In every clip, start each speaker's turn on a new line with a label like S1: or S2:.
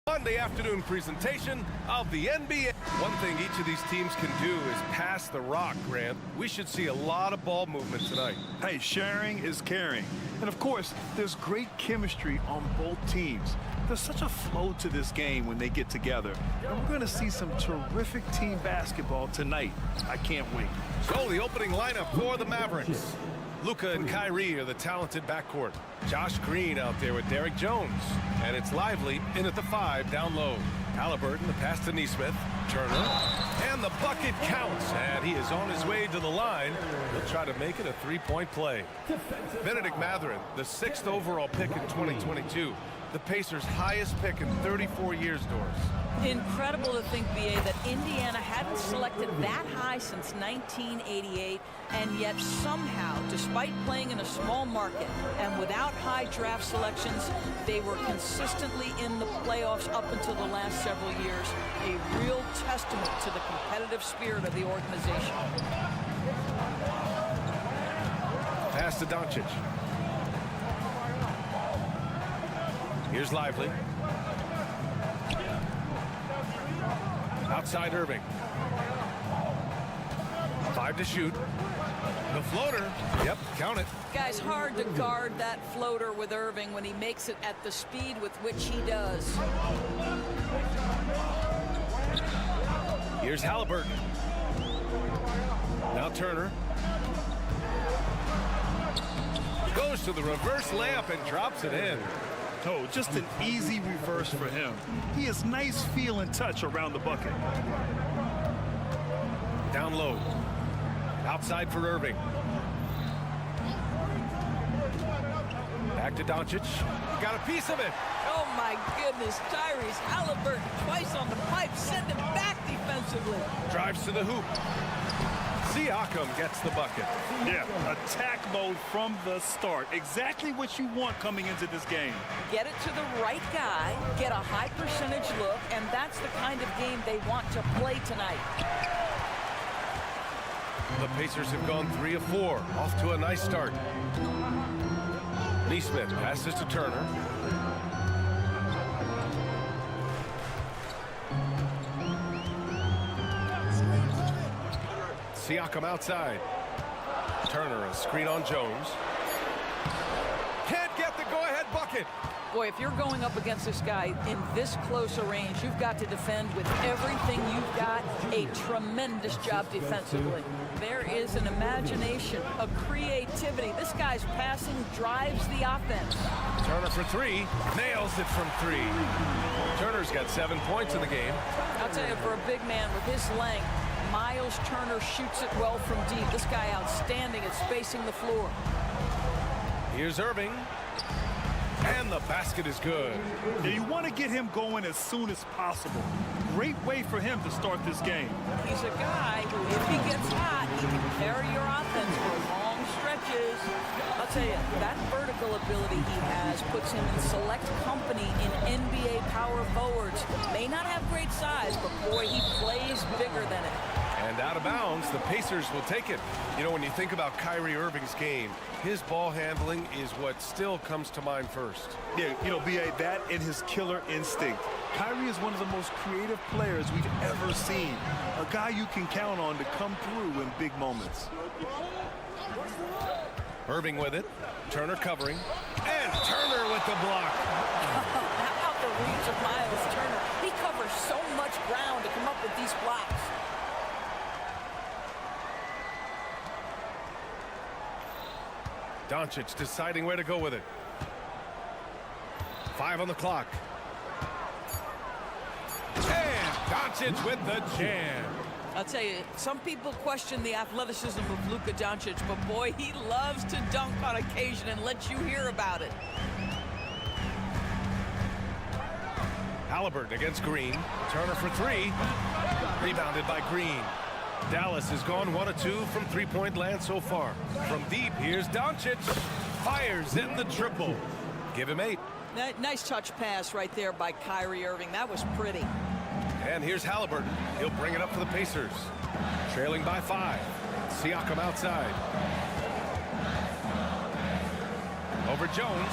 S1: Monday afternoon presentation of the NBA. One thing each of these teams can do is pass the rock, Grant. We should see a lot of ball movement tonight.
S2: Hey, sharing is caring. And of course, there's great chemistry on both teams. There's such a flow to this game when they get together. And we're going to see some terrific team basketball tonight. I can't wait.
S1: So the opening lineup for the Mavericks. Luka and Kyrie are the talented backcourt. Josh Green out there with Derek Jones. And it's Lively in at the 5 down low. Halliburton, the pass to Nesmith. Turner. And the bucket counts. And he is on his way to the line. He'll try to make it a three-point play. Benedict Mathurin, the 6th overall pick in 2022. The Pacers' highest pick in 34 years, Doris.
S3: Incredible to think, B.A., that Indiana hadn't selected that high since 1988, and yet somehow, despite playing in a small market and without high draft selections, they were consistently in the playoffs up until the last several years. A real testament to the competitive spirit of the organization.
S1: Pass to Doncic. Here's Lively. Outside Irving. 5 to shoot. The floater. Yep, count it.
S3: Guys, hard to guard that floater with Irving when he makes it at the speed with which he does.
S1: Here's Halliburton. Now Turner. Goes to the reverse layup and drops it in.
S2: Oh, just an easy reverse for him. He has nice feel and touch around the bucket.
S1: Down low. Outside for Irving. Back to Doncic. Got a piece of it.
S3: Oh, my goodness. Tyrese Halliburton twice on the pipe. Send him back defensively.
S1: Drives to the hoop. Siakam gets the bucket.
S2: Yeah, attack mode from the start. Exactly what you want coming into this game.
S3: Get it to the right guy, get a high percentage look, and that's the kind of game they want to play tonight.
S1: The Pacers have gone 3 of 4. Off to a nice start. Nesmith passes to Turner. Siakam outside. Turner, a screen on Jones. Can't get the go-ahead bucket.
S3: Boy, if you're going up against this guy in this close a range, you've got to defend with everything you've got. A tremendous job defensively. There is an imagination, a creativity. This guy's passing drives the offense.
S1: Turner for 3. Nails it from 3. Turner's got 7 points in the game.
S3: I'll tell you, for a big man with his length, Miles Turner shoots it well from deep. This guy outstanding at spacing the floor.
S1: Here's Irving. And the basket is good.
S2: Yeah, you want to get him going as soon as possible. Great way for him to start this game.
S3: He's a guy who, if he gets hot, he can carry your offense for long stretches. I'll tell you, that vertical ability he has puts him in select company in NBA power forwards. May not have great size, but boy, he plays bigger than it.
S1: And out of bounds, the Pacers will take it. You know, when you think about Kyrie Irving's game, his ball handling is what still comes to mind first.
S2: Yeah, you know, B.A., that and his killer instinct. Kyrie is one of the most creative players we've ever seen. A guy you can count on to come through in big moments.
S1: Irving with it. Turner covering. And Turner with the block.
S3: How about the reach of Miles Turner? He covers so much ground to come up with these blocks.
S1: Doncic deciding where to go with it. 5 on the clock. And Doncic with the jam.
S3: I'll tell you, some people question the athleticism of Luka Doncic, but boy, he loves to dunk on occasion and let you hear about it.
S1: Halliburton against Green. Turner for 3. Rebounded by Green. Dallas has gone 1 of 2 from three-point land so far. From deep, here's Doncic. Fires in the triple. Give him 8.
S3: Nice touch pass right there by Kyrie Irving. That was pretty.
S1: And here's Halliburton. He'll bring it up for the Pacers. Trailing by 5. Siakam outside. Over Jones.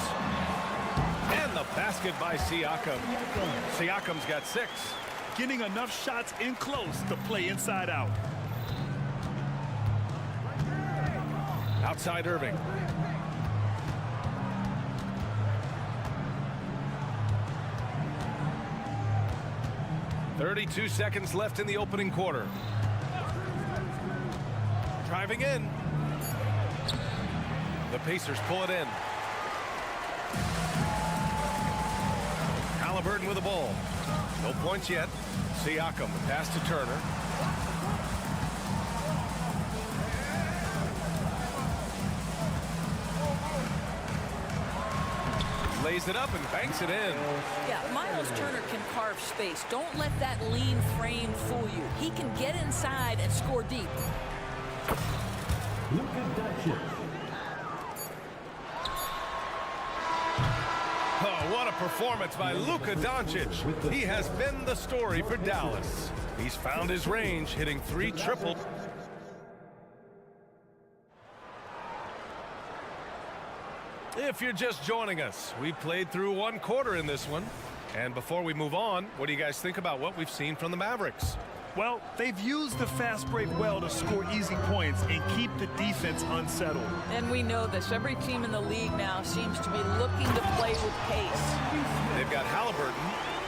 S1: And the basket by Siakam. Siakam's got 6.
S2: Getting enough shots in close to play inside out.
S1: Outside Irving. "32 seconds left in the opening quarter. Driving in. The Pacers pull it in. Halliburton with the ball. No points yet. Siakam, pass to Turner. Lays it up and banks it in.
S3: Yeah, Miles Turner can carve space. Don't let that lean frame fool you. He can get inside and score deep.
S1: Oh, what a performance by Luka Doncic. He has been the story for Dallas. He's found his range, hitting 3 triples. If you're just joining us, we played through 1 quarter in this one. And before we move on, what do you guys think about what we've seen from the Mavericks?
S2: Well, they've used the fast break well to score easy points and keep the defense unsettled.
S3: And we know this. Every team in the league now seems to be looking to play with pace.
S1: They've got Halliburton,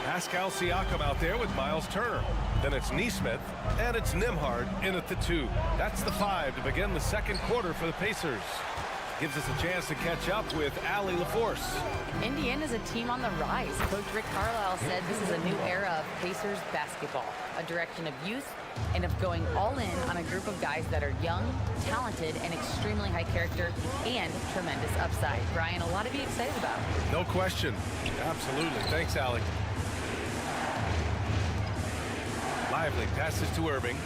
S1: Pascal Siakam out there with Miles Turner. Then it's Nesmith, and it's Nembhard in at the 2. That's the 5 to begin the second quarter for the Pacers. Gives us a chance to catch up with Allie LaForce.
S4: Indiana's a team on the rise. Coach Rick Carlisle said this is a new era of Pacers basketball, a direction of youth and of going all in on a group of guys that are young, talented, and extremely high character and tremendous upside. Brian, a lot to be excited about.
S1: No question. Absolutely. Thanks, Allie. Lively passes to Irving.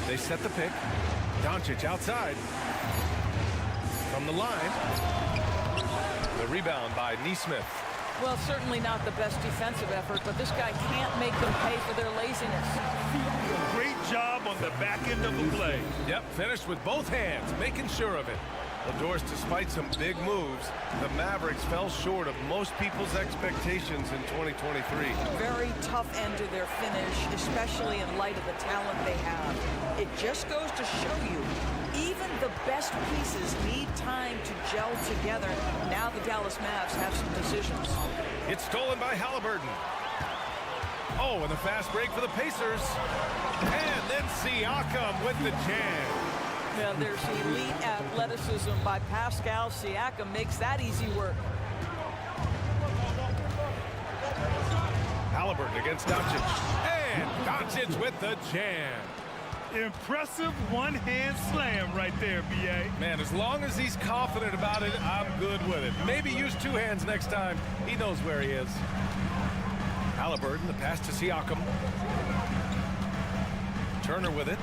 S1: They set the pick. Doncic outside. From the line. The rebound by Nesmith.
S3: Well, certainly not the best defensive effort, but this guy can't make them pay for their laziness.
S2: Great job on the back end of the play.
S1: Yep, finished with both hands, making sure of it. Well, Doris, despite some big moves, the Mavericks fell short of most people's expectations in 2023.
S3: Very tough end to their finish, especially in light of the talent they have. It just goes to show you, even the best pieces need time to gel together. Now the Dallas Mavs have some decisions.
S1: It's stolen by Halliburton. Oh, and the fast break for the Pacers. And then Siakam with the jam.
S3: Now there's elite athleticism by Pascal Siakam, makes that easy work.
S1: Halliburton against Doncic. And Doncic with the jam.
S2: Impressive one-hand slam right there, B.A.
S1: Man, as long as he's confident about it, I'm good with it. Maybe use 2 hands next time. He knows where he is. Halliburton, the pass to Siakam. Turner with it.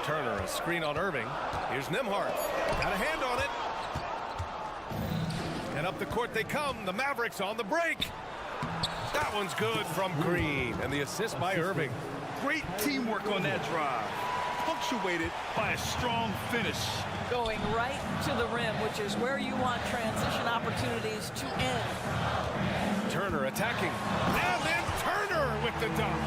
S1: Turner, a screen on Irving. Here's Nembhard. Got a hand on it. And up the court they come. The Mavericks on the break. That one's good from Green. And the assist by Irving.
S2: Great teamwork on that drive, punctuated by a strong finish.
S3: Going right to the rim, which is where you want transition opportunities to end.
S1: Turner attacking. And then Turner with the dunk.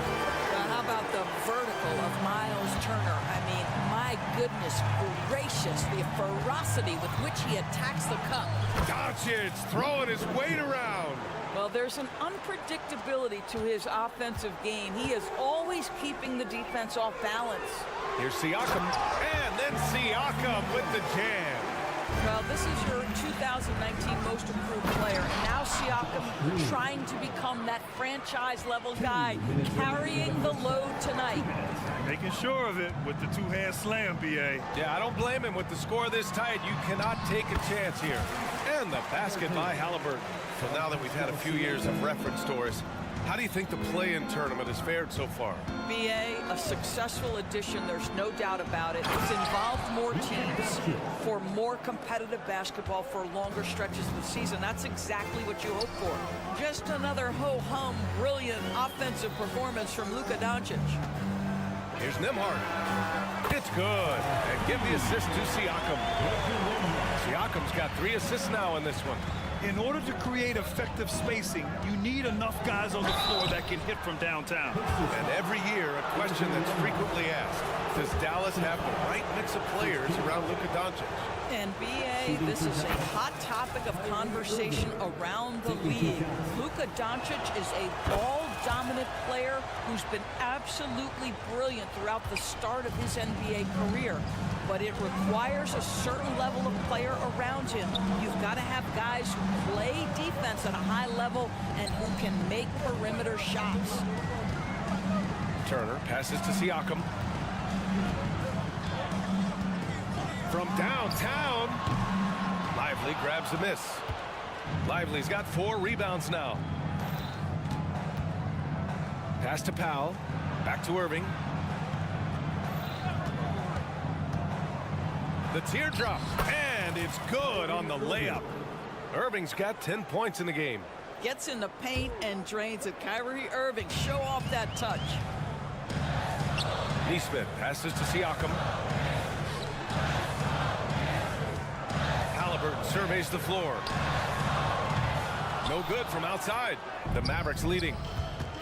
S3: How about the vertical of Miles Turner? I mean, my goodness gracious, the ferocity with which he attacks the cup.
S1: Doncic throwing his weight around.
S3: Well, there's an unpredictability to his offensive game. He is always keeping the defense off balance.
S1: Here's Siakam, and then Siakam with the jam.
S3: Well, this is your 2019 most improved player, and now Siakam trying to become that franchise-level guy, carrying the load tonight.
S2: Making sure of it with the 2-hand slam, B.A.
S1: Yeah, I don't blame him. With the score this tight, you cannot take a chance here. And the basket by Halliburton. So now that we've had a few years of reference, Doris, How do you think the play-in tournament has fared so far?
S3: BA, a successful addition, there's no doubt about it. It's involved more teams for more competitive basketball for longer stretches of the season. That's exactly what you hope for. Just another ho-hum, brilliant offensive performance from Luka Doncic.
S1: Here's Nembhard. It's good. And give the assist to Siakam. Siakam's got 3 assists now in this one.
S2: In order to create effective spacing, you need enough guys on the floor that can hit from downtown.
S1: And every year, a question that's frequently asked, does Dallas have the right mix of players around Luka Doncic?
S3: And BA, this is a hot topic of conversation around the league. Luka Doncic is a ball-dominant player who's been absolutely brilliant throughout the start of his NBA career. But it requires a certain level of player around him. You've got to have guys who play defense at a high level and who can make perimeter shots.
S1: Turner passes to Siakam. From downtown, Lively grabs the miss. Lively's got 4 rebounds now. Pass to Powell. Back to Irving. The teardrop, and it's good on the layup. Irving's got 10 points in the game.
S3: Gets in the paint and drains it. Kyrie Irving, show off that touch.
S1: Neesmith passes to Siakam. Halliburton surveys the floor. No good from outside. The Mavericks leading.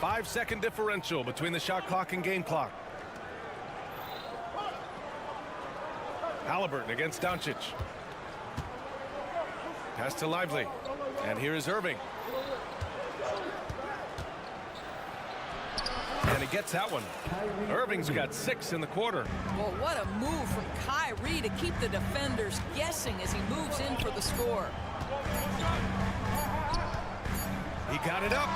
S1: 5-second differential between the shot clock and game clock. Halliburton against Doncic. Pass to Lively. And here is Irving. And he gets that one. Irving's got 6 in the quarter.
S3: Well, what a move from Kyrie to keep the defenders guessing as he moves in for the score.
S1: He got it up.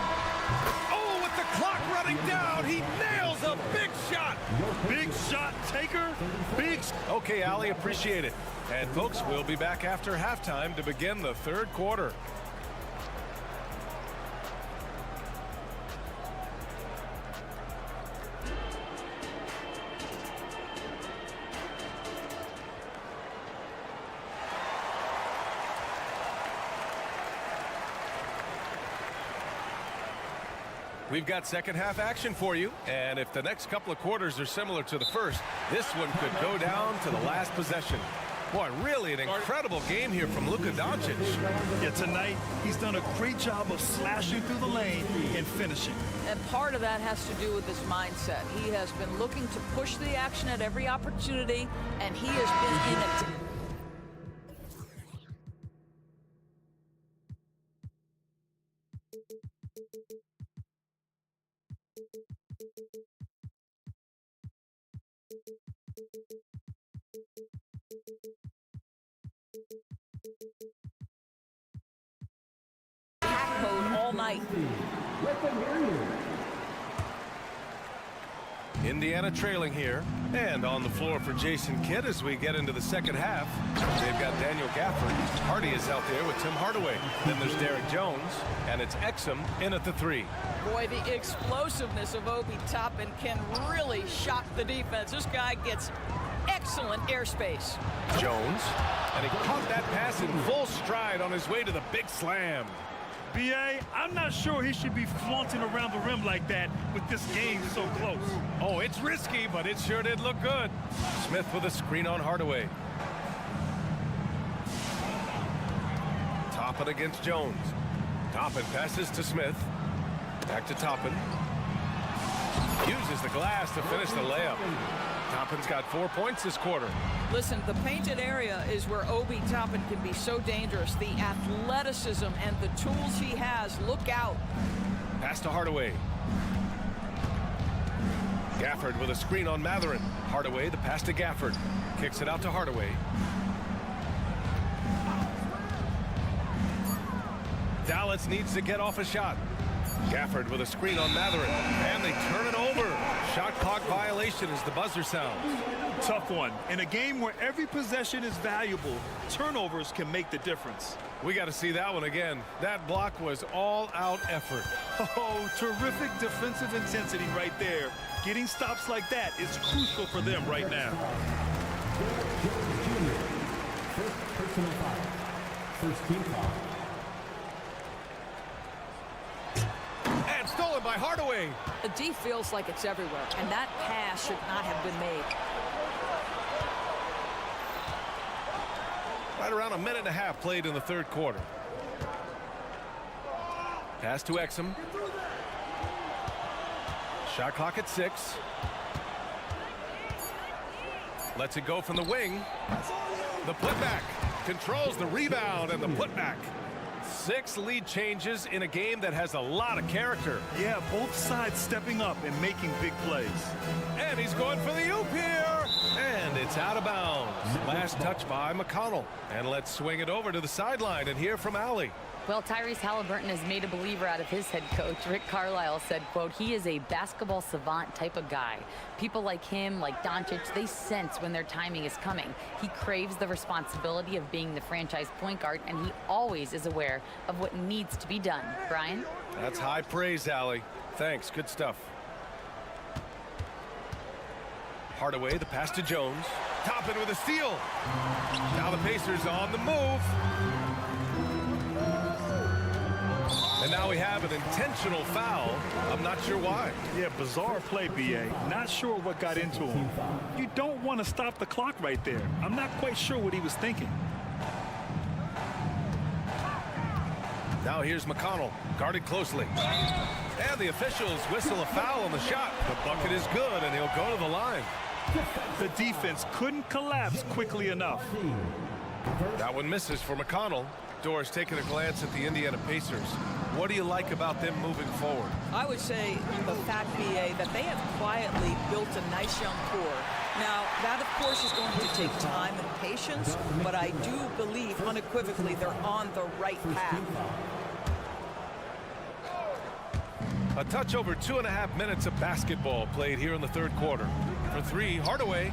S1: Oh, with the clock running down, he nails a big shot.
S2: Big shot taker. Big.
S1: Okay, Ali, appreciate it. And folks, we'll be back after halftime to begin the 3rd quarter. We've got second half action for you, and if the next couple of quarters are similar to the first, this one could go down to the last possession. Boy, really an incredible game here from Luka Doncic.
S2: Yeah, tonight he's done a great job of slashing through the lane and finishing.
S3: And part of that has to do with his mindset. He has been looking to push the action at every opportunity, and he has been in it. Mode all night.
S1: Indiana trailing here, and on the floor for Jason Kidd as we get into the second half. They've got Daniel Gafford. Hardy is out there with Tim Hardaway. Then there's Derek Jones, and it's Exum in at the 3.
S3: Boy, the explosiveness of Obi Toppin can really shock the defense. This guy gets excellent airspace.
S1: Jones, and he caught that pass in full stride on his way to the big slam.
S2: B.A., I'm not sure he should be flaunting around the rim like that with this game so close.
S1: Oh, it's risky, but it sure did look good. Smith with a screen on Hardaway. Toppin against Jones. Toppin passes to Smith. Back to Toppin. Uses the glass to finish the layup. Toppin's got 4 points this quarter.
S3: Listen, the painted area is where Obi Toppin can be so dangerous. The athleticism and the tools he has. Look out.
S1: Pass to Hardaway. Gafford with a screen on Matherin. Hardaway, the pass to Gafford. Kicks it out to Hardaway. Dallas needs to get off a shot. Gafford with a screen on Matherin, and they turn it over. Shot clock violation as the buzzer sounds.
S2: Tough one. In a game where every possession is valuable, turnovers can make the difference.
S1: We got to see that one again. That block was all-out effort.
S2: Oh, terrific defensive intensity right there. Getting stops like that is crucial for them right now.
S5: First personal foul. First team foul.
S1: And stolen by Hardaway.
S3: The D feels like it's everywhere, and that pass should not have been made.
S1: Right around a minute and a half played in the third quarter. Pass to Exum. Shot clock at 6. Lets it go from the wing. The putback. Controls the rebound and the putback. 6 lead changes in a game that has a lot of character.
S2: Yeah, both sides stepping up and making big plays.
S1: And he's going for the oop here. And it's out of bounds. Last touch by McConnell. And let's swing it over to the sideline and hear from Allie.
S4: Well, Tyrese Halliburton has made a believer out of his head coach. Rick Carlisle said, quote, he is a basketball savant type of guy. People like him, like Doncic, they sense when their timing is coming. He craves the responsibility of being the franchise point guard, and he always is aware of what needs to be done. Brian?
S1: That's high praise, Allie. Thanks. Good stuff. Hardaway, the pass to Jones. Toppin with a steal. Now the Pacers on the move. And now we have an intentional foul. I'm not sure why.
S2: Yeah, bizarre play, B.A. Not sure what got into him. You don't want to stop the clock right there. I'm not quite sure what he was thinking.
S1: Now here's McConnell, guarded closely. And the officials whistle a foul on the shot. The bucket is good, and he'll go to the line.
S2: The defense couldn't collapse quickly enough.
S1: That one misses for McConnell. Doris taking a glance at the Indiana Pacers. What do you like about them moving forward?
S3: I would say the fact, B.A., that they have quietly built a nice young core. Now, that, of course, is going to take time and patience, but I do believe unequivocally they're on the right path.
S1: A touch over 2.5 minutes of basketball played here in the third quarter. For 3, Hardaway,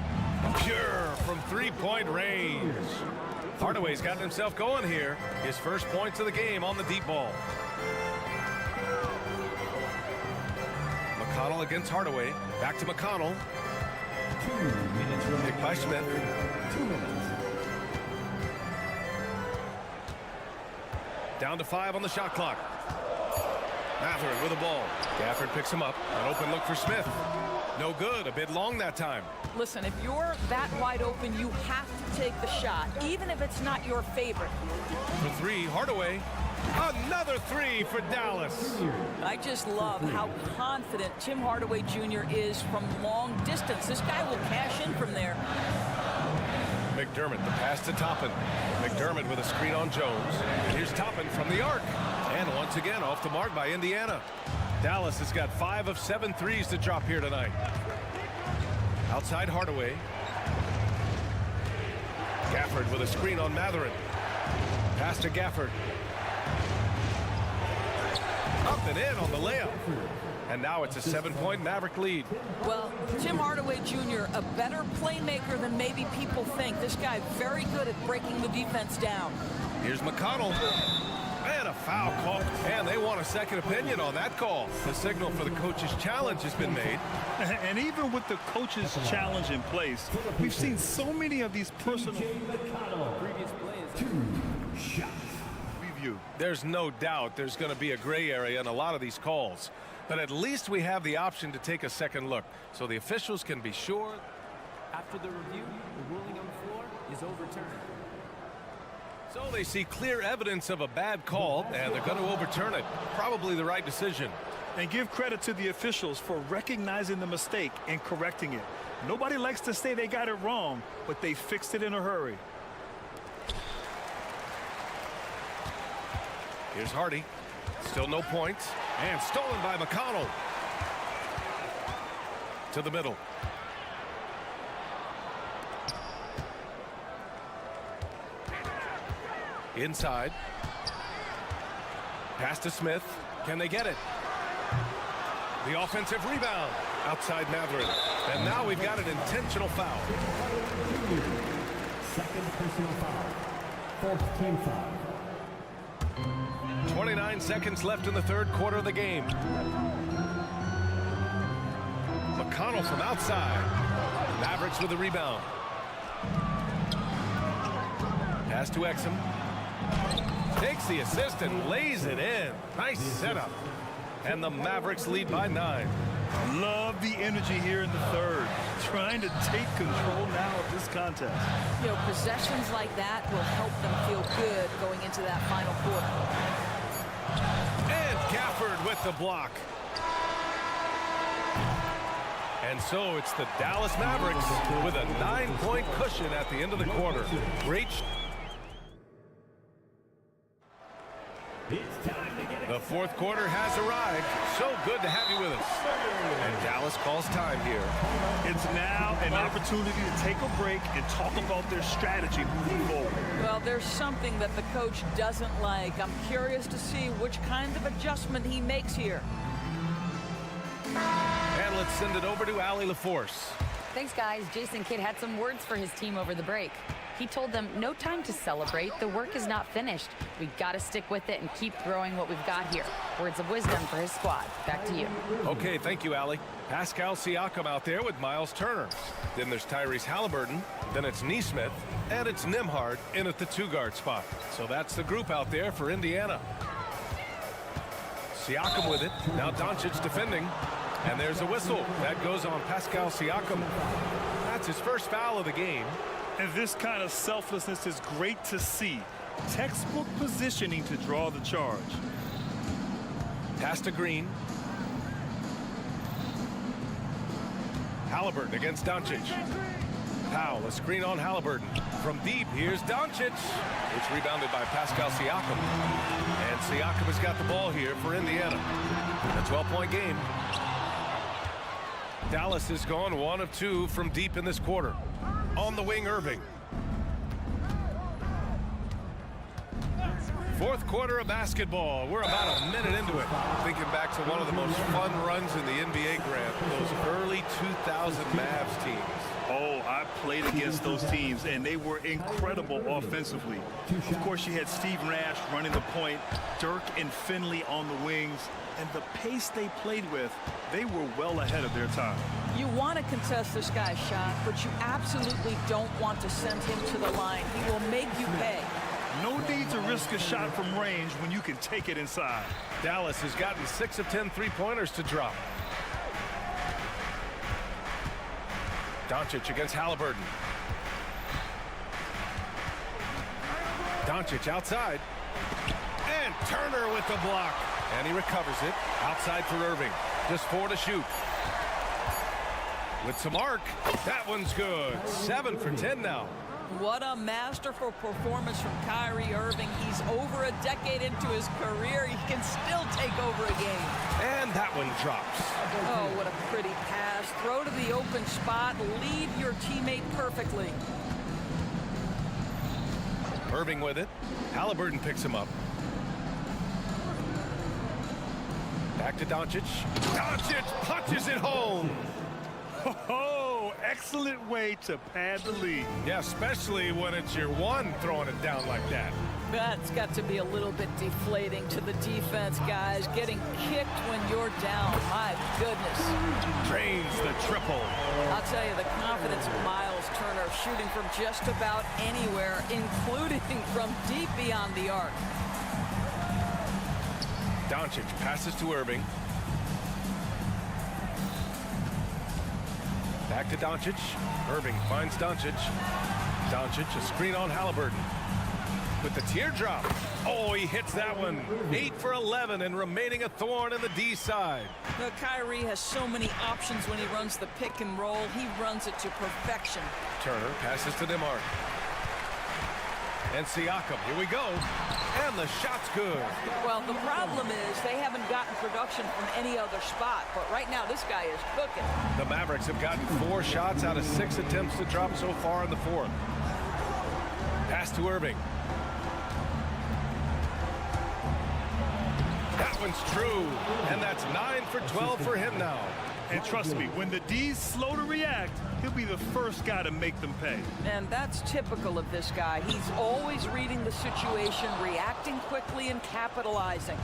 S1: pure from three-point range. Hardaway's gotten himself going here. His first points of the game on the deep ball. McConnell against Hardaway. Back to McConnell.
S5: 2 minutes remaining.
S1: Picked by Smith.
S5: 2 minutes.
S1: Down to 5 on the shot clock. Matherin with the ball. Gafford picks him up. An open look for Smith. No good. A bit long that time.
S3: Listen, if you're that wide open, you have to take the shot, even if it's not your favorite.
S1: For 3, Hardaway. Another 3 for Dallas.
S3: I just love how confident Tim Hardaway Jr. is from long distance. This guy will cash in from there.
S1: McDermott, the pass to Toppin. McDermott with a screen on Jones. And here's Toppin from the arc. And once again, off the mark by Indiana. Dallas has got 5 of 7 threes to drop here tonight. Outside Hardaway. Gafford with a screen on Matherin. Pass to Gafford. Up and in on the layup. And now it's a 7-point Maverick lead.
S3: Well, Tim Hardaway Jr., a better playmaker than maybe people think. This guy very good at breaking the defense down.
S1: Here's McConnell. And a foul call. And they want a second opinion on that call. The signal for the coach's challenge has been made.
S2: And even with the coach's challenge in place, we've seen so many of these personal...
S5: Previous play is 2 shots.
S2: Review.
S1: There's no doubt there's going to be a gray area in a lot of these calls. But at least we have the option to take a second look, so the officials can be sure.
S5: After the review, the ruling on the floor is overturned.
S1: So they see clear evidence of a bad call, and they're going to overturn it. Probably the right decision.
S2: And give credit to the officials for recognizing the mistake and correcting it. Nobody likes to say they got it wrong, but they fixed it in a hurry.
S1: Here's Hardy. Still no points. And stolen by McConnell. To the middle. Inside. Pass to Smith. Can they get it? The offensive rebound. Outside Matherin. And now we've got an intentional foul.
S6: Second personal foul. Fourth team foul.
S1: 29 seconds left in the third quarter of the game. McConnell from outside. Mavericks with the rebound. Pass to Exum. Takes the assist and lays it in. Nice setup. And the Mavericks lead by 9.
S2: Love the energy here in the third. Trying to take control now of this contest.
S3: You know, possessions like that will help them feel good going into that final quarter.
S1: And Gafford with the block. And so it's the Dallas Mavericks with a 9-point cushion at the end of the quarter. Great. The fourth quarter has arrived. So good to have you with us. And Dallas calls time here.
S2: It's now an opportunity to take a break and talk about their strategy moving forward.
S3: Well, there's something that the coach doesn't like. I'm curious to see which kind of adjustment he makes here.
S1: And let's send it over to Allie LaForce.
S4: Thanks, guys. Jason Kidd had some words for his team over the break. He told them, no time to celebrate. The work is not finished. We got to stick with it and keep growing what we've got here. Words of wisdom for his squad. Back to you.
S1: Okay, thank you, Allie. Pascal Siakam out there with Miles Turner. Then there's Tyrese Halliburton. Then it's Nesmith. And it's Nembhard in at the 2-guard spot. So that's the group out there for Indiana. Siakam with it. Now Doncic defending. And there's a whistle. That goes on Pascal Siakam. That's his first foul of the game.
S2: And this kind of selflessness is great to see. Textbook positioning to draw the charge.
S1: Pass to Green. Halliburton against Doncic. Powell, a screen on Halliburton. From deep, here's Doncic. It's rebounded by Pascal Siakam. And Siakam has got the ball here for Indiana. A 12-point game. Dallas has gone 1 of 2 from deep in this quarter. On the wing, Irving. Fourth quarter of basketball. We're about a minute into it. Thinking back to one of the most fun runs in the NBA, Grant. Those early 2000 Mavs teams.
S2: Oh, I played against those teams, and they were incredible offensively. Of course, you had Steve Nash running the point, Dirk and Finley on the wings, and the pace they played with, they were well ahead of their time.
S3: You want to contest this guy's shot, but you absolutely don't want to send him to the line. He will make you pay.
S2: No need to risk a shot from range when you can take it inside.
S1: Dallas has gotten 6 of 10 3-pointers to drop. Doncic against Halliburton. Doncic outside. And Turner with the block. And he recovers it. Outside for Irving. Just 4 to shoot. With some arc. That one's good. 7 for 10 now.
S3: What a masterful performance from Kyrie Irving. He's over a decade into his career. He can still take over a game.
S1: And that one drops.
S3: Oh, what a pretty pass. Throw to the open spot. Lead your teammate perfectly.
S1: Irving with it. Halliburton picks him up. Back to Doncic. Doncic punches it home.
S2: Oh, excellent way to pad the lead.
S1: Yeah, especially when it's your one throwing it down like that.
S3: That's got to be a little bit deflating to the defense, guys. Getting kicked when you're down. My goodness.
S1: Drains the triple.
S3: I'll tell you, the confidence of Miles Turner shooting from just about anywhere, including from deep beyond the arc.
S1: Doncic passes to Irving. Back to Doncic. Irving finds Doncic. Doncic, a screen on Halliburton. With the teardrop. Oh, he hits that one. 8 for 11 and remaining a thorn in the D side.
S3: Now, Kyrie has so many options when he runs the pick and roll. He runs it to perfection.
S1: Turner passes to DeMar. And Siakam, here we go. And the shot's good.
S3: Well, the problem is they haven't gotten production from any other spot. But right now, this guy is cooking.
S1: The Mavericks have gotten 4 shots out of 6 attempts to drop so far in the fourth. Pass to Irving. That offense true. And that's 9 for 12 for him now.
S2: And trust me, when the D's slow to react, he'll be the first guy to make them pay.
S3: And that's typical of this guy. He's always reading the situation, reacting quickly and capitalizing.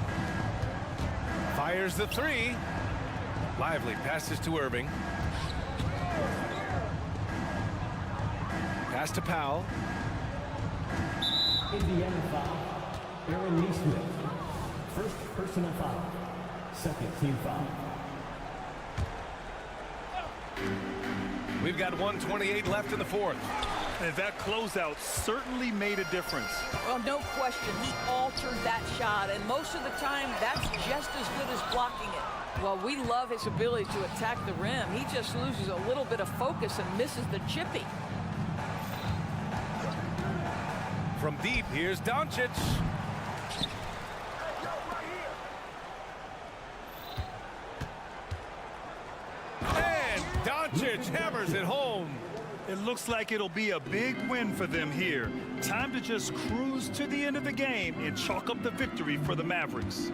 S1: Fires the three. Lively passes to Irving. Pass to Powell.
S6: Indiana foul. Aaron Neesmith. First personal foul. Second team foul.
S1: We've got 1:28 left in the fourth.
S2: And that closeout certainly made a difference.
S3: Well, no question, he altered that shot, and most of the time, that's just as good as blocking it. Well, we love his ability to attack the rim. He just loses a little bit of focus and misses the chippy.
S1: From deep, here's Doncic. And Doncic hammers it home.
S2: It looks like it'll be a big win for them here. Time to just cruise to the end of the game and chalk up the victory for the Mavericks.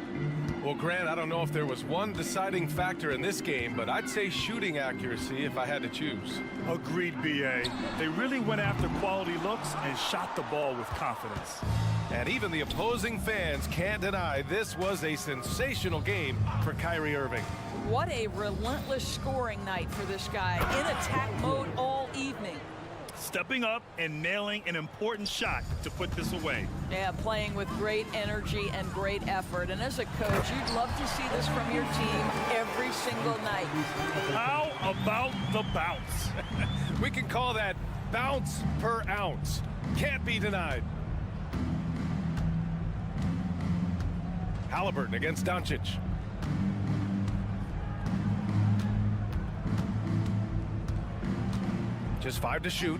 S1: Well, Grant, I don't know if there was one deciding factor in this game, but I'd say shooting accuracy if I had to choose.
S2: Agreed, B.A. They really went after quality looks and shot the ball with confidence.
S1: And even the opposing fans can't deny this was a sensational game for Kyrie Irving.
S3: What a relentless scoring night for this guy, in attack mode all evening.
S2: Stepping up and nailing an important shot to put this away.
S3: Yeah, playing with great energy and great effort. And as a coach, you'd love to see this from your team every single night.
S2: How about the bounce?
S1: We can call that bounce per ounce. Can't be denied. Halliburton against Doncic. Just 5 to shoot.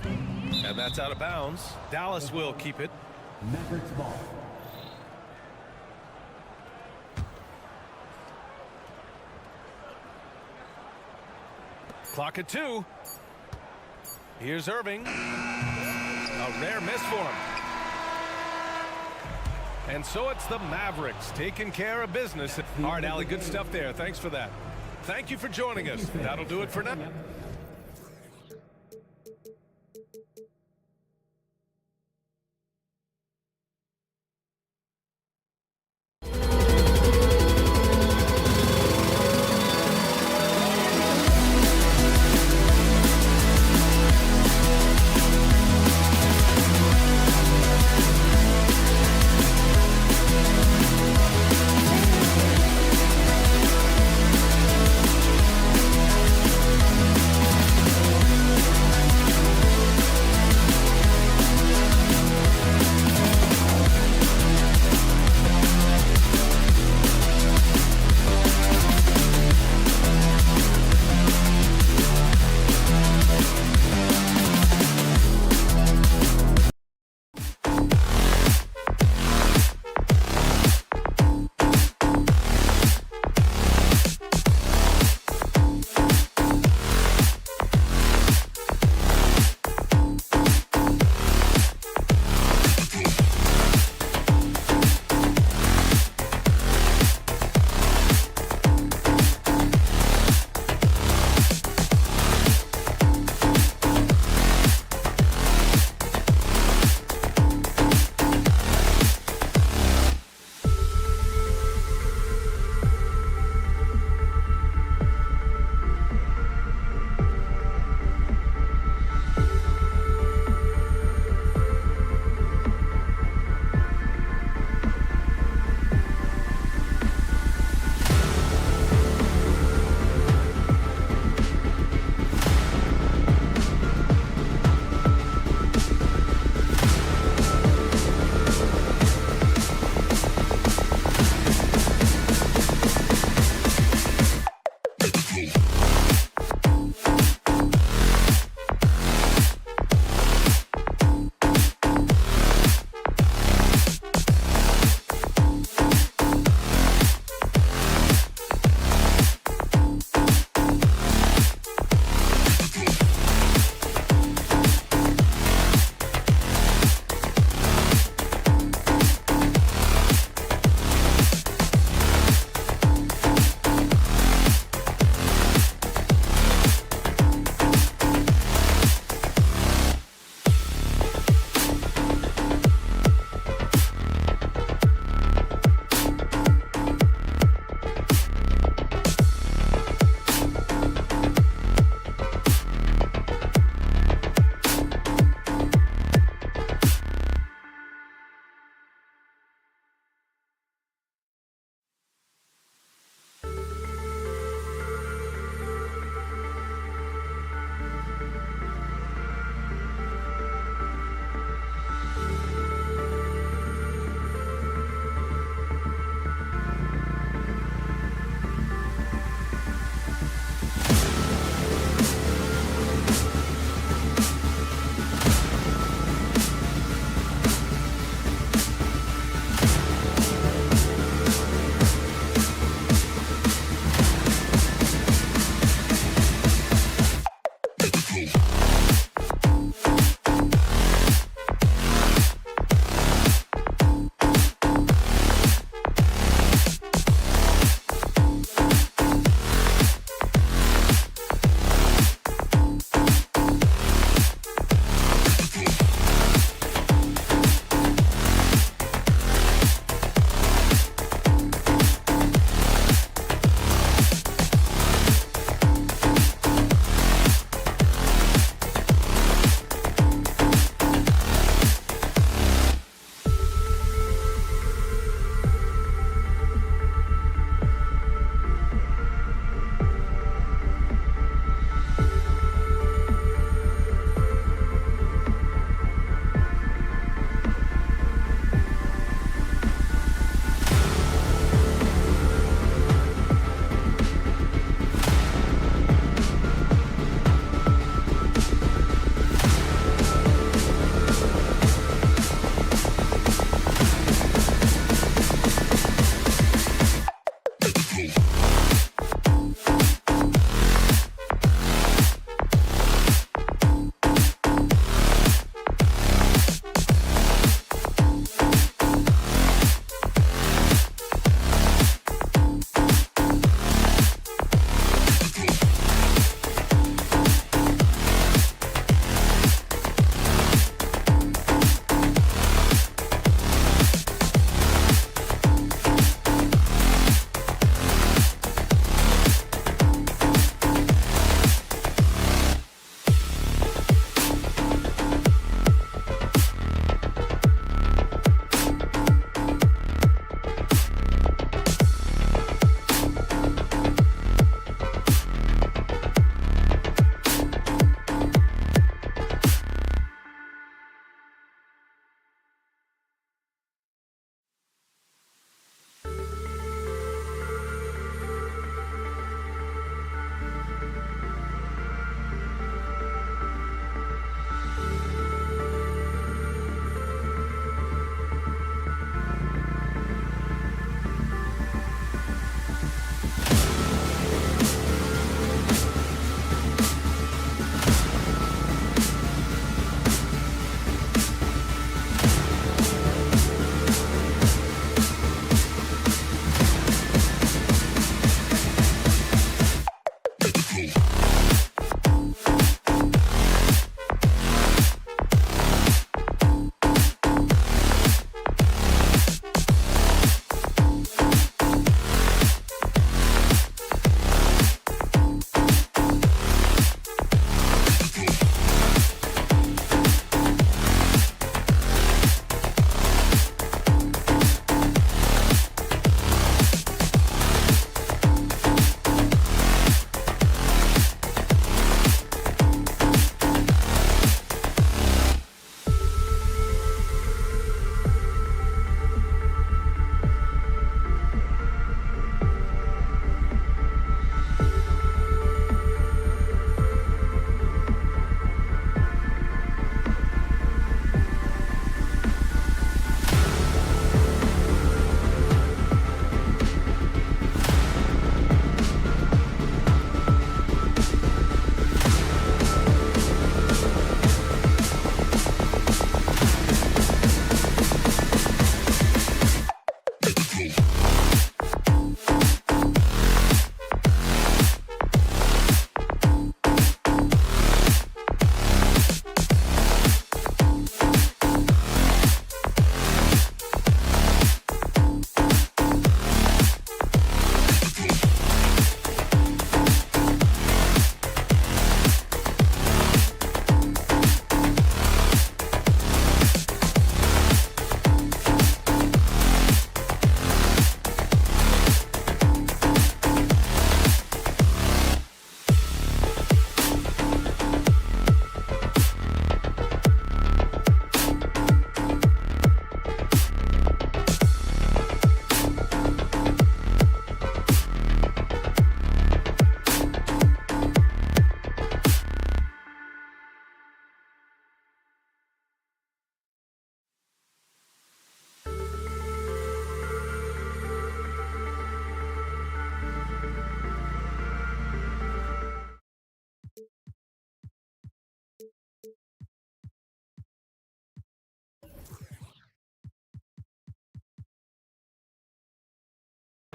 S1: And that's out of bounds. Dallas will keep it.
S6: Mavericks ball.
S1: Clock at 2. Here's Irving. A rare miss for him. And so it's the Mavericks taking care of business. All right, Allie, good stuff there. Thanks for that. Thank you for joining us. That'll do it for now.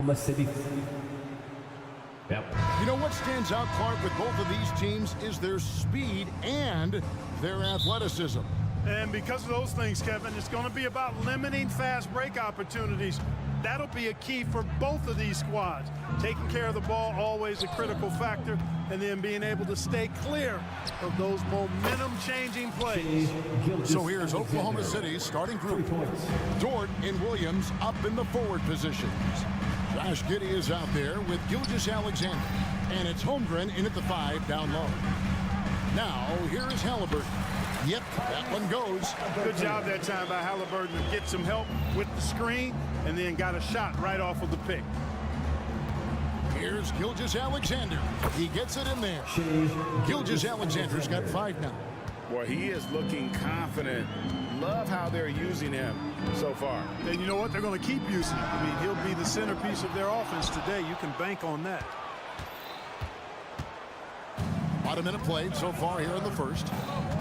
S6: Oklahoma City. Yep.
S7: You know what stands out, Clark, with both of these teams is their speed and their athleticism.
S8: And because of those things, Kevin, it's going to be about limiting fast break opportunities. That'll be a key for both of these squads. Taking care of the ball, always a critical factor, and then being able to stay clear of those momentum-changing plays.
S7: So here's Oklahoma City's starting group. Dort and Williams up in the forward positions. Josh Giddey is out there with Skijesss Alexander. And it's Holmgren in at the 5 down low. Now, here is Halliburton. Yep, that one goes.
S8: Good job that time by Halliburton to get some help with the screen and then got a shot right off of the pick.
S7: Here's Skijesss Alexander. He gets it in there. Skijesss Alexander's got 5 now.
S9: Boy, he is looking confident. Love how they're using him so far.
S8: And you know what? They're going to keep using him. I mean, he'll be the centerpiece of their offense today. You can bank on that.
S7: About a minute played so far here in the first.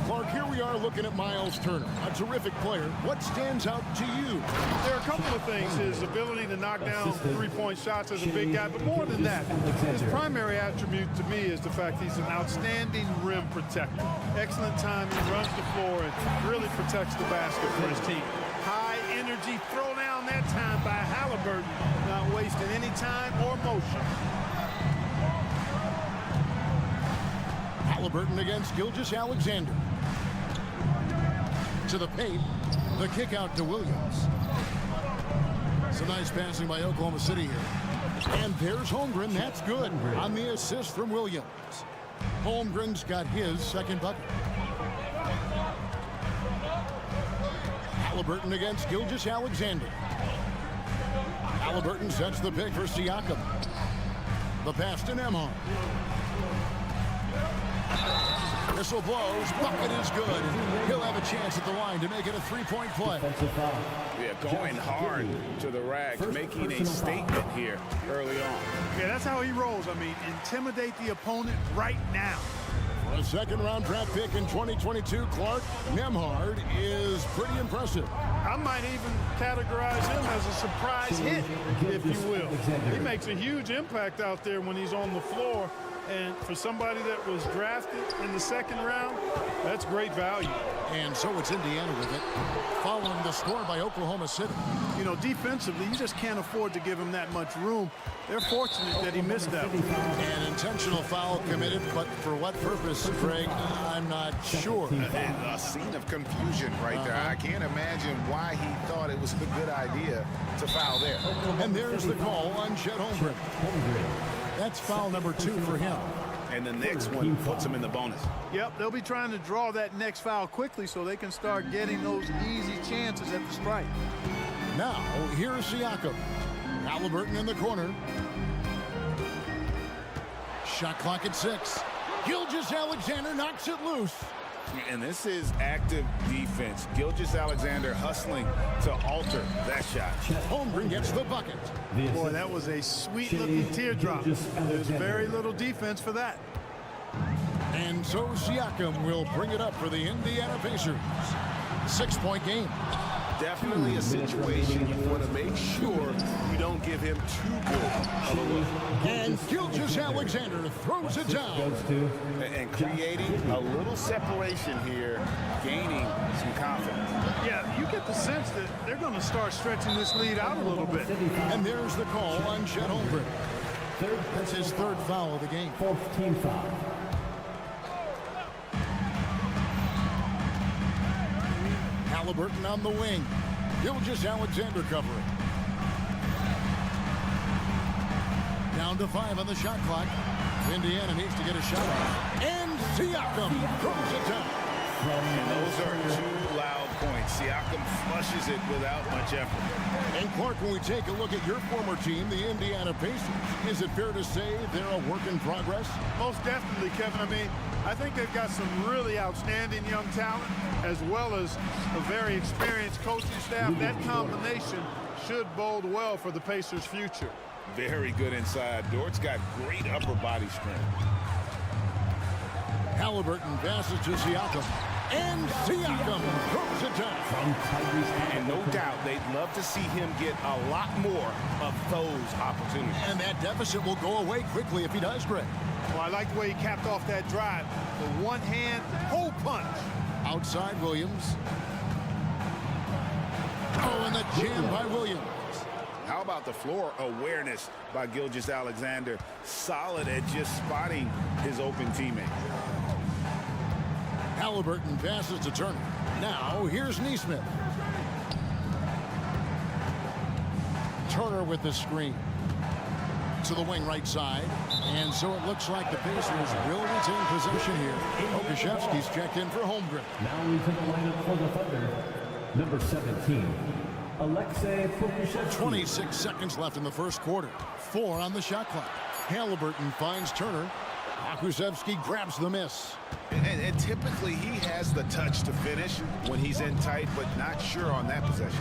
S7: Clark, here we are looking at Miles Turner, a terrific player. What stands out to you?
S8: There are a couple of things. His ability to knock down three-point shots as a big guy, but more than that, his primary attribute to me is the fact he's an outstanding rim protector. Excellent timing, runs the floor, and really protects the basket for his team. High energy throw down that time by Halliburton, not wasting any time or motion.
S7: Halliburton against Skijesss Alexander. To the paint, the kick out to Williams. Some nice passing by Oklahoma City here. And there's Holmgren, that's good on the assist from Williams. Holmgren's got his second bucket. Halliburton against Skijesss Alexander. Halliburton sets the pick for Siakam. The pass to Nembhard. Whistle blows, bucket is good. He'll have a chance at the line to make it a three-point play.
S9: Yeah, going hard to the rack, making a statement here early on.
S8: Yeah, that's how he rolls. I mean, intimidate the opponent right now.
S7: For a second-round draft pick in 2022, Clark, Nembhard is pretty impressive.
S8: I might even categorize him as a surprise hit, if you will. He makes a huge impact out there when he's on the floor. And for somebody that was drafted in the second round, that's great value.
S7: And so it's Indiana with it, following the score by Oklahoma City.
S8: You know, defensively, you just can't afford to give him that much room. They're fortunate that he missed that one.
S7: An intentional foul committed, but for what purpose, Greg, I'm not sure.
S9: A scene of confusion right there. I can't imagine why he thought it was a good idea to foul there.
S7: And there's the call on Chet Holmgren. That's foul number 2 for him.
S9: And the next one puts him in the bonus.
S8: Yep, they'll be trying to draw that next foul quickly so they can start getting those easy chances at the strike.
S7: Now, here's Siakam. Halliburton in the corner. Shot clock at 6. Skijesss Alexander knocks it loose.
S9: And this is active defense. Skijesss Alexander hustling to alter that shot.
S7: Holmgren gets the bucket.
S8: Boy, that was a sweet-looking teardrop. There's very little defense for that.
S7: And so Siakam will bring it up for the Indiana Pacers. 6-point game.
S9: Definitely a situation you want to make sure you don't give him too good of a look.
S7: And Skijesss Alexander throws it down.
S9: And creating a little separation here, gaining some confidence.
S8: Yeah, you get the sense that they're going to start stretching this lead out a little bit.
S7: And there's the call on Chet Holmgren. That's his 3rd foul of the game.
S6: 4th team foul.
S7: Halliburton on the wing. Skijesss Alexander covering. Down to 5 on the shot clock. Indiana needs to get a shot off. And Siakam throws it down.
S9: And those are 2 loud points. Siakam flushes it without much effort.
S7: And Clark, when we take a look at your former team, the Indiana Pacers, is it fair to say they're a work in progress?
S8: Most definitely, Kevin. I mean, I think they've got some really outstanding young talent as well as a very experienced coaching staff. That combination should bode well for the Pacers' future.
S9: Very good inside. Dort's got great upper body strength.
S7: Halliburton passes to Siakam. And Siakam throws it down.
S9: And no doubt, they'd love to see him get a lot more of those opportunities.
S7: And that deficit will go away quickly if he does, Greg.
S8: Well, I like the way he capped off that drive. The one-hand hole punch.
S7: Outside Williams. Oh, and the jam by Williams.
S9: How about the floor awareness by Gilgeous-Alexander? Solid at just spotting his open teammate.
S7: Halliburton passes to Turner. Now, here's Neesmith. Turner with the screen. To the wing right side. And so it looks like the Pacers will retain possession here. Pokusevski's checked in for Holmgren.
S6: Now into the lineup for the Thunder. Number 17, Alexei Pokusevski.
S7: 26 seconds left in the first quarter. 4 on the shot clock. Halliburton finds Turner. Pokusevski grabs the miss.
S9: And typically he has the touch to finish when he's in tight, but not sure on that possession.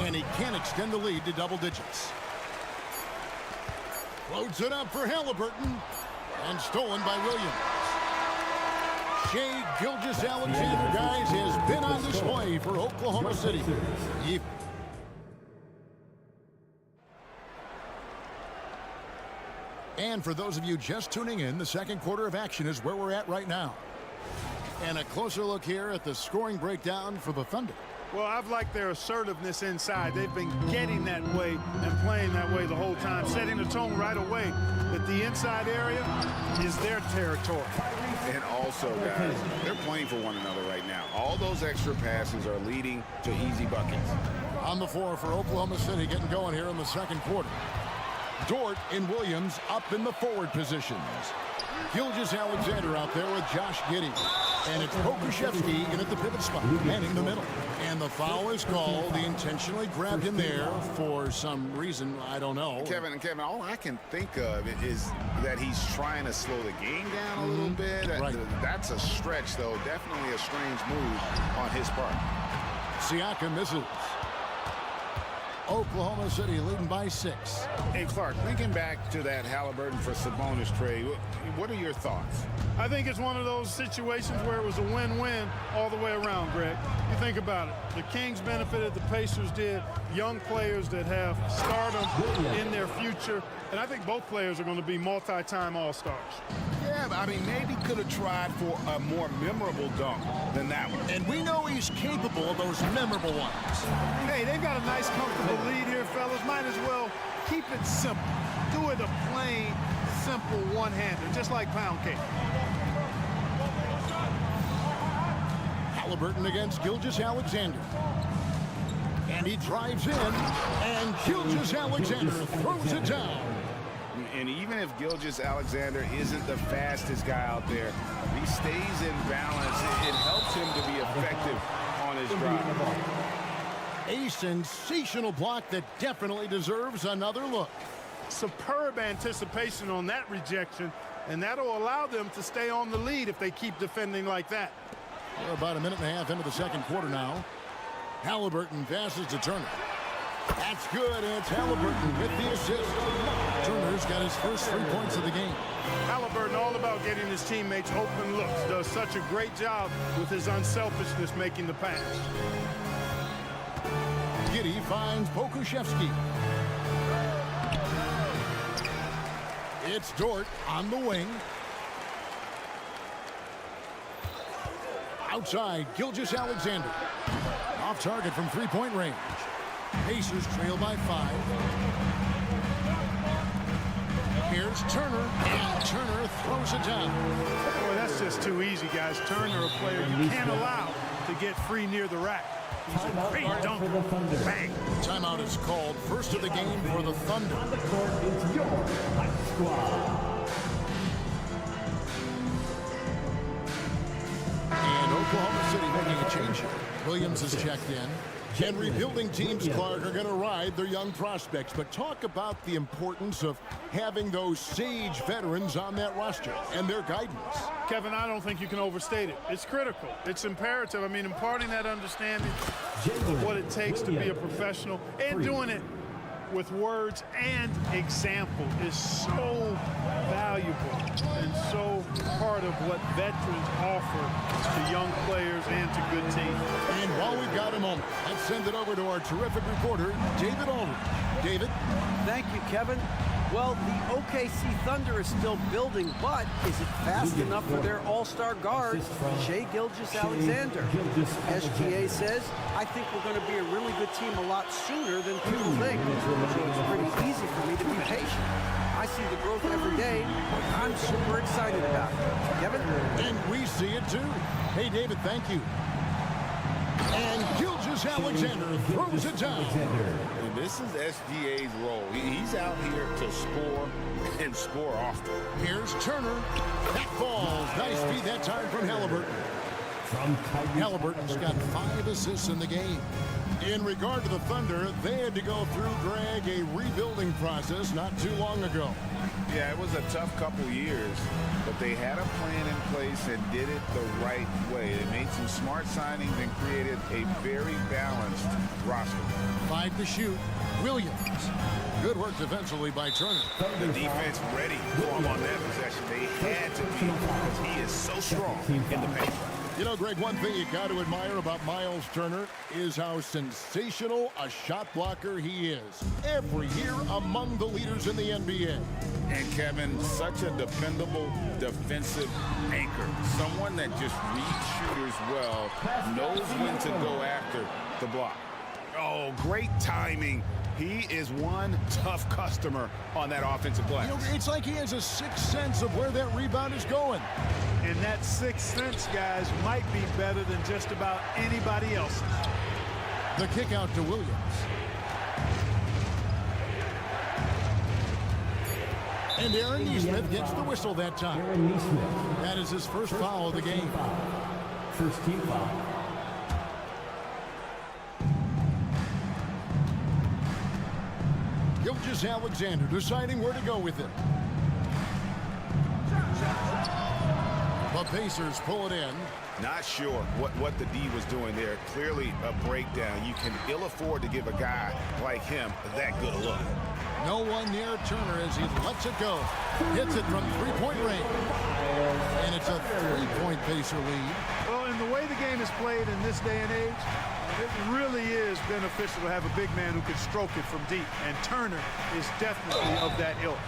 S7: And he can extend the lead to double digits. Loads it up for Halliburton. And stolen by Williams. Shai Gilgeous-Alexander, guys, has been on display for Oklahoma City. And for those of you just tuning in, the second quarter of action is where we're at right now. And a closer look here at the scoring breakdown for the Thunder.
S8: Well, I've liked their assertiveness inside. They've been getting that way and playing that way the whole time, setting the tone right away that the inside area is their territory.
S9: And also, guys, they're playing for one another right now. All those extra passes are leading to easy buckets.
S7: On the floor for Oklahoma City, getting going here in the second quarter. Dort and Williams up in the forward positions. Gilgeous-Alexander out there with Josh Giddey. And it's Pokusevski in at the pivot spot, manning the middle. And the foul is called. He intentionally grabbed him there for some reason, I don't know.
S9: Kevin, all I can think of is that he's trying to slow the game down a little bit.
S7: Right.
S9: That's a stretch, though. Definitely a strange move on his part.
S7: Siakam misses. Oklahoma City leading by 6.
S9: Hey, Clark, thinking back to that Halliburton for Sabonis trade, what are your thoughts?
S8: I think it's one of those situations where it was a win-win all the way around, Greg. You think about it. The Kings benefited, the Pacers did. Young players that have stardom in their future. And I think both players are going to be multi-time All-Stars.
S9: Yeah, but I mean, maybe could have tried for a more memorable dunk than that one.
S7: And we know he's capable of those memorable ones.
S8: Hey, they've got a nice, comfortable lead here, fellas. Might as well keep it simple. Do it a plain, simple one-hander, just like pound cake.
S7: Halliburton against Gilgeous-Alexander. And he drives in, and Gilgeous-Alexander throws it down.
S9: And even if Gilgeous-Alexander isn't the fastest guy out there, he stays in balance. It helps him to be effective on his drive.
S7: A sensational block that definitely deserves another look.
S8: Superb anticipation on that rejection, and that'll allow them to stay on the lead if they keep defending like that.
S7: We're about a minute and a half into the second quarter now. Halliburton passes to Turner. That's good, and it's Halliburton with the assist. Turner's got his first 3 points of the game.
S8: Halliburton all about getting his teammates open looks. Does such a great job with his unselfishness making the pass.
S7: Giddey finds Pokusevski. It's Dort on the wing. Outside, Gilgeous-Alexander. Off target from three-point range. Pacers trail by 5. Here's Turner, and Turner throws it down.
S8: Boy, that's just too easy, guys. Turner, a player you can't allow to get free near the rack. He's a great dunker. Bang.
S7: Timeout is called. First of the game for the Thunder.
S6: On the court is your high squad.
S7: And Oklahoma City making a change here. Williams is checked in. And rebuilding teams, Clark, are going to ride their young prospects. But talk about the importance of having those sage veterans on that roster and their guidance.
S8: Kevin, I don't think you can overstate it. It's critical. It's imperative. I mean, imparting that understanding of what it takes to be a professional and doing it with words and example is so valuable and so part of what veterans offer young players and to good teams.
S7: And while we've got a moment, let's send it over to our terrific reporter, David Aldridge. David?
S10: Thank you, Kevin. Well, the OKC Thunder is still building, but is it fast enough for their all-star guard, Shai Gilgeous-Alexander? SGA says, I think we're going to be a really good team a lot sooner than people think, so it's pretty easy for me to be patient. I see the growth every day. I'm super excited about it. Kevin?
S7: And we see it too. Hey, David, thank you. And Gilgeous-Alexander throws it down.
S9: And this is SGA's role. He's out here to score and score often.
S7: Here's Turner. That falls. Nice feed that time from Halliburton. Halliburton's got 5 assists in the game. In regard to the Thunder, they had to go through, Greg, a rebuilding process not too long ago.
S9: Yeah, it was a tough couple years, but they had a plan in place and did it the right way. They made some smart signings and created a very balanced roster.
S7: 5 to shoot. Williams. Good work defensively by Turner.
S9: The defense ready for him on that possession. They had to be because he is so strong in the paint.
S7: You know, Greg, one thing you got to admire about Miles Turner is how sensational a shot blocker he is. Every year among the leaders in the NBA.
S9: And Kevin, such a dependable defensive anchor. Someone that just reads shooters well, knows when to go after the block. Oh, great timing. He is one tough customer on that offensive glass.
S7: You know, it's like he has a sixth sense of where that rebound is going.
S8: And that sixth sense, guys, might be better than just about anybody else's.
S7: The kick out to Williams. And Aaron Nesmith gets the whistle that time. That is his first foul of the game.
S6: First team foul.
S7: Gilgeous-Alexander deciding where to go with it. The Pacers pull it in.
S9: Not sure what the D was doing there. Clearly a breakdown. You can ill afford to give a guy like him that good a look.
S7: No one near Turner as he lets it go. Hits it from three-point range. And it's a three-point Pacer lead.
S8: Well, in the way the game is played in this day and age, it really is beneficial to have a big man who can stroke it from deep. And Turner is definitely of that ilk.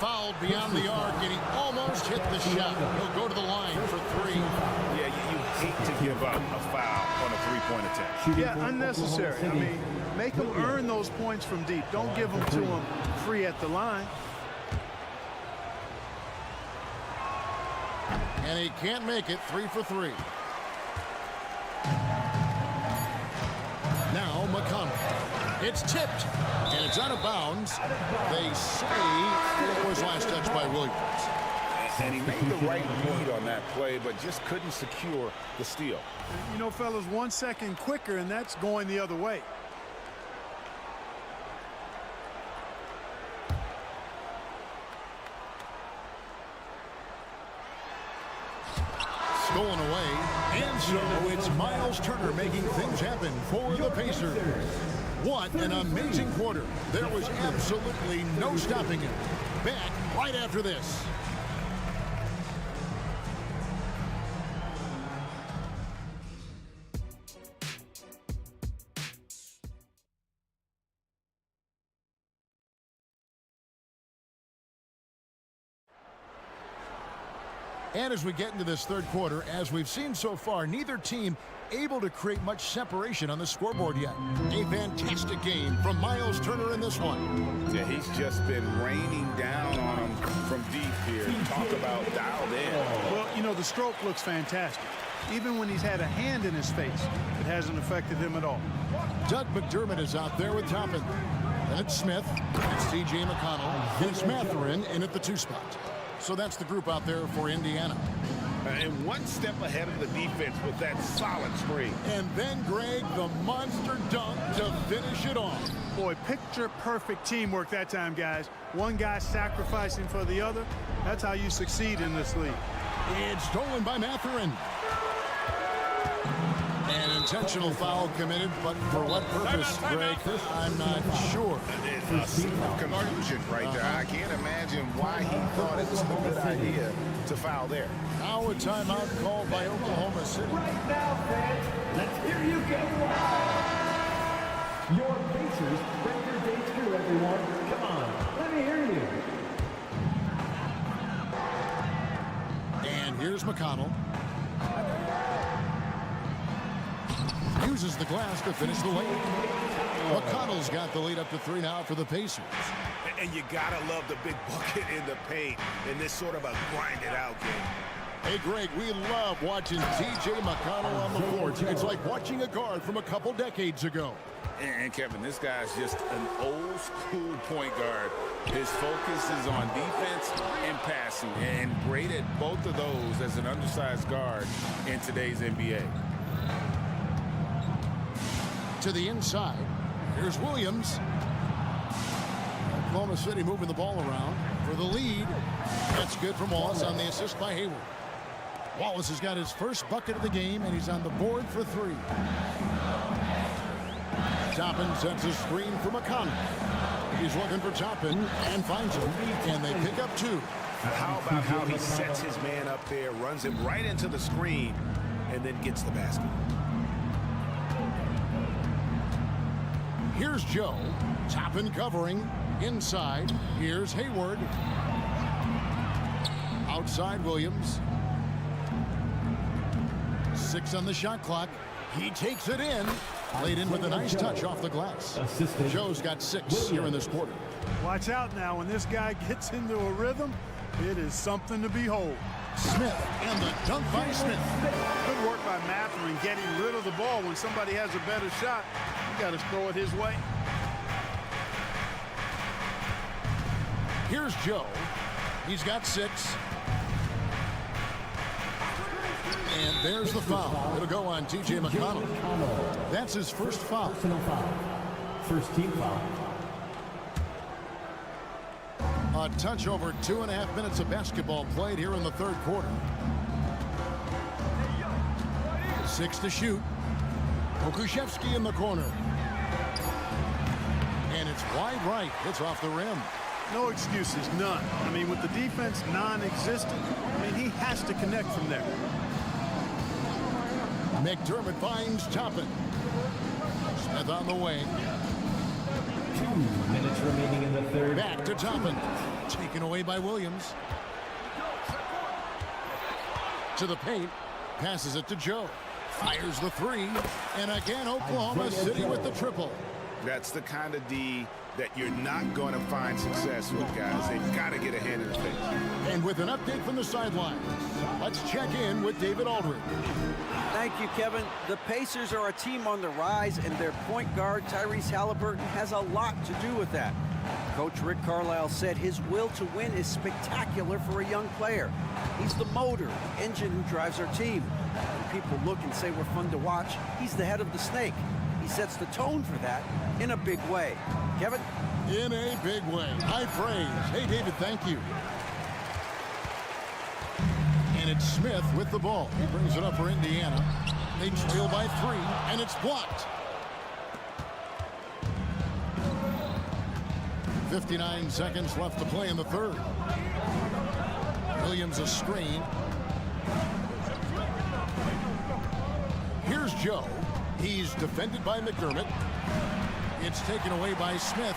S7: Fouled beyond the arc, and he almost hit the shot. He'll go to the line for 3.
S9: Yeah, you hate to give up a foul on a three-point attempt.
S8: Yeah, unnecessary. I mean, make them earn those points from deep. Don't give them to them free at the line.
S7: And he can't make it. 3 for 3. Now McConnell. It's tipped, and it's out of bounds. They say it was last touched by Williams.
S9: And he made the right read on that play, but just couldn't secure the steal.
S8: You know, fellas, 1 second quicker, and that's going the other way.
S7: Stolen away, and so it's Miles Turner making things happen for the Pacers. What an amazing quarter. There was absolutely no stopping him. Back right after this. And as we get into this third quarter, as we've seen so far, neither team able to create much separation on the scoreboard yet. A fantastic game from Miles Turner in this one.
S9: Yeah, he's just been raining down on him from deep here. Talk about dialed in.
S8: Well, you know, the stroke looks fantastic. Even when he's had a hand in his face, it hasn't affected him at all.
S7: Doug McDermott is out there with Toppin. And it's Smith, it's T.J. McConnell, and it's Mathurin in at the 2 spot. So that's the group out there for Indiana.
S9: And one step ahead of the defense with that solid screen.
S7: And then, Greg, the monster dunk to finish it off.
S8: Boy, picture perfect teamwork that time, guys. One guy sacrificing for the other. That's how you succeed in this league.
S7: It's stolen by Mathurin. An intentional foul committed, but for what purpose, Greg? I'm not sure.
S9: It's a confusion right there. I can't imagine why he thought it was a good idea to foul there.
S7: Now a timeout called by Oklahoma City.
S6: Now, fans, let's hear you go wild. Your Pacers bring your day through, everyone. Come on, let me hear you.
S7: And here's McConnell. Uses the glass to finish the lead. McConnell's got the lead up to 3 now for the Pacers.
S9: And you gotta love the big bucket in the paint in this sort of a grind-it-out game.
S7: Hey, Greg, we love watching T.J. McConnell on the boards. It's like watching a guard from a couple decades ago.
S9: And Kevin, this guy's just an old-school point guard. His focus is on defense and passing, and great at both of those as an undersized guard in today's NBA.
S7: To the inside, here's Williams. Oklahoma City moving the ball around for the lead. That's good from Wallace on the assist by Hayward. Wallace has got his first bucket of the game, and he's on the board for 3. Toppin sets a screen for McConnell. He's looking for Toppin and finds him, and they pick up 2.
S9: How about how he sets his man up there, runs him right into the screen, and then gets the basket.
S7: Here's Joe. Toppin covering. Inside. Here's Hayward. Outside Williams. 6 on the shot clock. He takes it in. Laid in with a nice touch off the glass. Joe's got 6 here in this quarter.
S8: Watch out now. When this guy gets into a rhythm, it is something to behold.
S7: Smith and the dunk by Smith.
S8: Good work by Mathurin getting rid of the ball. When somebody has a better shot, you got to throw it his way.
S7: Here's Joe. He's got 6. And there's the foul. It'll go on T.J. McConnell. That's his first foul.
S6: Personal foul. First team foul.
S7: A touch over 2.5 minutes of basketball played here in the third quarter. 6 to shoot. Okushevsky in the corner. And it's wide right. It's off the rim.
S8: No excuses, none. I mean, with the defense non-existent, I mean, he has to connect from there.
S7: McDermott finds Toppin. Smith on the wing.
S6: 2 minutes remaining in the third.
S7: Back to Toppin. Taken away by Williams. To the paint. Passes it to Joe. Fires the 3. And again, Oklahoma City with the triple.
S9: That's the kind of D that you're not going to find success with, guys. They've got to get a hand in the face.
S7: And with an update from the sidelines, let's check in with David Aldridge.
S10: Thank you, Kevin. The Pacers are a team on the rise, and their point guard, Tyrese Halliburton, has a lot to do with that. Coach Rick Carlisle said his will to win is spectacular for a young player. He's the motor, the engine who drives our team. When people look and say we're fun to watch, he's the head of the snake. He sets the tone for that in a big way. Kevin?
S7: In a big way. High praise. Hey, David, thank you. And it's Smith with the ball. He brings it up for Indiana. They steal by 3, and it's blocked. 59 seconds left to play in the third. Williams a screen. Here's Joe. He's defended by McDermott. It's taken away by Smith.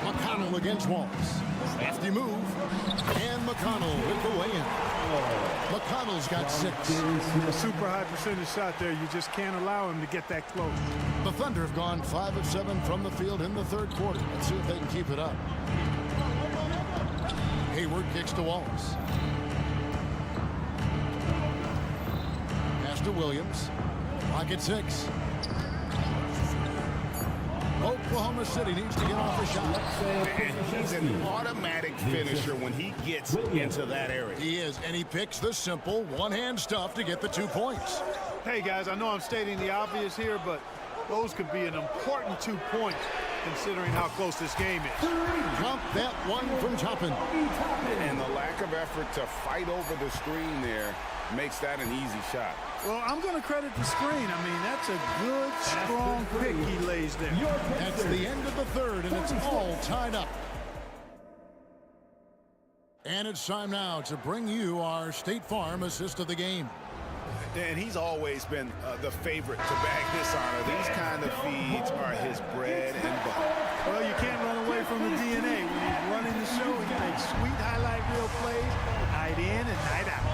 S7: McConnell against Wallace. Lefty move. And McConnell with the lay-in. McConnell's got 6.
S8: Super high percentage shot there. You just can't allow him to get that close.
S7: The Thunder have gone 5 of 7 from the field in the third quarter. Let's see if they can keep it up. Hayward kicks to Wallace. Pass to Williams. Clock at 6. Oklahoma City needs to get off a shot.
S9: And he's an automatic finisher when he gets into that area.
S7: He is, and he picks the simple one-hand stuff to get the 2 points.
S8: Hey, guys, I know I'm stating the obvious here, but those could be an important 2 points considering how close this game is.
S7: Drop that one from Toppin.
S9: And the lack of effort to fight over the screen there makes that an easy shot.
S8: Well, I'm going to credit the screen. I mean, that's a good, strong pick he lays there.
S7: That's the end of the third, and it's all tied up. And it's time now to bring you our State Farm assist of the game.
S9: And he's always been the favorite to bag this honor. These kind of feeds are his bread and butter.
S8: Well, you can't run away from the DNA. When he's running the show, he makes sweet highlight reel plays night in and night out.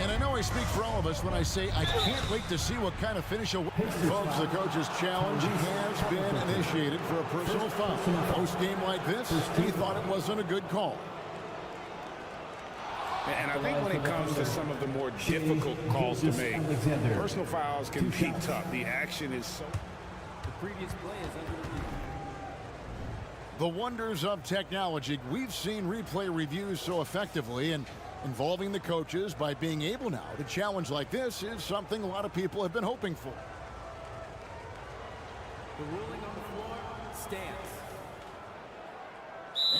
S7: And I know I speak for all of us when I say I can't wait to see what kind of finish he'll. Folks, the coach's challenge has been initiated for a personal foul. Post-game like this, he thought it wasn't a good call.
S9: And I think when it comes to some of the more difficult calls to make, personal fouls can be tough. The action is so...
S5: The previous play is under review.
S7: The wonders of technology. We've seen replay reviews so effectively, and involving the coaches by being able now to challenge like this is something a lot of people have been hoping for.
S5: The ruling on the floor stands.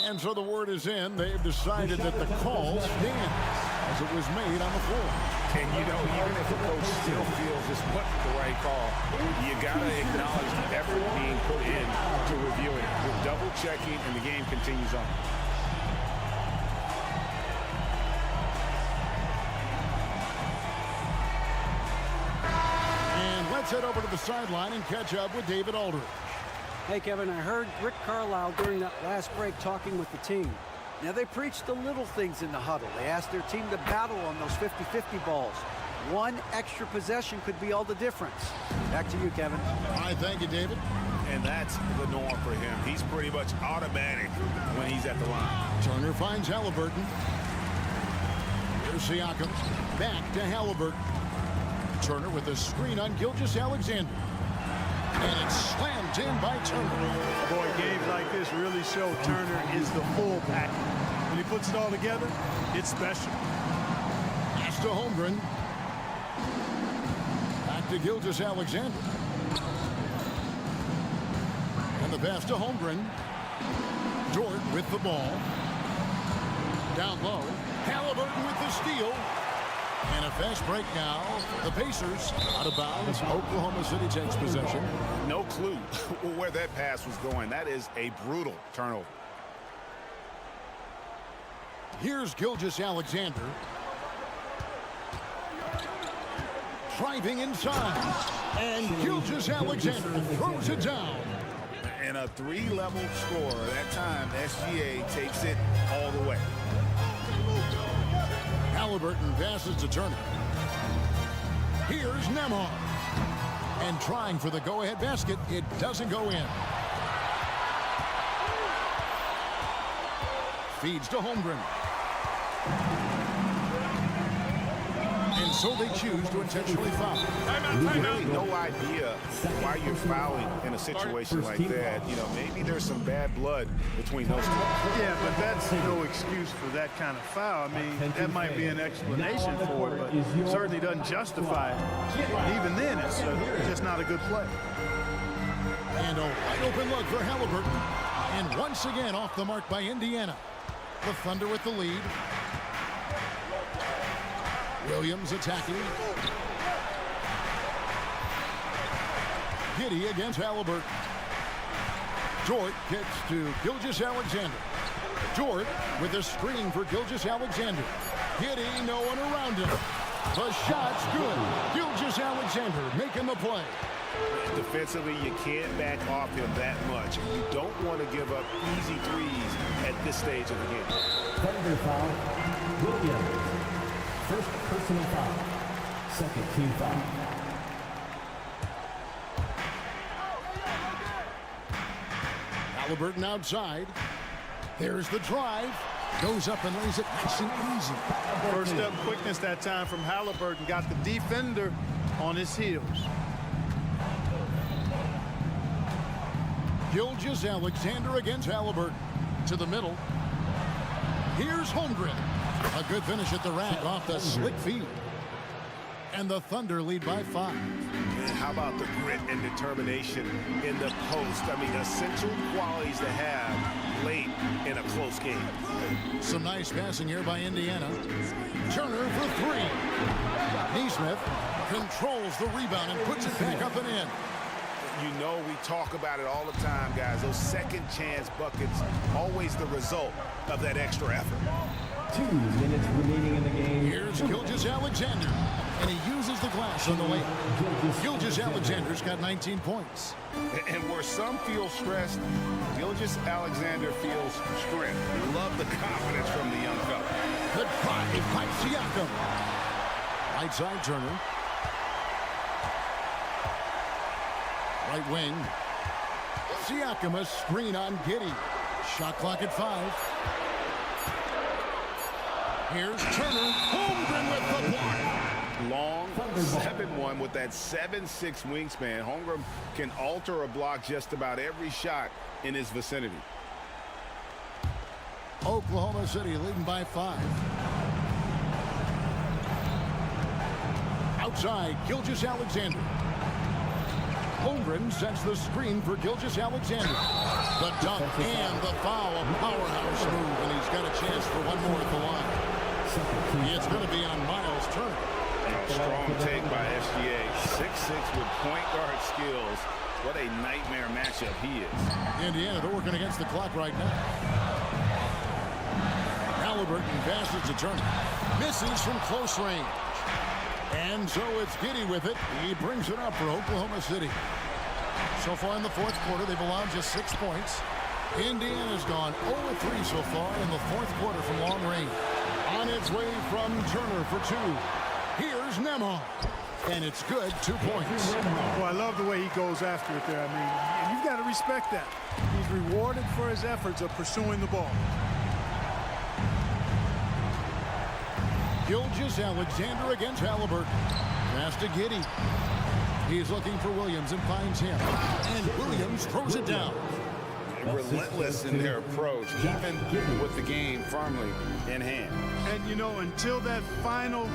S7: And so the word is in. They've decided that the call stands as it was made on the floor.
S9: And, you know, even if the coach still feels this wasn't the right call, you got to acknowledge the effort being put in to reviewing it. We're double-checking, and the game continues on.
S7: And let's head over to the sideline and catch up with David Aldridge.
S10: Hey, Kevin, I heard Rick Carlisle during that last break talking with the team. Now, they preached the little things in the huddle. They asked their team to battle on those 50-50 balls. One extra possession could be all the difference. Back to you, Kevin.
S7: All right, thank you, David.
S9: And that's the norm for him. He's pretty much automatic when he's at the line.
S7: Turner finds Halliburton. Here's Siakam. Back to Halliburton. Turner with a screen on Gilgeous-Alexander. And it's slammed in by Turner.
S8: Boy, games like this really show Turner is the full package. When he puts it all together, it's special.
S7: Pass to Holmgren. Back to Gilgeous-Alexander. And the pass to Holmgren. Dort with the ball. Down low. Halliburton with the steal. And a fast break now. The Pacers out of bounds. Oklahoma City takes possession.
S9: No clue where that pass was going. That is a brutal turnover.
S7: Here's Gilgeous-Alexander. Driving inside. And Gilgeous-Alexander throws it down.
S9: And a three-level score. That time, SGA takes it all the way.
S7: Halliburton passes to Turner. Here's Nembhard. And trying for the go-ahead basket. It doesn't go in. Feeds to Holmgren. And so they choose to intentionally foul.
S9: Really no idea why you're fouling in a situation like that. You know, maybe there's some bad blood between those two.
S8: Yeah, but that's no excuse for that kind of foul. I mean, that might be an explanation for it, but it certainly doesn't justify it. Even then, it's just not a good play.
S7: And a wide open look for Halliburton. And once again off the mark by Indiana. The Thunder with the lead. Williams attacking. Giddey against Halliburton. Dort gets to Gilgeous-Alexander. Dort with a screen for Gilgeous-Alexander. Giddey, no one around him. The shot's good. Gilgeous-Alexander making the play.
S9: Defensively, you can't back off him that much. You don't want to give up easy threes at this stage of the game.
S6: Thunder foul. Williams. First personal foul. Second team foul.
S7: Halliburton outside. There's the drive. Goes up and lays it nice and easy.
S8: First step quickness that time from Halliburton. Got the defender on his heels.
S7: Gilgeous-Alexander against Halliburton. To the middle. Here's Holmgren. A good finish at the rack off the slick feed. And the Thunder lead by 5.
S9: And how about the grit and determination in the post? I mean, essential qualities to have late in a close game.
S7: Some nice passing here by Indiana. Turner for 3. Neesmith controls the rebound and puts it back up and in.
S9: You know we talk about it all the time, guys. Those second chance buckets, always the result of that extra effort.
S6: 2 minutes remaining in the game.
S7: Here's Skijesss Alexander, and he uses the glass on the way. Skijesss Alexander's got 19 points.
S9: And where some feel stressed, Skijesss Alexander feels strength. Love the confidence from the young fella.
S7: Good drive by Siakam. Right side Turner. Right wing. Siakam, a screen on Giddey. Shot clock at 5. Here's Turner. Holmgren with the block.
S9: Long 7-1 with that 7'6" wingspan. Holmgren can alter a block just about every shot in his vicinity.
S7: Oklahoma City leading by 5. Outside, Skijesss Alexander. Holmgren sets the screen for Skijesss Alexander. The dunk and the foul. A powerhouse move, and he's got a chance for one more at the line. It's going to be on Miles Turner.
S9: Strong take by SGA. 6'6" with point guard skills. What a nightmare matchup he is.
S7: Indiana, they're working against the clock right now. Halliburton passes to Turner. Misses from close range. And so it's Giddey with it. He brings it up for Oklahoma City. So far in the fourth quarter, they've allowed just 6 points. Indiana's gone 0-3 so far in the fourth quarter from long range. On its way from Turner for 2. Here's Nemo. And it's good, 2 points.
S8: Well, I love the way he goes after it there. I mean, you've got to respect that. He's rewarded for his efforts of pursuing the ball.
S7: Skijesss Alexander against Halliburton. Pass to Giddey. He's looking for Williams and finds him. And Williams throws it down.
S9: Relentless in their approach, even with the game firmly in hand.
S8: And, you know, until that final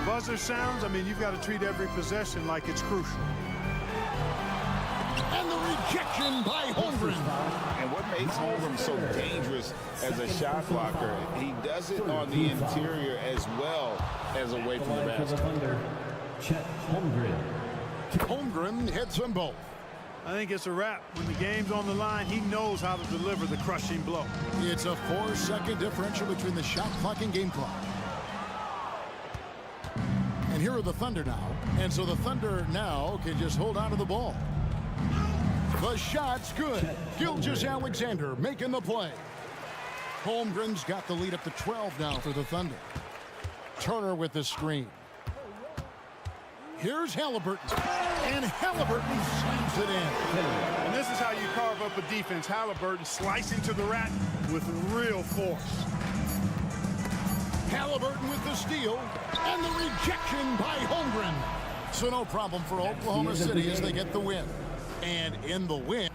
S8: buzzer sounds, I mean, you've got to treat every possession like it's crucial.
S7: And the rejection by Holmgren.
S9: And what makes Holmgren so dangerous as a shot blocker, he does it on the interior as well as away from the basket.
S7: Holmgren hits them both.
S8: I think it's a wrap. When the game's on the line, he knows how to deliver the crushing blow.
S7: It's a 4-second differential between the shot clock and game clock. And here are the Thunder now. And so the Thunder now can just hold on to the ball. The shot's good. Skijesss Alexander making the play. Holmgren's got the lead up to 12 now for the Thunder. Turner with the screen. Here's Halliburton. And Halliburton slams it in.
S8: And this is how you carve up a defense. Halliburton slicing to the rack with real force.
S7: Halliburton with the steal. And the rejection by Holmgren. So no problem for Oklahoma City as they get the win. And in the win.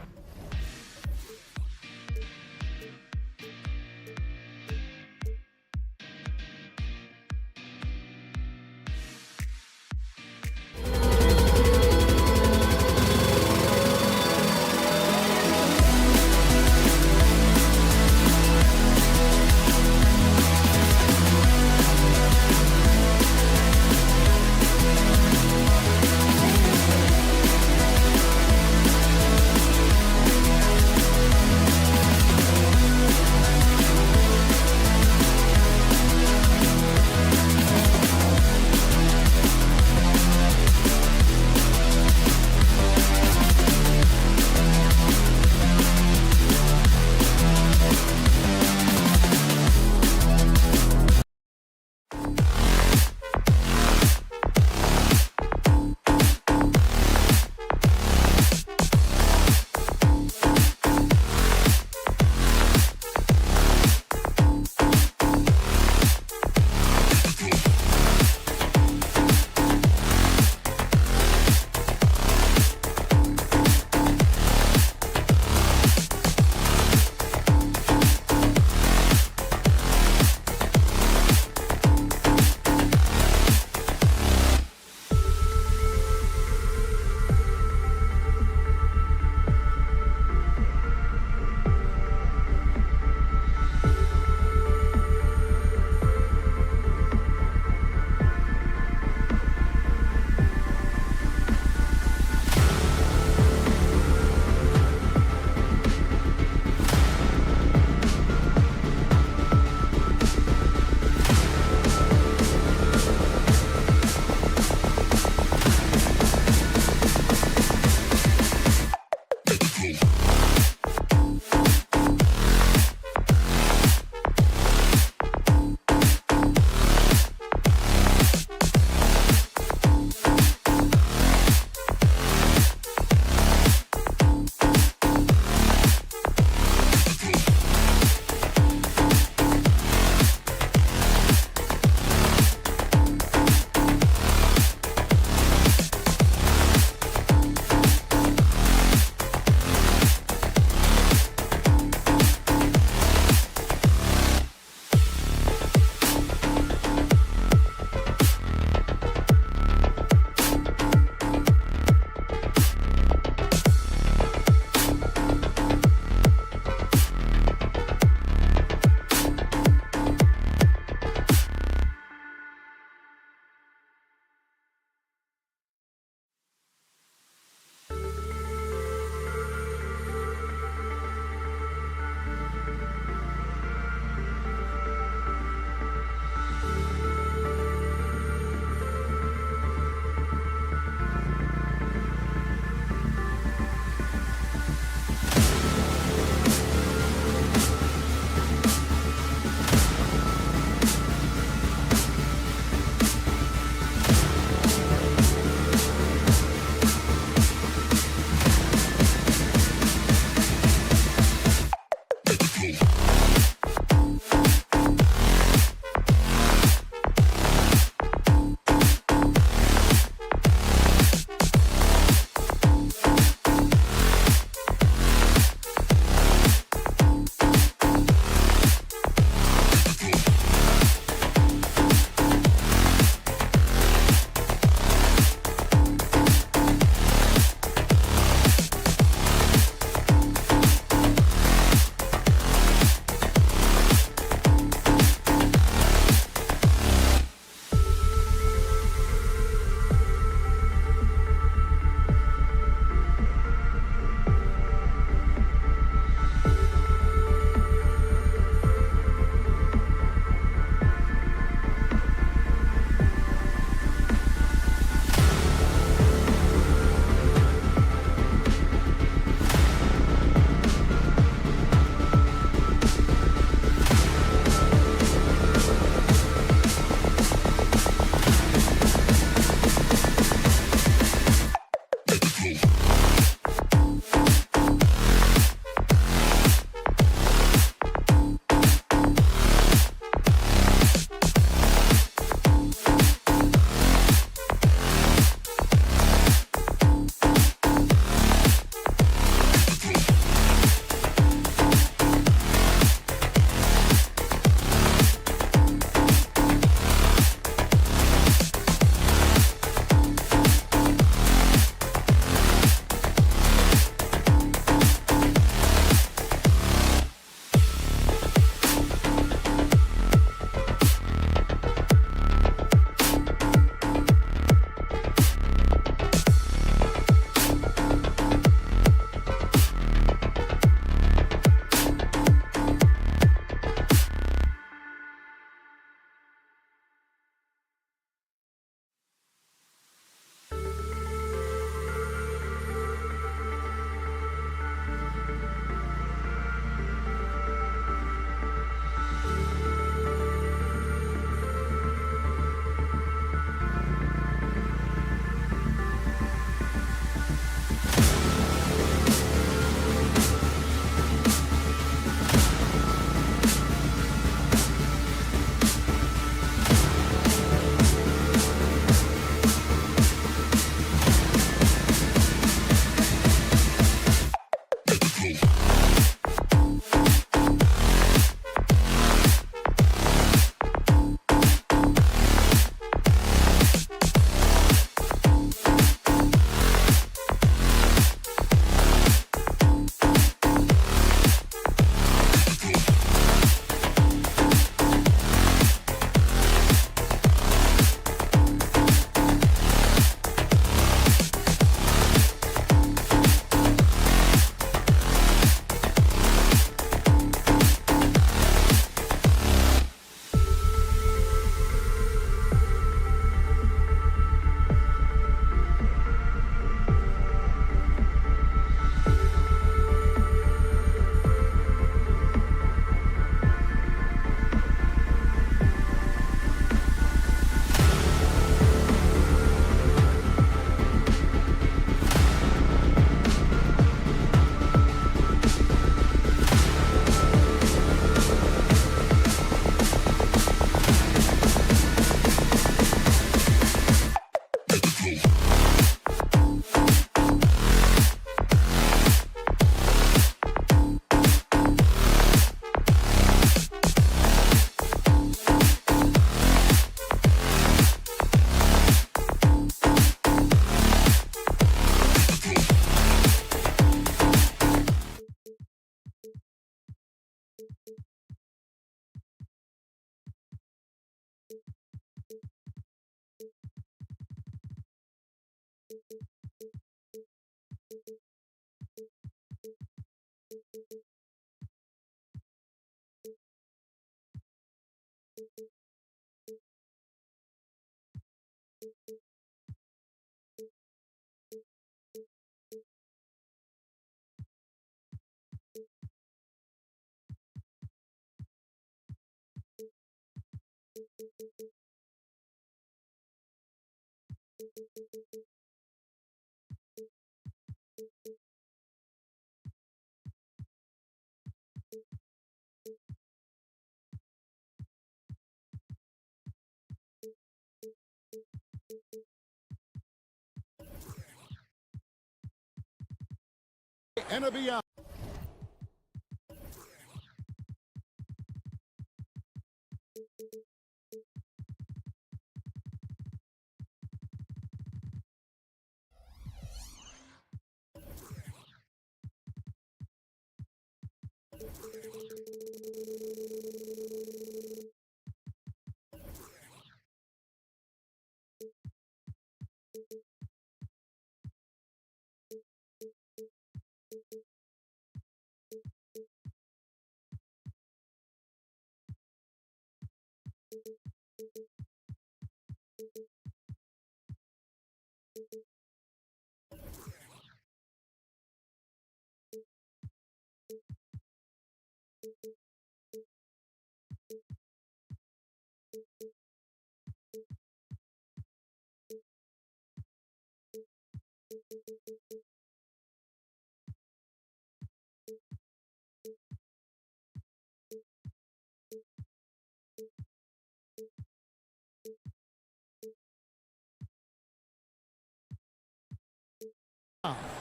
S7: And a B.I.G.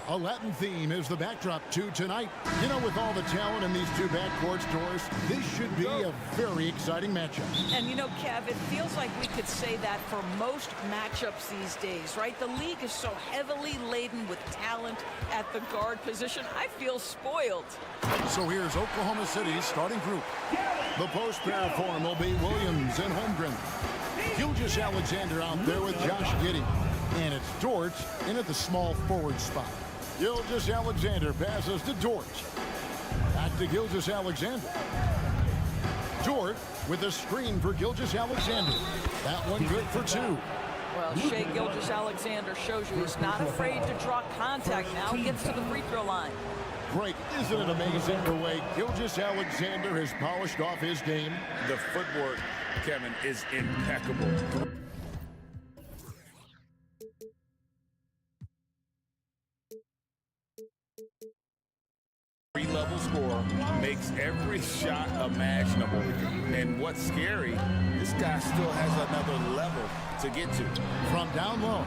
S7: A Latin theme is the backdrop to tonight. You know, with all the talent in these two backcourts, Doris, this should be a very exciting matchup.
S3: And you know, Kev, it feels like we could say that for most matchups these days, right? The league is so heavily laden with talent at the guard position. I feel spoiled.
S7: So here's Oklahoma City's starting group. The post pair form will be Williams and Holmgren. Gilgeous Alexander out there with Josh Giddey. And it's Dort in at the small forward spot. Gilgeous Alexander passes to Dort. Back to Gilgeous Alexander. Dort with a screen for Gilgeous Alexander. That one good for two.
S3: Well, Shai Gilgeous-Alexander shows you he's not afraid to draw contact now. Gets to the free throw line.
S7: Greg, isn't it amazing the way Gilgeous-Alexander has polished off his game?
S9: The footwork, Kevin, is impeccable. Three-level scorer, makes every shot imaginable. And what's scary, this guy still has another level to get to.
S7: From down low,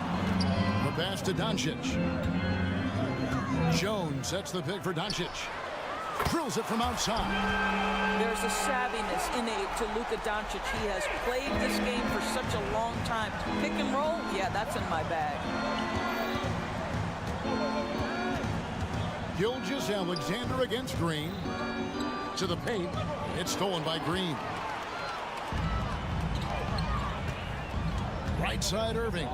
S7: the pass to Doncic. Jones sets the pick for Doncic. Drills it from outside.
S3: There's a savviness innate to Luka Doncic. He has played this game for such a long time. Pick and roll, yeah, that's in my bag.
S7: Gilgeous Alexander against Green. To the paint. It's stolen by Green. Right side Irving.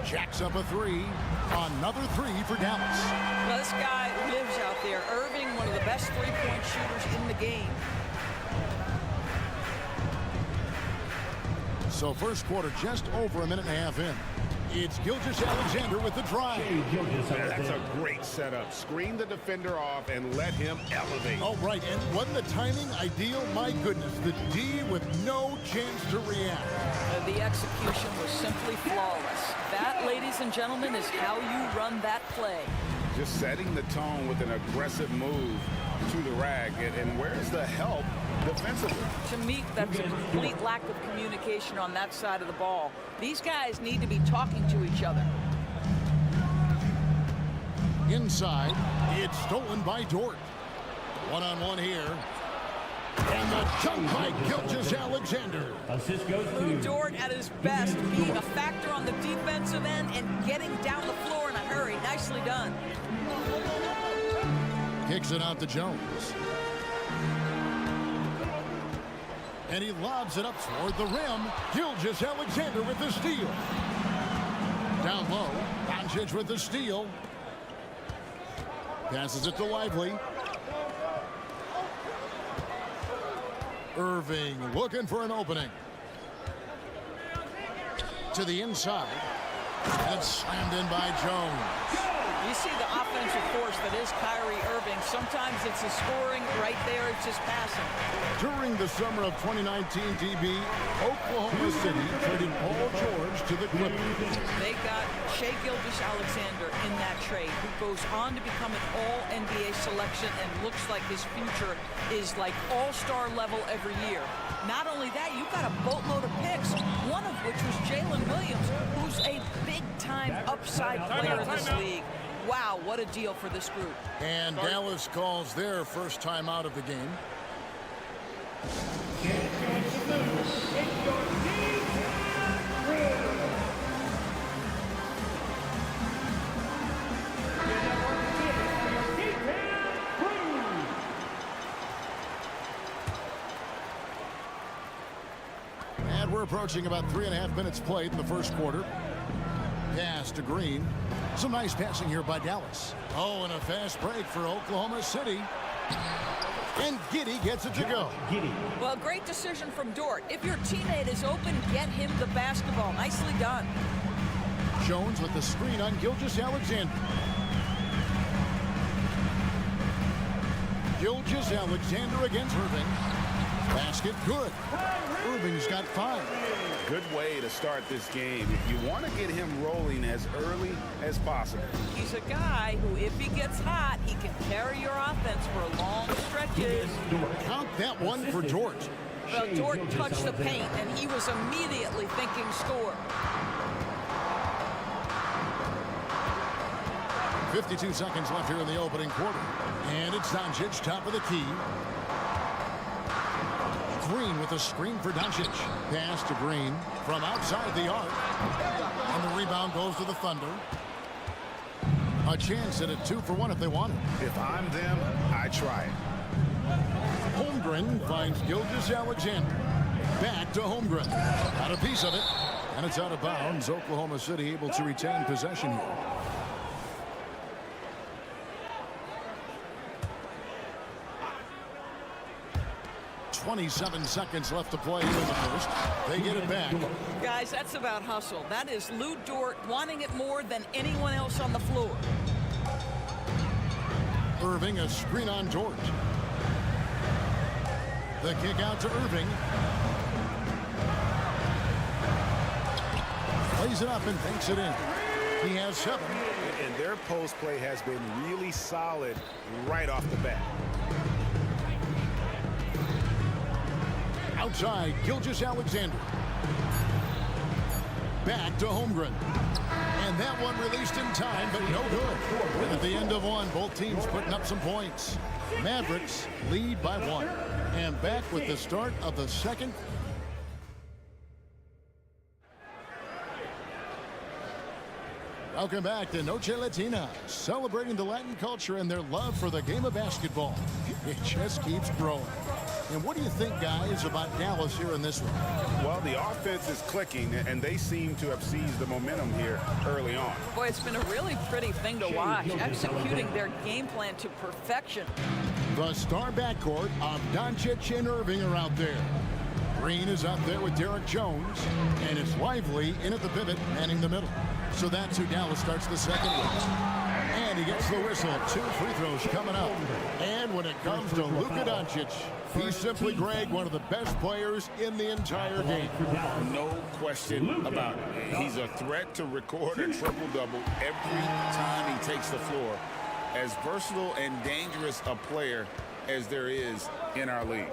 S7: Jacks up a three. Another three for Dallas.
S3: Well, this guy lives out there. Irving, one of the best three-point shooters in the game.
S7: So first quarter just over a minute and a half in. It's Gilgeous Alexander with the drive.
S1: That's a great setup. Screen the defender off and let him elevate.
S7: Oh, right. And wasn't the timing ideal? My goodness, the D with no chance to react.
S3: The execution was simply flawless. That, ladies and gentlemen, is how you run that play.
S9: Just setting the tone with an aggressive move to the rag. And where's the help defensively?
S3: To me, that's a complete lack of communication on that side of the ball. These guys need to be talking to each other.
S7: Inside, it's stolen by Dort. One-on-one here. And the jump by Gilgeous Alexander.
S6: Assist goes
S3: Lou
S6: to
S3: Dort at his best, being a factor on the defensive end and getting down the floor in a hurry. Nicely done.
S7: Kicks it out to Jones. And he lobs it up toward the rim. Gilgeous Alexander with the steal. Down low, Doncic with the steal. Passes it to Lively. Irving looking for an opening. To the inside. And it's slammed in by Jones.
S3: You see the offensive force that is Kyrie Irving. Sometimes it's the scoring right there. It's just passing.
S7: During the summer of 2019, DB, Oklahoma City traded Paul George to the Clippers.
S3: They got Shai Gilgeous-Alexander in that trade, who goes on to become an all-NBA selection and looks like his future is like all-star level every year. Not only that, you've got a boatload of picks, one of which was Jalen Williams, who's a big-time upside player in this league. Wow, what a deal for this group.
S7: And Dallas calls their first time out of the game. And we're approaching about 3.5 minutes played in the first quarter. Pass to Green. Some nice passing here by Dallas. Oh, and a fast break for Oklahoma City. And Giddey gets it to go.
S3: Well, great decision from Dort. If your teammate is open, get him the basketball. Nicely done.
S7: Jones with the screen on Gilgeous-Alexander. Gilgeous-Alexander against Irving. Basket good. Irving's got 5.
S9: Good way to start this game. If you want to get him rolling as early as possible.
S3: He's a guy who, if he gets hot, he can carry your offense for long stretches.
S7: Count that one for Dort.
S3: Well, Dort touched the paint, and he was immediately thinking score.
S7: 52 seconds left here in the opening quarter. And it's Doncic, top of the key. Green with a screen for Doncic. Pass to Green from outside the arc. And the rebound goes to the Thunder. A chance at a 2-for-1 if they want it.
S9: If I'm them, I try it.
S7: Holmgren finds Gilgeous-Alexander. Back to Holmgren. Got a piece of it. And it's out of bounds. Oklahoma City able to retain possession here. 27 seconds left to play here in the first. They get it back.
S3: Guys, that's about hustle. That is Lou Dort wanting it more than anyone else on the floor.
S7: Irving, a screen on Dort. The kick out to Irving. Plays it up and banks it in. He has 7.
S9: And their post play has been really solid right off the bat.
S7: Outside, Gilgeous-Alexander. Back to Holmgren. And that one released in time, but no good. And at the end of one, both teams putting up some points. Mavericks lead by 1. And back with the start of the second. Welcome back to Noche Latina, celebrating the Latin culture and their love for the game of basketball. It just keeps growing. And what do you think, guys, about Dallas here in this one?
S9: Well, the offense is clicking, and they seem to have seized the momentum here early on.
S3: Boy, it's been a really pretty thing to watch, executing their game plan to perfection.
S7: The star backcourt of Doncic and Irving are out there. Green is out there with Derek Jones, and it's Lively in at the pivot, manning the middle. So that's who Dallas starts the second with. And he gets the whistle. 2 free throws coming up. And when it comes to Luka Doncic, he's simply, Greg, one of the best players in the entire game.
S9: No question about it. He's a threat to record a triple-double every time he takes the floor. As versatile and dangerous a player as there is in our league.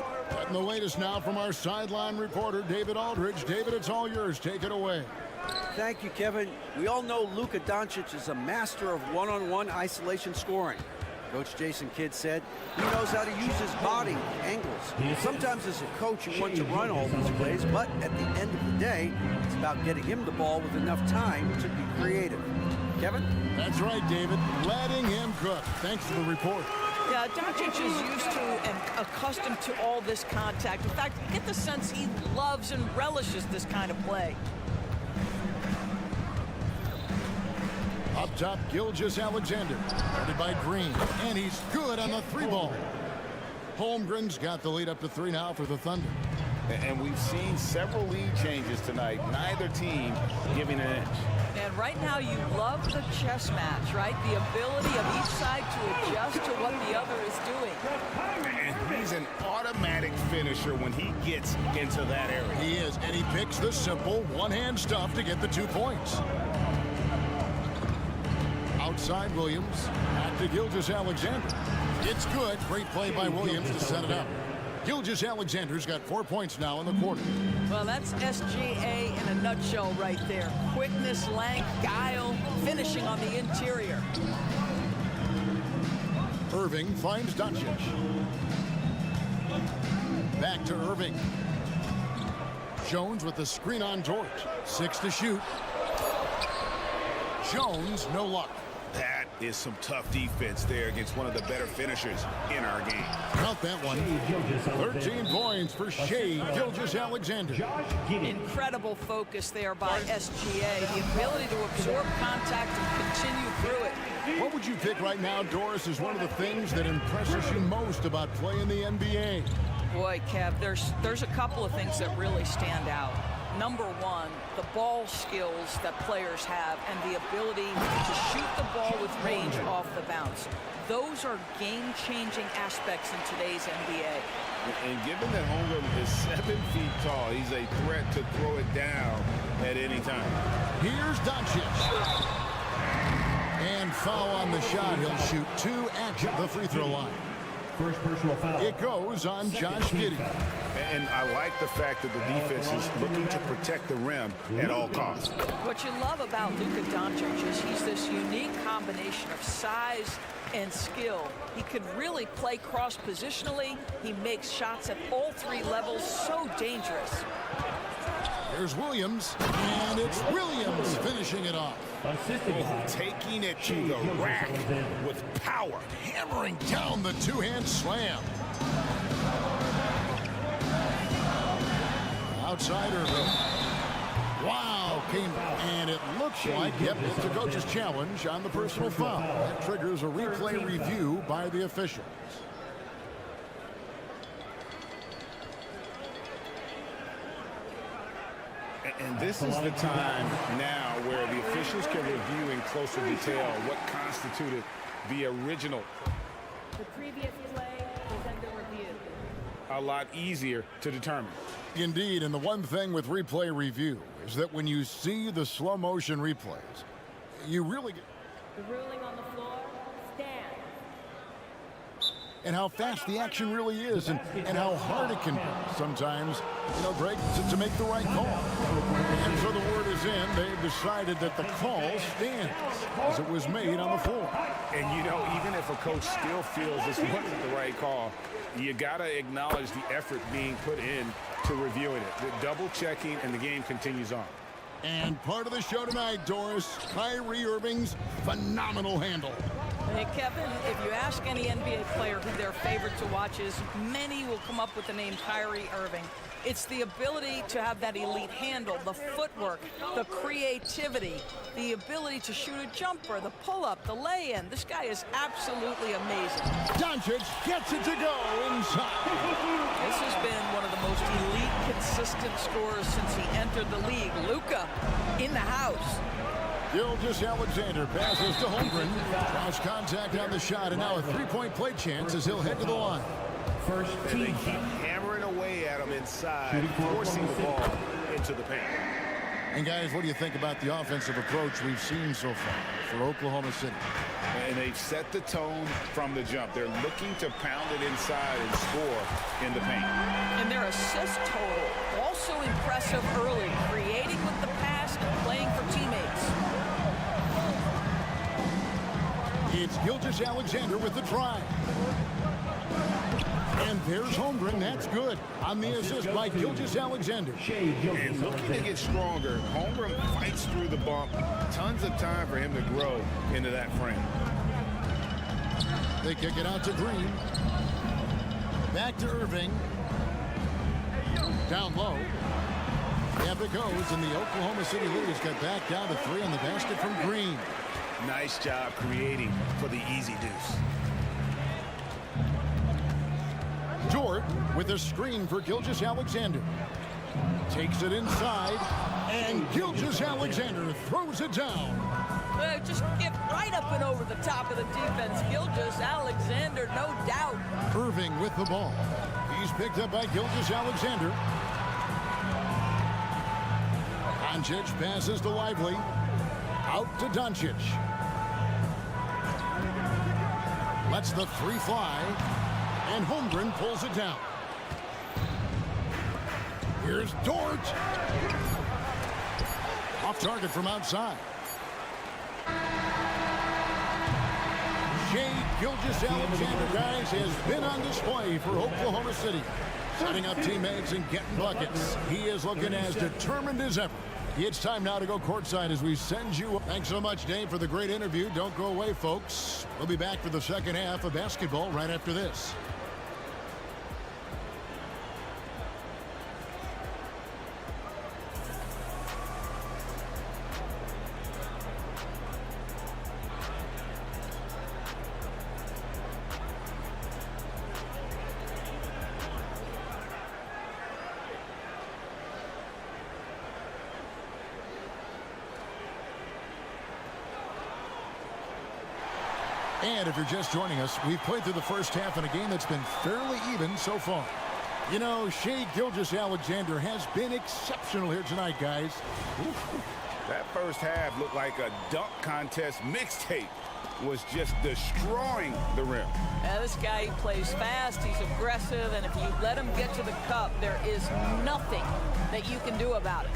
S7: And the latest now from our sideline reporter, David Aldridge. David, it's all yours. Take it away.
S10: Thank you, Kevin. We all know Luka Doncic is a master of one-on-one isolation scoring. Coach Jason Kidd said he knows how to use his body, angles. Sometimes as a coach you want to run all these plays, but at the end of the day, it's about getting him the ball with enough time to be creative. Kevin?
S7: That's right, David. Letting him cook. Thanks for the report.
S3: Yeah, Doncic is used to and accustomed to all this contact. In fact, you get the sense he loves and relishes this kind of play.
S7: Up top, Gilgeous-Alexander, guarded by Green, and he's good on the 3-ball. Holmgren's got the lead up to 3 now for the Thunder.
S9: And we've seen several lead changes tonight, neither team giving an inch.
S3: And right now you love the chess match, right? The ability of each side to adjust to what the other is doing.
S9: And he's an automatic finisher when he gets into that area.
S7: He is, and he picks the simple one-hand stuff to get the 2 points. Outside Williams, back to Gilgeous-Alexander. It's good. Great play by Williams to set it up. Gilgeous-Alexander's got 4 points now in the quarter.
S3: Well, that's SGA in a nutshell right there. Quickness, length, guile, finishing on the interior.
S7: Irving finds Doncic. Back to Irving. Jones with the screen on George. 6 to shoot. Jones, no luck.
S9: That is some tough defense there against one of the better finishers in our game.
S7: Count that one. 13 points for Shai Gilgeous-Alexander.
S3: Incredible focus there by SGA. The ability to absorb contact and continue through it.
S7: What would you pick right now, Doris, is one of the things that impresses you most about playing the NBA?
S3: Boy, Kev, there's a couple of things that really stand out. Number one, the ball skills that players have and the ability to shoot the ball with range off the bounce. Those are game-changing aspects in today's NBA.
S9: And given that Holmgren is 7 feet tall, he's a threat to throw it down at any time.
S7: Here's Doncic. And foul on the shot. He'll shoot 2 at the free throw line.
S6: First personal foul.
S7: It goes on Josh Giddey.
S9: And I like the fact that the defense is looking to protect the rim at all costs.
S3: What you love about Luka Doncic is he's this unique combination of size and skill. He can really play cross-positionally. He makes shots at all 3 levels, so dangerous.
S7: There's Williams, and it's Williams finishing it off.
S9: Taking it to the rack with power.
S7: Hammering down the 2-hand slam. Outside Irving. Wow, and it looks like, yep, it's a coach's challenge on the personal foul. That triggers a replay review by the officials.
S9: And this is the time now where the officials can review in closer detail what constituted the original.
S4: The previous play was under review.
S9: A lot easier to determine.
S7: Indeed, and the one thing with replay review is that when you see the slow motion replays, you really get
S4: The ruling on the floor stands.
S7: and how fast the action really is and how hard it can be sometimes, Greg, to make the right call. And so the word is in. They've decided that the call stands as it was made on the floor.
S9: And, even if a coach still feels this wasn't the right call, you got to acknowledge the effort being put in to reviewing it. The double checking, and the game continues on.
S7: And part of the show tonight, Doris, Kyrie Irving's phenomenal handle.
S3: Hey, Kevin, if you ask any NBA player who their favorite to watch is, many will come up with the name Kyrie Irving. It's the ability to have that elite handle, the footwork, the creativity, the ability to shoot a jumper, the pull-up, the lay-in. This guy is absolutely amazing.
S7: Doncic gets it to go inside.
S3: This has been one of the most elite, consistent scorers since he entered the league. Luka in the house.
S7: Gilgeous-Alexander passes to Holmgren. Cross contact on the shot, and now a 3-point play chance as he'll head to the line.
S6: First
S9: And they
S6: team
S9: keep hammering away at him inside, forcing the ball into the paint.
S7: And guys, what do you think about the offensive approach we've seen so far for Oklahoma City?
S9: And they've set the tone from the jump. They're looking to pound it inside and score in the paint.
S3: And their assist total also impressive early, creating with the pass and playing for teammates.
S7: It's Gilgeous-Alexander with the try. And there's Holmgren. That's good. On the assist by Gilgeous-Alexander.
S9: And looking to get stronger, Holmgren fights through the bump. Tons of time for him to grow into that frame.
S7: They kick it out to Green. Back to Irving. Down low. Up it goes, and the Oklahoma City Leaders got back down to 3 on the basket from Green.
S9: Nice job creating for the easy deuce.
S7: Dort with a screen for Skijesss Alexander. Takes it inside, and Skijesss Alexander throws it down.
S3: Just get right up and over the top of the defense. Skijesss Alexander, no doubt.
S7: Irving with the ball. He's picked up by Skijesss Alexander. Doncic passes to Lively. Out to Doncic. Lets the three fly, and Holmgren pulls it down. Here's Dort. Off target from outside. Skijesss Alexander, guys, has been on display for Oklahoma City. Setting up teammates and getting buckets. He is looking as determined as ever. It's time now to go courtside as we send you. Thanks so much, Dave, for the great interview. Don't go away, folks. We'll be back for the second half of basketball right after this. And if you're just joining us, we've played through the first half in a game that's been fairly even so far. You know, Skijesss Alexander has been exceptional here tonight, guys.
S9: That first half looked like a dunk contest mixtape. Was just destroying the rim.
S3: This guy, he plays fast, he's aggressive, and if you let him get to the cup, there is nothing that you can do about it.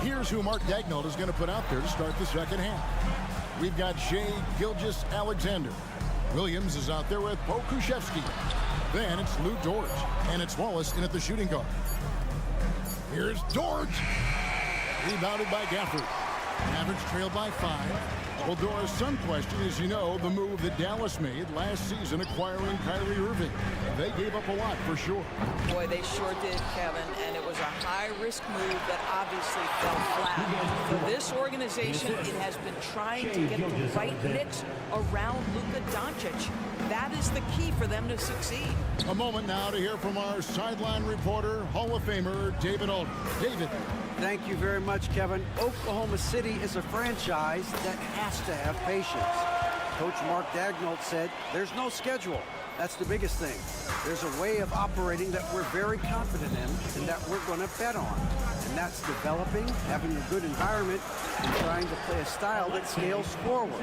S7: Here's who Mark Daigneault is going to put out there to start the second half. We've got Skijesss Alexander. Williams is out there with Pokusevski. Then it's Lou Dort, and it's Wallace in at the shooting guard. Here's Dort. Rebounded by Gafford. Mavericks trailed by 5. Well, Doris, some question is, you know, the move that Dallas made last season acquiring Kyrie Irving. They gave up a lot for sure.
S3: Boy, they sure did, Kevin, and it was a high-risk move that obviously fell flat. For this organization, it has been trying to get the right mix around Luka Doncic. That is the key for them to succeed.
S7: A moment now to hear from our sideline reporter, Hall of Famer David Aldridge. David.
S10: Thank you very much, Kevin. Oklahoma City is a franchise that has to have patience. Coach Mark Daigneault said there's no schedule. That's the biggest thing. There's a way of operating that we're very confident in and that we're going to bet on. And that's developing, having a good environment, and trying to play a style that scales forward.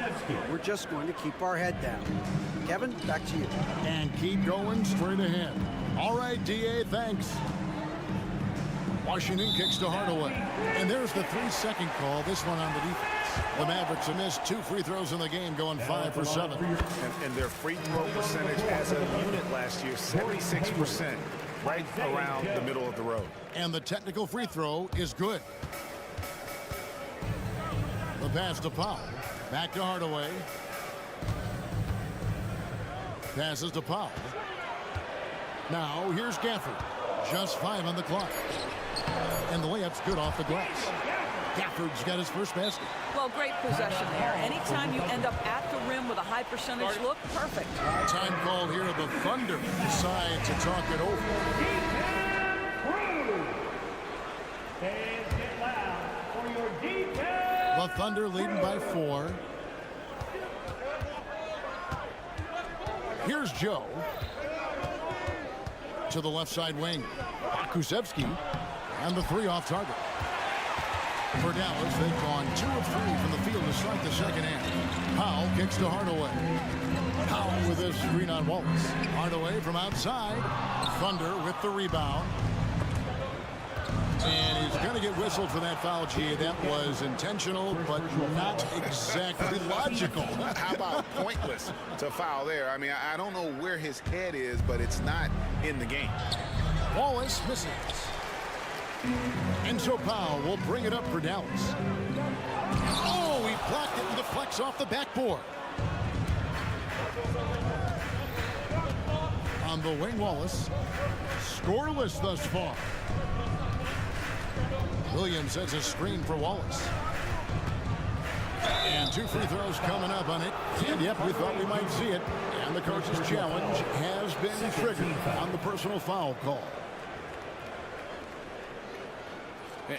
S10: We're just going to keep our head down. Kevin, back to you.
S7: And keep going straight ahead. All right, D.A., thanks. Washington kicks to Hardaway. And there's the 3-second call, this one on the defense. The Mavericks have missed 2 free throws in the game, going 5 for 7.
S2: And their free throw percentage as a unit last year, 76%, right around the middle of the road.
S7: And the technical free throw is good. The pass to Powell. Back to Hardaway. Passes to Powell. Now here's Gafford. Just 5 on the clock. And the layup's good off the glass. Gafford's got his first basket.
S3: Well, great possession there. Anytime you end up at the rim with a high percentage look, perfect.
S7: Time called here. The Thunder decide to talk it over. The Thunder leading by 4. Here's Joe. To the left side wing. Pokusevski. And the 3 off target. For Dallas, they've gone 2 of 3 from the field to start the second half. Powell kicks to Hardaway. Powell with a screen on Wallace. Hardaway from outside. Thunder with the rebound. And he's going to get whistled for that foul, G. That was intentional, but not exactly logical.
S9: How about pointless to foul there? I mean, I don't know where his head is, but it's not in the game.
S7: Wallace misses. And so Powell will bring it up for Dallas. Oh, he blocked it and deflects off the backboard. On the wing, Wallace. Scoreless thus far. Williams sets a screen for Wallace. And 2 free throws coming up on it. And yep, we thought we might see it. And the coach's challenge has been triggered on the personal foul call.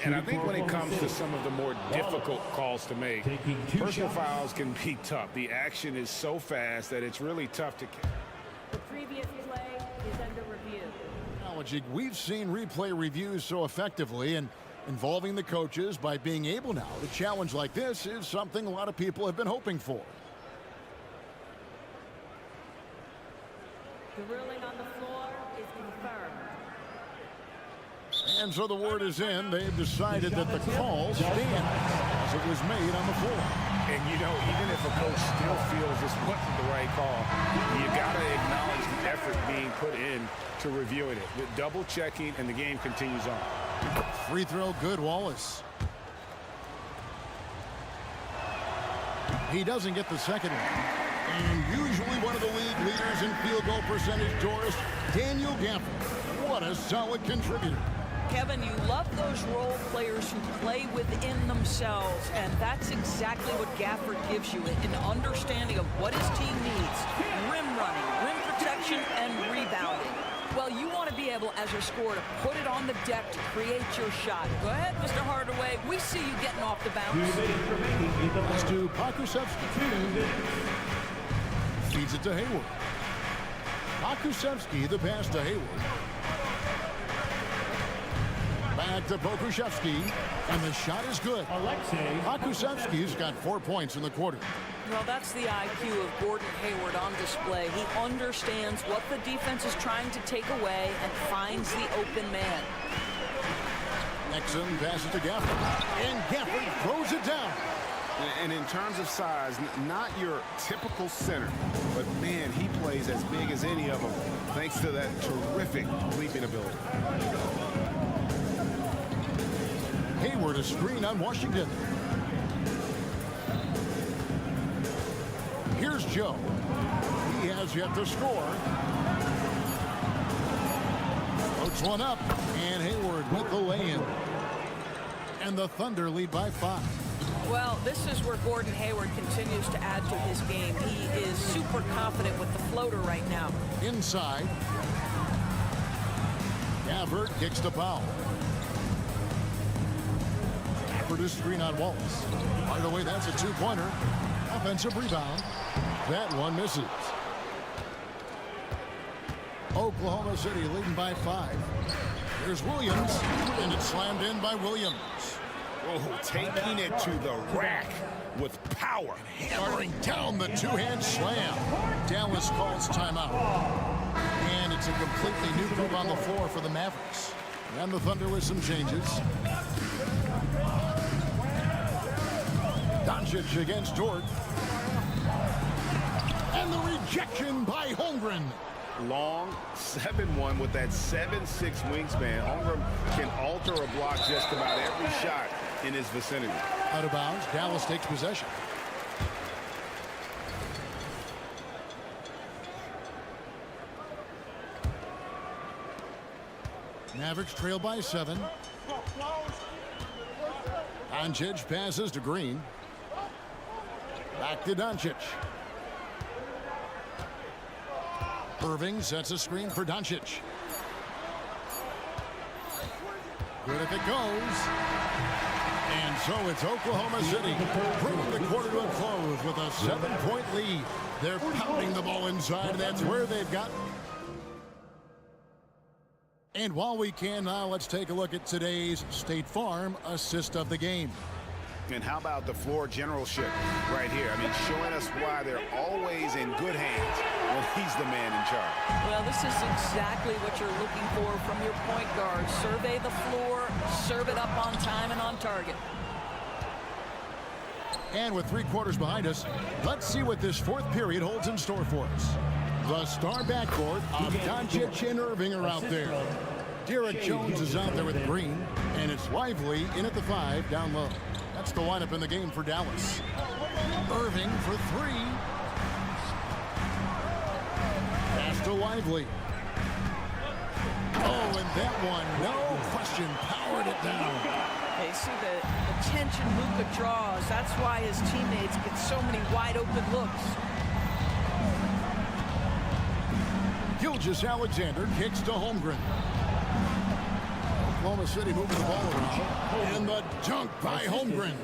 S9: And I think when it comes to some of the more difficult calls to make, personal fouls can be tough. The action is so fast that it's really tough to catch.
S11: The previous play is under review.
S7: We've seen replay reviews so effectively, and involving the coaches by being able now to challenge like this is something a lot of people have been hoping for.
S11: The ruling on the floor is confirmed.
S7: And so the word is in. They've decided that the call stands as it was made on the floor.
S9: And, you know, even if a coach still feels this wasn't the right call, you got to acknowledge the effort being put in to reviewing it. With double checking, and the game continues on.
S7: Free throw good, Wallace. He doesn't get the second one. And usually one of the league leaders in field goal percentage, Doris, Daniel Gafford. What a solid contributor.
S3: Kevin, you love those role players who play within themselves, and that's exactly what Gafford gives you, an understanding of what his team needs. Rim running, rim protection, and rebounding. Well, you want to be able, as a scorer, to put it on the deck to create your shot. Go ahead, Mr. Hardaway. We see you getting off the bounce.
S7: Pass to Pokusevski. Feeds it to Hayward. Pokusevski, the pass to Hayward. Back to Pokusevski, and the shot is good. Pokusevski's got 4 points in the quarter.
S3: Well, that's the IQ of Gordon Hayward on display. He understands what the defense is trying to take away and finds the open man.
S7: Nixon passes to Gafford, and Gafford throws it down.
S9: And in terms of size, not your typical center, but man, he plays as big as any of them thanks to that terrific leaping ability.
S7: Hayward a screen on Washington. Here's Joe. He has yet to score. Floats one up, and Hayward with the lay-in. And the Thunder lead by 5.
S3: Well, this is where Gordon Hayward continues to add to his game. He is super confident with the floater right now.
S7: Inside. Gafford kicks to Powell. Gafford is screen on Wallace. By the way, that's a 2-pointer. Offensive rebound. That one misses. Oklahoma City leading by 5. Here's Williams, and it's slammed in by Williams.
S9: Oh, taking it to the rack with power.
S7: Hammering down the two-hand slam. Dallas calls timeout. And it's a completely new group on the floor for the Mavericks. And the Thunder with some changes. Doncic against Dort. And the rejection by Holmgren.
S9: Long 7-1 with that 7'6" wingspan. Holmgren can alter a block just about every shot in his vicinity.
S7: Out of bounds, Dallas takes possession. Mavericks trail by 7. Doncic passes to Green. Back to Doncic. Irving sets a screen for Doncic. Good if it goes. And so it's Oklahoma City bringing the quarter to a close with a 7-point lead. They're pounding the ball inside. That's where they've got. And while we can now, let's take a look at today's State Farm assist of the game.
S9: And how about the floor generalship right here? I mean, showing us why they're always in good hands when he's the man in charge.
S3: Well, this is exactly what you're looking for from your point guard. Survey the floor, serve it up on time and on target.
S7: And with 3 quarters behind us, let's see what this 4th period holds in store for us. The star backcourt of Doncic and Irving are out there. Derek Jones is out there with Green, and it's Lively in at the 5 down low. That's the lineup in the game for Dallas. Irving for 3. Pass to Lively. Oh, and that one, no question, powered it down.
S3: You see the tension Luka draws. That's why his teammates get so many wide open looks.
S7: Skijesss Alexander kicks to Holmgren. Oklahoma City moving the ball around. And the dunk by Holmgren.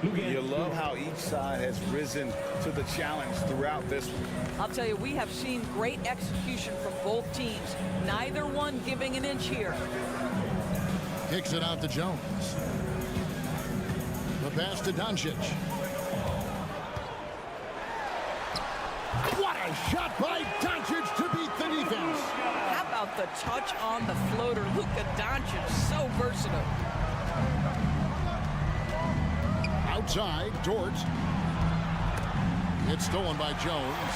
S9: You love how each side has risen to the challenge throughout this one.
S3: I'll tell you, we have seen great execution from both teams. Neither one giving an inch here.
S7: Kicks it out to Jones. The pass to Doncic. What a shot by Doncic to beat the defense.
S3: How about the touch on the floater? Luka Doncic, so versatile.
S7: Outside, Dort. It's stolen by Jones.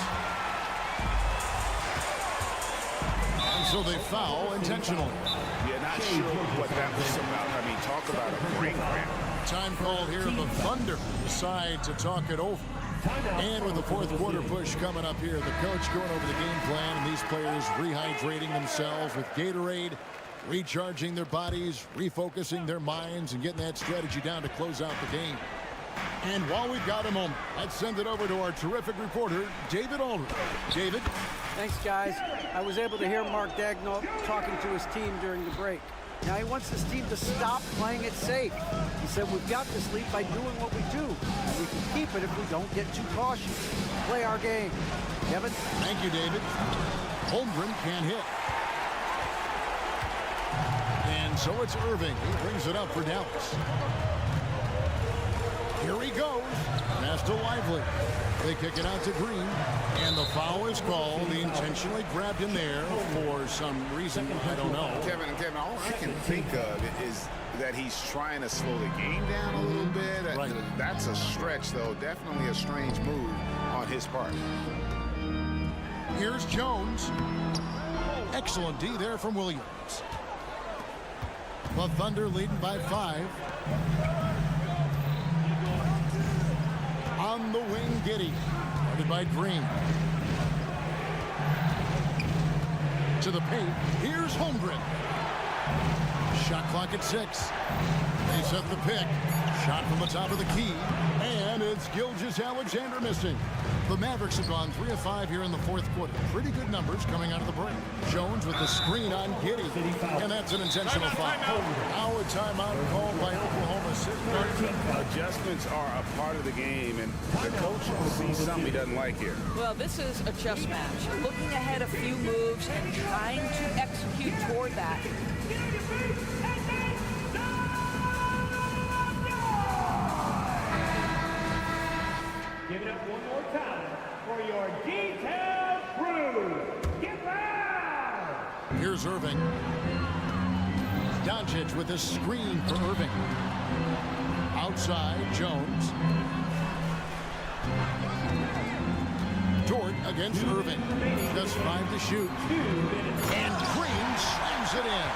S7: And so they foul intentionally.
S9: Yeah, not sure what that was about. I mean, talk about a brain cramp.
S7: Time called here. The Thunder decide to talk it over. And with the fourth quarter push coming up here, the coach going over the game plan, and these players rehydrating themselves with Gatorade, recharging their bodies, refocusing their minds, and getting that strategy down to close out the game. And while we've got a moment, let's send it over to our terrific reporter, David Aldridge. David?
S10: Thanks, guys. I was able to hear Mark Daigneault talking to his team during the break. Now he wants his team to stop playing it safe. He said, we've got this lead by doing what we do. And we can keep it if we don't get too cautious. Play our game. Kevin?
S7: Thank you, David. Holmgren can't hit. And so it's Irving. He brings it up for Dallas. Here he goes. Pass to Lively. They kick it out to Green. And the foul is called. He intentionally grabbed him there for some reason. I don't know.
S9: Kevin, all I can think of is that he's trying to slow the game down a little bit.
S7: Right.
S9: That's a stretch, though. Definitely a strange move on his part.
S7: Here's Jones. Excellent D there from Williams. The Thunder leading by 5. On the wing, Giddey. Guarded by Green. To the paint. Here's Holmgren. Shot clock at 6. They set the pick. Shot from the top of the key. And it's Skijesss Alexander missing. The Mavericks have gone 3 of 5 here in the fourth quarter. Pretty good numbers coming out of the break. Jones with the screen on Giddey. And that's an intentional foul. Now a timeout called by Oklahoma City.
S9: Adjustments are a part of the game, and the coach sees something he doesn't like here.
S3: Well, this is a chess match. Looking ahead a few moves and trying to execute toward that.
S6: Give it up one more time for your detailed crew. Get loud!
S7: Here's Irving. Doncic with a screen for Irving. Outside, Jones. Dort against Irving. Just 5 to shoot. And Green slams it in.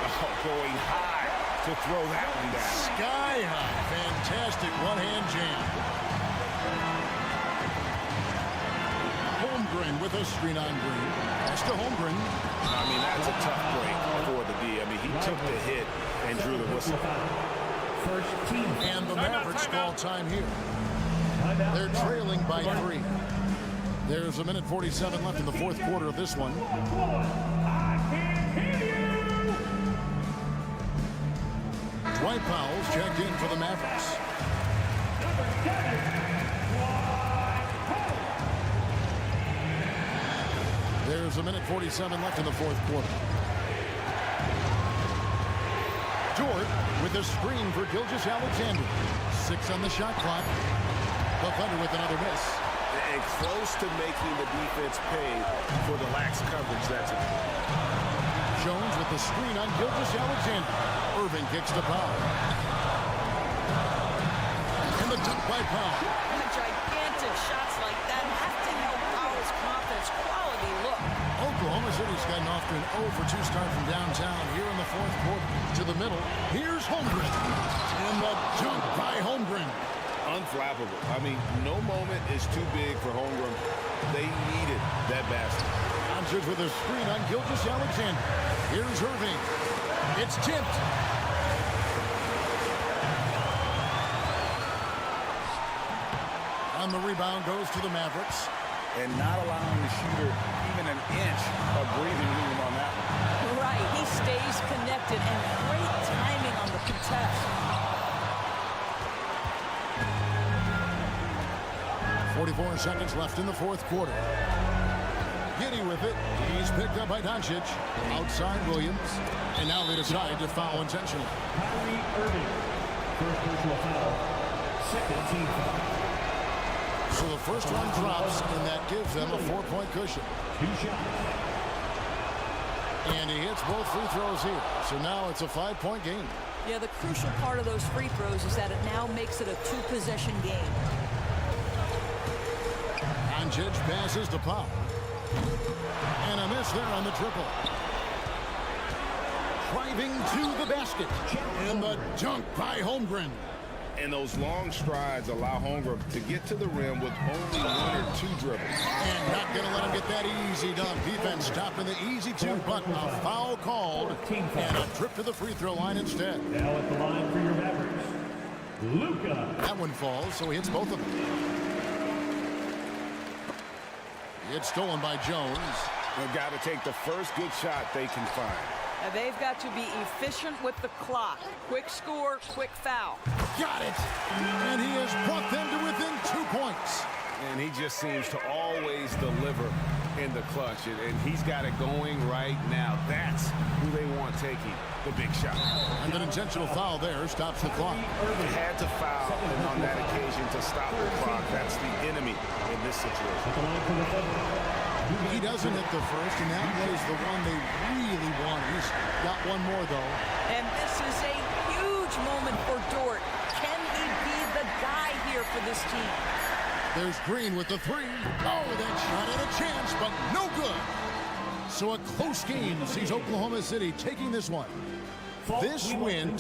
S9: Oh, going high to throw that one down.
S7: Sky high. Fantastic one-hand jam. Holmgren with a screen on Green. That's to Holmgren.
S9: I mean, that's a tough break for the D. I mean, he took the hit and drew the whistle.
S6: First team.
S7: And the Mavericks call time here. They're trailing by 3. There's a minute 47 left in the fourth quarter of this one.
S6: I can't hear you!
S7: Dwight Powell's checked in for the Mavericks.
S6: Number 7,
S7: There's a minute 47 left in the fourth quarter. Dort with a screen for Skijesss Alexander. 6 on the shot clock. The Thunder with another miss.
S9: And close to making the defense pay for the lax coverage. That's it.
S7: Jones with the screen on Skijesss Alexander. Irving kicks to Powell. And the dunk by Powell.
S3: Gigantic shots like that have to help Powell's confidence. Quality look.
S7: Oklahoma City's gotten off to an 0 for 2 start from downtown here in the fourth quarter. To the middle. Here's Holmgren. And the dunk by Holmgren.
S9: Unflappable. I mean, no moment is too big for Holmgren. They needed that basket.
S7: Doncic with a screen on Skijesss Alexander. Here's Irving. It's tipped. And the rebound goes to the Mavericks.
S9: And not allowing the shooter even an inch of breathing room on that one.
S3: Right, he stays connected, and great timing on the contest.
S7: 44 seconds left in the fourth quarter. Giddy with it. He's picked up by Doncic. Outside Williams. And now they decide to foul intentionally.
S6: Kyrie Irving. First personal foul. Second team foul.
S7: So the first one drops, and that gives them a 4-point cushion.
S6: 2 shots.
S7: And he hits both free throws here. So now it's a 5-point game.
S3: Yeah, the crucial part of those free throws is that it now makes it a 2-possession game.
S7: Doncic passes to Pop. And a miss there on the triple. Driving to the basket. And the dunk by Holmgren.
S9: And those long strides allow Holmgren to get to the rim with only 1 or 2 dribbles.
S7: And not going to let him get that easy dunk. Defense stopping the easy 2, but a foul called. And a trip to the free throw line instead.
S6: Now at the line for your Mavericks, Luka.
S7: That one falls, so he hits both of them. It's stolen by Jones.
S9: They've got to take the first good shot they can find.
S3: And they've got to be efficient with the clock. Quick score, quick foul.
S7: Got it! And he has brought them to within 2 points.
S9: And he just seems to always deliver in the clutch. And he's got it going right now. That's who they want taking the big shot.
S7: And an intentional foul there stops the clock.
S9: They had to foul, and on that occasion to stop the clock. That's the enemy in this situation.
S7: He doesn't hit the first, and that was the one they really want. He's got one more, though.
S3: And this is a huge moment for Dort. Can he be the guy here for this team?
S7: There's Green with the 3. Oh, that shot had a chance, but no good. So a close game sees Oklahoma City taking this one. This win.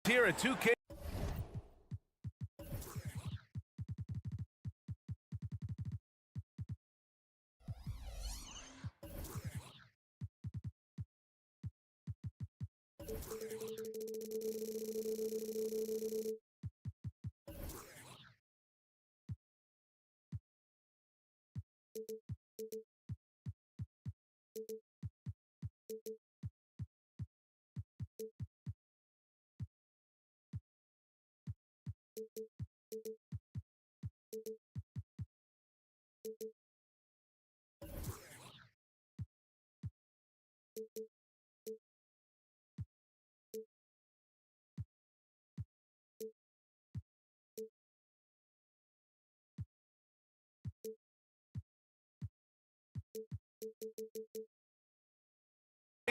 S1: Here at 2K.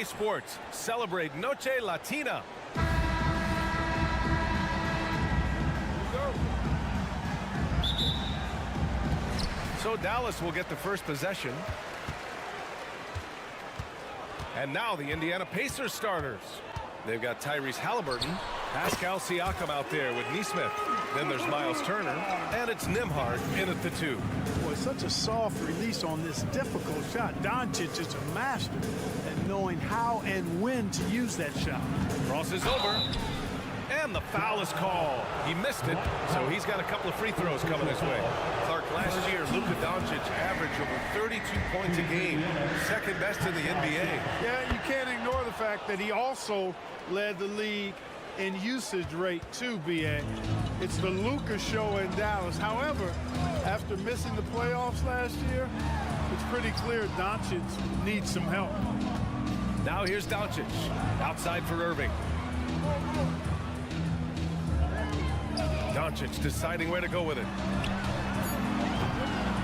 S1: Sports celebrate Noche Latina. So Dallas will get the first possession. And now the Indiana Pacers starters. They've got Tyrese Halliburton, Pascal Siakam out there with Nesmith. Then there's Miles Turner, and it's Nembhard in at the 2.
S8: Boy, such a soft release on this difficult shot. Doncic is a master at knowing how and when to use that shot.
S1: Crosses over, and the foul is called. He missed it, so he's got a couple of free throws coming his way. Clark, last year, Luka Doncic averaged over 32 points a game, second best in the NBA.
S8: Yeah, you can't ignore the fact that he also led the league in usage rate too, B.A. It's the Luka show in Dallas. However, after missing the playoffs last year, it's pretty clear Doncic needs some help.
S1: Now here's Doncic, outside for Irving. Doncic deciding where to go with it.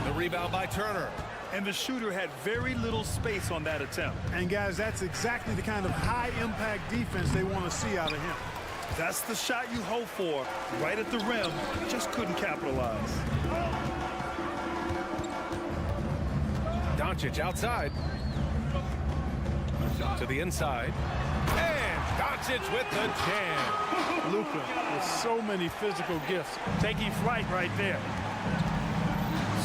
S1: The rebound by Turner.
S2: And the shooter had very little space on that attempt.
S8: And guys, that's exactly the kind of high-impact defense they want to see out of him.
S2: That's the shot you hope for, right at the rim. Just couldn't capitalize.
S1: Doncic outside. To the inside. And Doncic with the jam.
S8: Luka with so many physical gifts. Taking flight right there.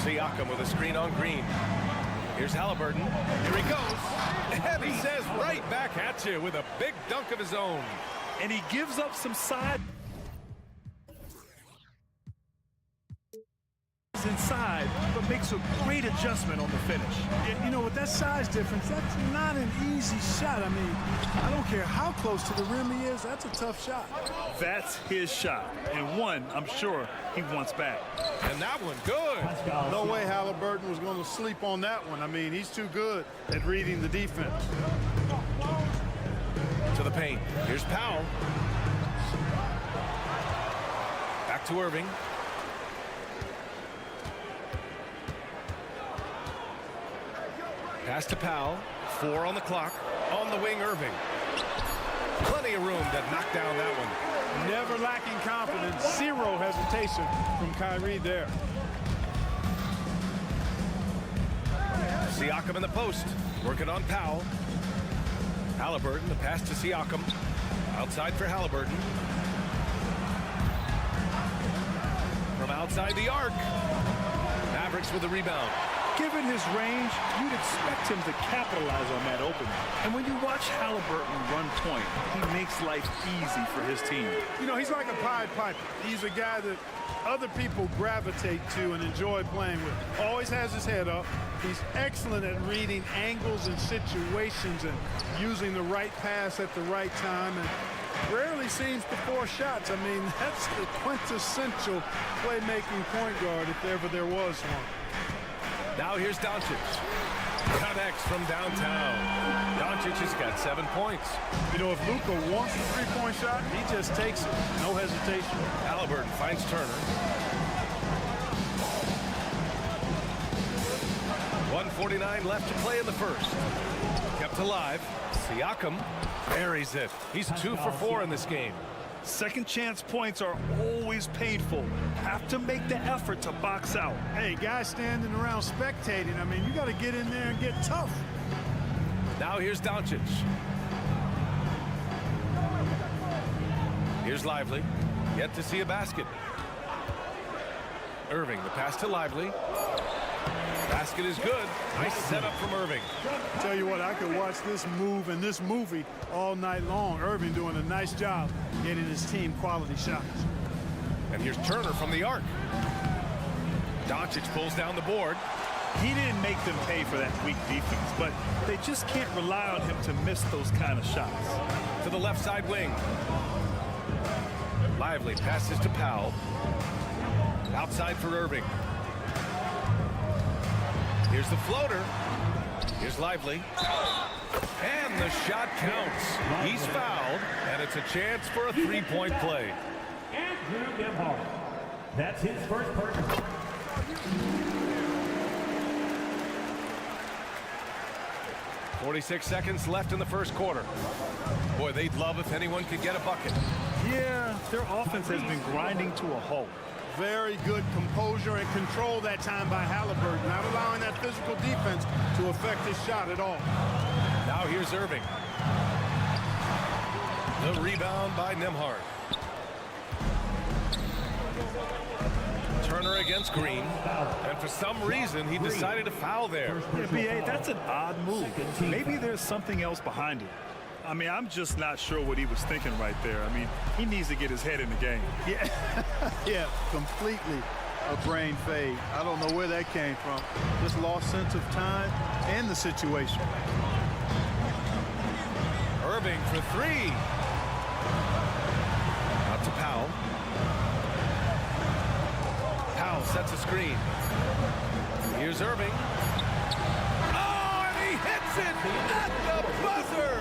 S1: Siakam with a screen on Green. Here's Halliburton. Here he goes. And he says right back at you with a big dunk of his own.
S2: And he gives up some side inside, but makes a great adjustment on the finish.
S8: You know, with that size difference, that's not an easy shot. I mean, I don't care how close to the rim he is, that's a tough shot.
S2: That's his shot, and one I'm sure he wants back.
S1: And that one, good.
S8: No way Halliburton was going to sleep on that one. I mean, he's too good at reading the defense.
S1: To the paint. Here's Powell. Back to Irving. Pass to Powell. 4 on the clock. On the wing, Irving. Plenty of room to knock down that one.
S8: Never lacking confidence. Zero hesitation from Kyrie there.
S1: Siakam in the post. Working on Powell. Halliburton, the pass to Siakam. Outside for Halliburton. From outside the arc. Mavericks with the rebound.
S2: Given his range, you'd expect him to capitalize on that opening. And when you watch Halliburton run point, he makes life easy for his team.
S8: You know, he's like a Pied Piper. He's a guy that other people gravitate to and enjoy playing with. Always has his head up. He's excellent at reading angles and situations and using the right pass at the right time, and rarely seems to force shots. I mean, that's the quintessential playmaking point guard if ever there was one.
S1: Now here's Doncic. Connects from downtown. Doncic has got 7 points.
S8: You know, if Luka wants a three-point shot, he just takes it. No hesitation.
S1: Halliburton finds Turner. 1:49 left to play in the first. Kept alive. Siakam buries it. He's 2 for 4 in this game.
S2: Second chance points are always painful. Have to make the effort to box out.
S8: Hey, guys standing around spectating, I mean, you got to get in there and get tough.
S1: Now here's Doncic. Here's Lively. Yet to see a basket. Irving, the pass to Lively. Basket is good. Nice setup from Irving.
S8: Tell you what, I could watch this move and this movie all night long. Irving doing a nice job getting his team quality shots.
S1: And here's Turner from the arc. Doncic pulls down the board.
S2: He didn't make them pay for that weak defense, but they just can't rely on him to miss those kind of shots.
S1: To the left side wing. Lively passes to Powell. Outside for Irving. Here's the floater. Here's Lively. And the shot counts. He's fouled, and it's a chance for a three-point play.
S6: Andrew Nembhard. That's his first personal.
S1: 46 seconds left in the first quarter. Boy, they'd love if anyone could get a bucket.
S2: Yeah, their offense has been grinding to a halt.
S8: Very good composure and control that time by Halliburton, not allowing that physical defense to affect his shot at all.
S1: Now here's Irving. The rebound by Nembhard. Turner against Green, and for some reason he decided to foul there.
S2: Yeah, B.A., that's an odd move. Maybe there's something else behind it. I mean, I'm just not sure what he was thinking right there. I mean, he needs to get his head in the game.
S8: Yeah, yeah, completely a brain fade. I don't know where that came from. Just lost sense of time and the situation.
S1: Irving for three. Out to Powell. Powell sets a screen. Here's Irving. Oh, and he hits it at the buzzer.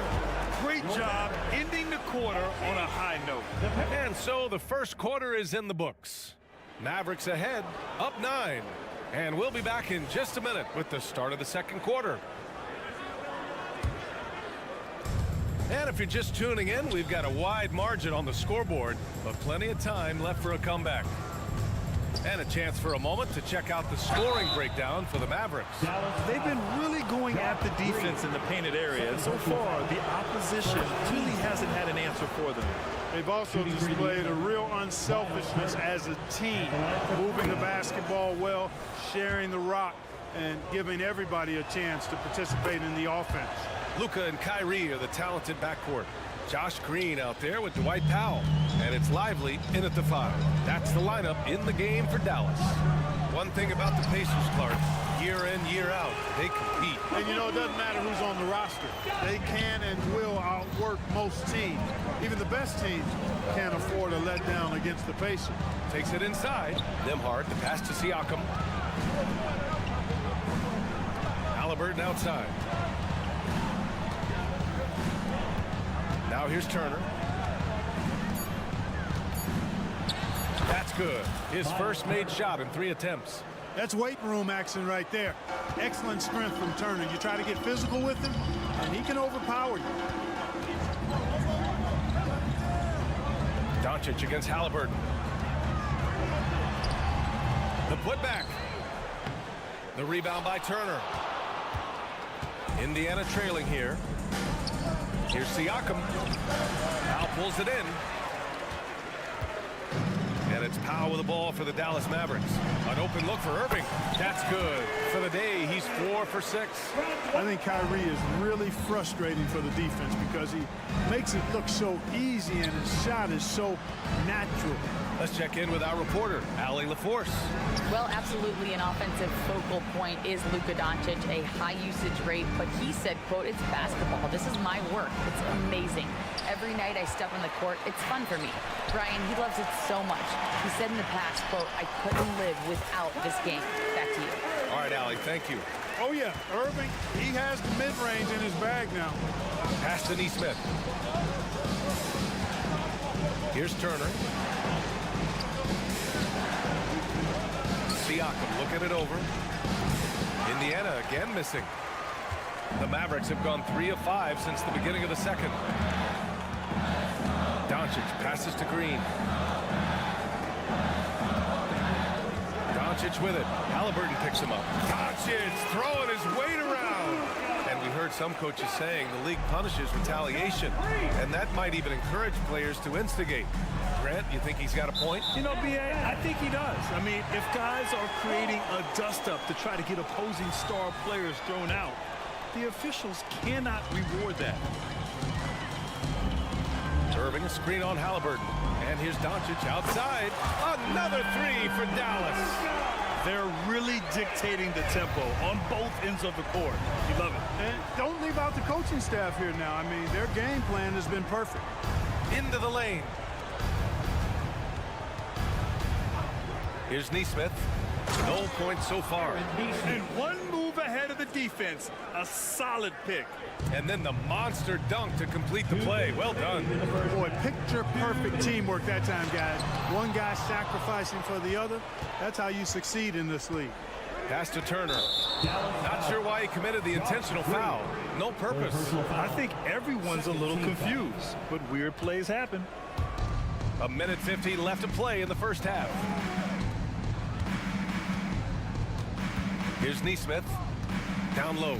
S2: Great job ending the quarter on a high note.
S1: And so the first quarter is in the books. Mavericks ahead, up 9. And we'll be back in just a minute with the start of the second quarter. And if you're just tuning in, we've got a wide margin on the scoreboard, but plenty of time left for a comeback. And a chance for a moment to check out the scoring breakdown for the Mavericks.
S2: They've been really going at the defense in the painted area, and so far the opposition really hasn't had an answer for them.
S8: They've also displayed a real unselfishness as a team, moving the basketball well, sharing the rock, and giving everybody a chance to participate in the offense.
S1: Luka and Kyrie are the talented backcourt. Josh Green out there with Dwight Powell. And it's Lively in at the 5. That's the lineup in the game for Dallas. One thing about the Pacers, Clark, year in, year out, they compete.
S8: And you know, it doesn't matter who's on the roster. They can and will outwork most teams. Even the best teams can't afford a letdown against the Pacers.
S1: Takes it inside. Nembhard, the pass to Siakam. Halliburton outside. Now here's Turner. That's good. His first made shot in 3 attempts.
S8: That's weight room action right there. Excellent strength from Turner. You try to get physical with him, and he can overpower you.
S1: Doncic against Halliburton. The putback. The rebound by Turner. Indiana trailing here. Here's Siakam. Now pulls it in. And it's Powell with the ball for the Dallas Mavericks. An open look for Irving. That's good. For the day, he's 4 for 6.
S8: I think Kyrie is really frustrating for the defense because he makes it look so easy and his shot is so natural.
S1: Let's check in with our reporter, Allie LaForce.
S4: Well, absolutely an offensive focal point is Luka Doncic, a high usage rate, but he said, quote, it's basketball. This is my work. It's amazing. Every night I step on the court, it's fun for me. Brian, he loves it so much. He said in the past, quote, I couldn't live without this game. Back to you.
S1: All right, Allie, thank you.
S8: Oh, yeah, Irving, he has the mid-range in his bag now.
S1: Pass to Nesmith. Here's Turner. Siakam looking it over. Indiana again missing. The Mavericks have gone 3 of 5 since the beginning of the second. Doncic passes to Green. Doncic with it. Halliburton picks him up. Doncic throwing his weight around. And we heard some coaches saying the league punishes retaliation. And that might even encourage players to instigate. Grant, you think he's got a point?
S2: You know, B.A., I think he does. I mean, if guys are creating a dust-up to try to get opposing star players thrown out, the officials cannot reward that.
S1: Irving, a screen on Halliburton. And here's Doncic outside. Another three for Dallas.
S2: They're really dictating the tempo on both ends of the court. You love it.
S8: And don't leave out the coaching staff here now. I mean, their game plan has been perfect.
S1: Into the lane. Here's Nesmith. No points so far.
S2: And one move ahead of the defense. A solid pick.
S1: And then the monster dunk to complete the play. Well done.
S8: Boy, picture-perfect teamwork that time, guys. One guy sacrificing for the other. That's how you succeed in this league.
S1: Pass to Turner. Not sure why he committed the intentional foul. No purpose.
S2: I think everyone's a little confused, but weird plays happen.
S1: A minute 15 left to play in the first half. Here's Nesmith. Down low.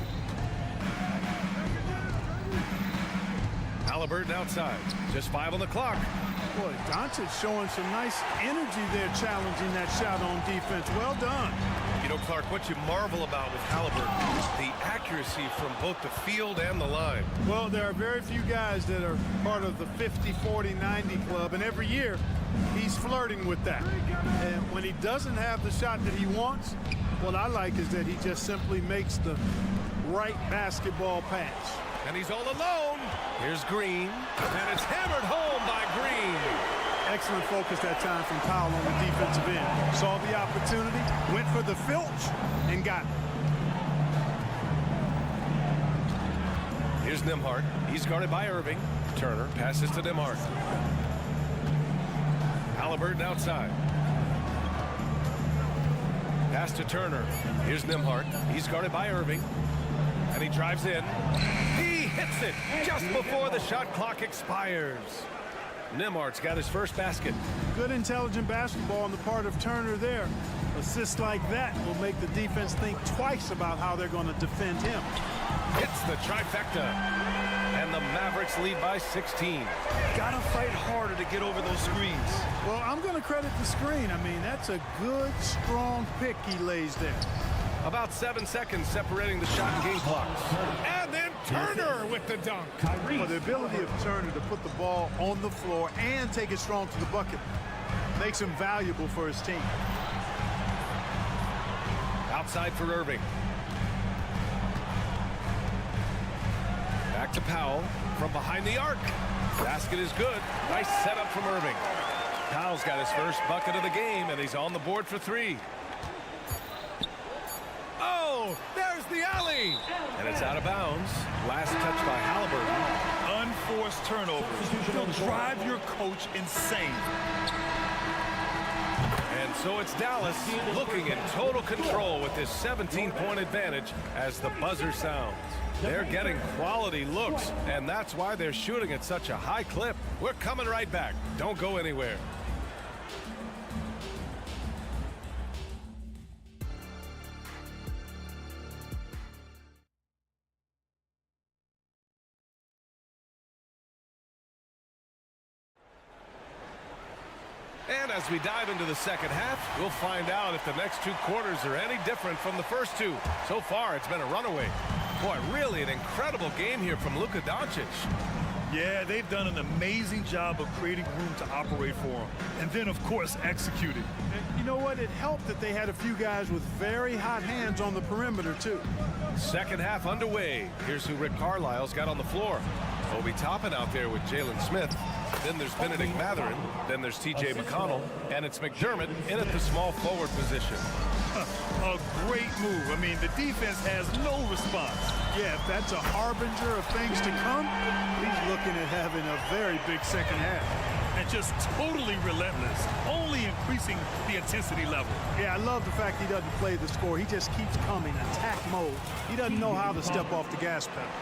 S1: Halliburton outside. Just 5 on the clock.
S8: Boy, Doncic showing some nice energy there, challenging that shot on defense. Well done.
S1: You know, Clark, what you marvel about with Halliburton is the accuracy from both the field and the line.
S8: Well, there are very few guys that are part of the 50, 40, 90 club, and every year he's flirting with that. And when he doesn't have the shot that he wants, what I like is that he just simply makes the right basketball pass.
S1: And he's all alone. Here's Green, and it's hammered home by Green.
S8: Excellent focus that time from Powell on the defensive end. Saw the opportunity, went for the filch, and got it.
S1: Here's Nembhard. He's guarded by Irving. Turner passes to Nembhard. Halliburton outside. Pass to Turner. Here's Nembhard. He's guarded by Irving. And he drives in. He hits it just before the shot clock expires. Nembhard's got his first basket.
S8: Good intelligent basketball on the part of Turner there. Assists like that will make the defense think twice about how they're going to defend him.
S1: Hits the trifecta. And the Mavericks lead by 16.
S2: Gotta fight harder to get over those screens.
S8: Well, I'm going to credit the screen. I mean, that's a good, strong pick he lays there.
S1: About 7 seconds separating the shot and game clocks. And then Turner with the dunk.
S8: Well, the ability of Turner to put the ball on the floor and take it strong to the bucket makes him valuable for his team.
S1: Outside for Irving. Back to Powell from behind the arc. Basket is good. Nice setup from Irving. Powell's got his first bucket of the game, and he's on the board for 3. Oh, there's the alley. And it's out of bounds. Last touch by Halliburton.
S2: Unforced turnovers. They'll drive your coach insane.
S1: And so it's Dallas looking in total control with this 17-point advantage as the buzzer sounds. They're getting quality looks, and that's why they're shooting at such a high clip. We're coming right back. Don't go anywhere. And as we dive into the second half, we'll find out if the next 2 quarters are any different from the first 2. So far, it's been a runaway. Boy, really an incredible game here from Luka Doncic.
S2: Yeah, they've done an amazing job of creating room to operate for him. And then, of course, executing.
S8: And you know what? It helped that they had a few guys with very hot hands on the perimeter, too.
S1: Second half underway. Here's who Rick Carlisle's got on the floor. Obi Toppin out there with Jalen Smith. Then there's Benedict Mathurin. Then there's T.J. McConnell. And it's McDermott in at the small forward position.
S2: A great move. I mean, the defense has no response.
S8: Yeah, if that's a harbinger of things to come, he's looking at having a very big second half.
S2: And just totally relentless, only increasing the intensity level.
S8: Yeah, I love the fact he doesn't play the score. He just keeps coming, attack mode. He doesn't know how to step off the gas pedal.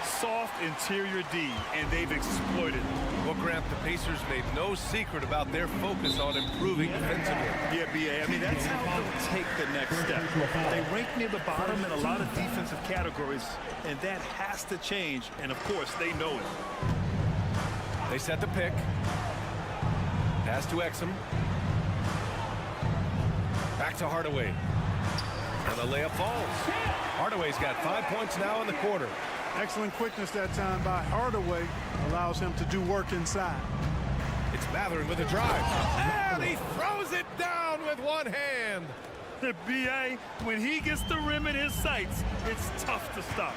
S2: Soft interior D, and they've exploited.
S1: Well, Grant, the Pacers made no secret about their focus on improving defensively.
S2: Yeah, B.A., I mean, that's how they'll take the next step. They rank near the bottom in a lot of defensive categories, and that has to change, and of course, they know it.
S1: They set the pick. Pass to Exum. Back to Hardaway. And the layup falls. Hardaway's got 5 points now in the quarter.
S8: Excellent quickness that time by Hardaway. Allows him to do work inside.
S1: It's Matherin with a drive. And he throws it down with one hand.
S2: The B.I.G, when he gets the rim in his sights, it's tough to stop.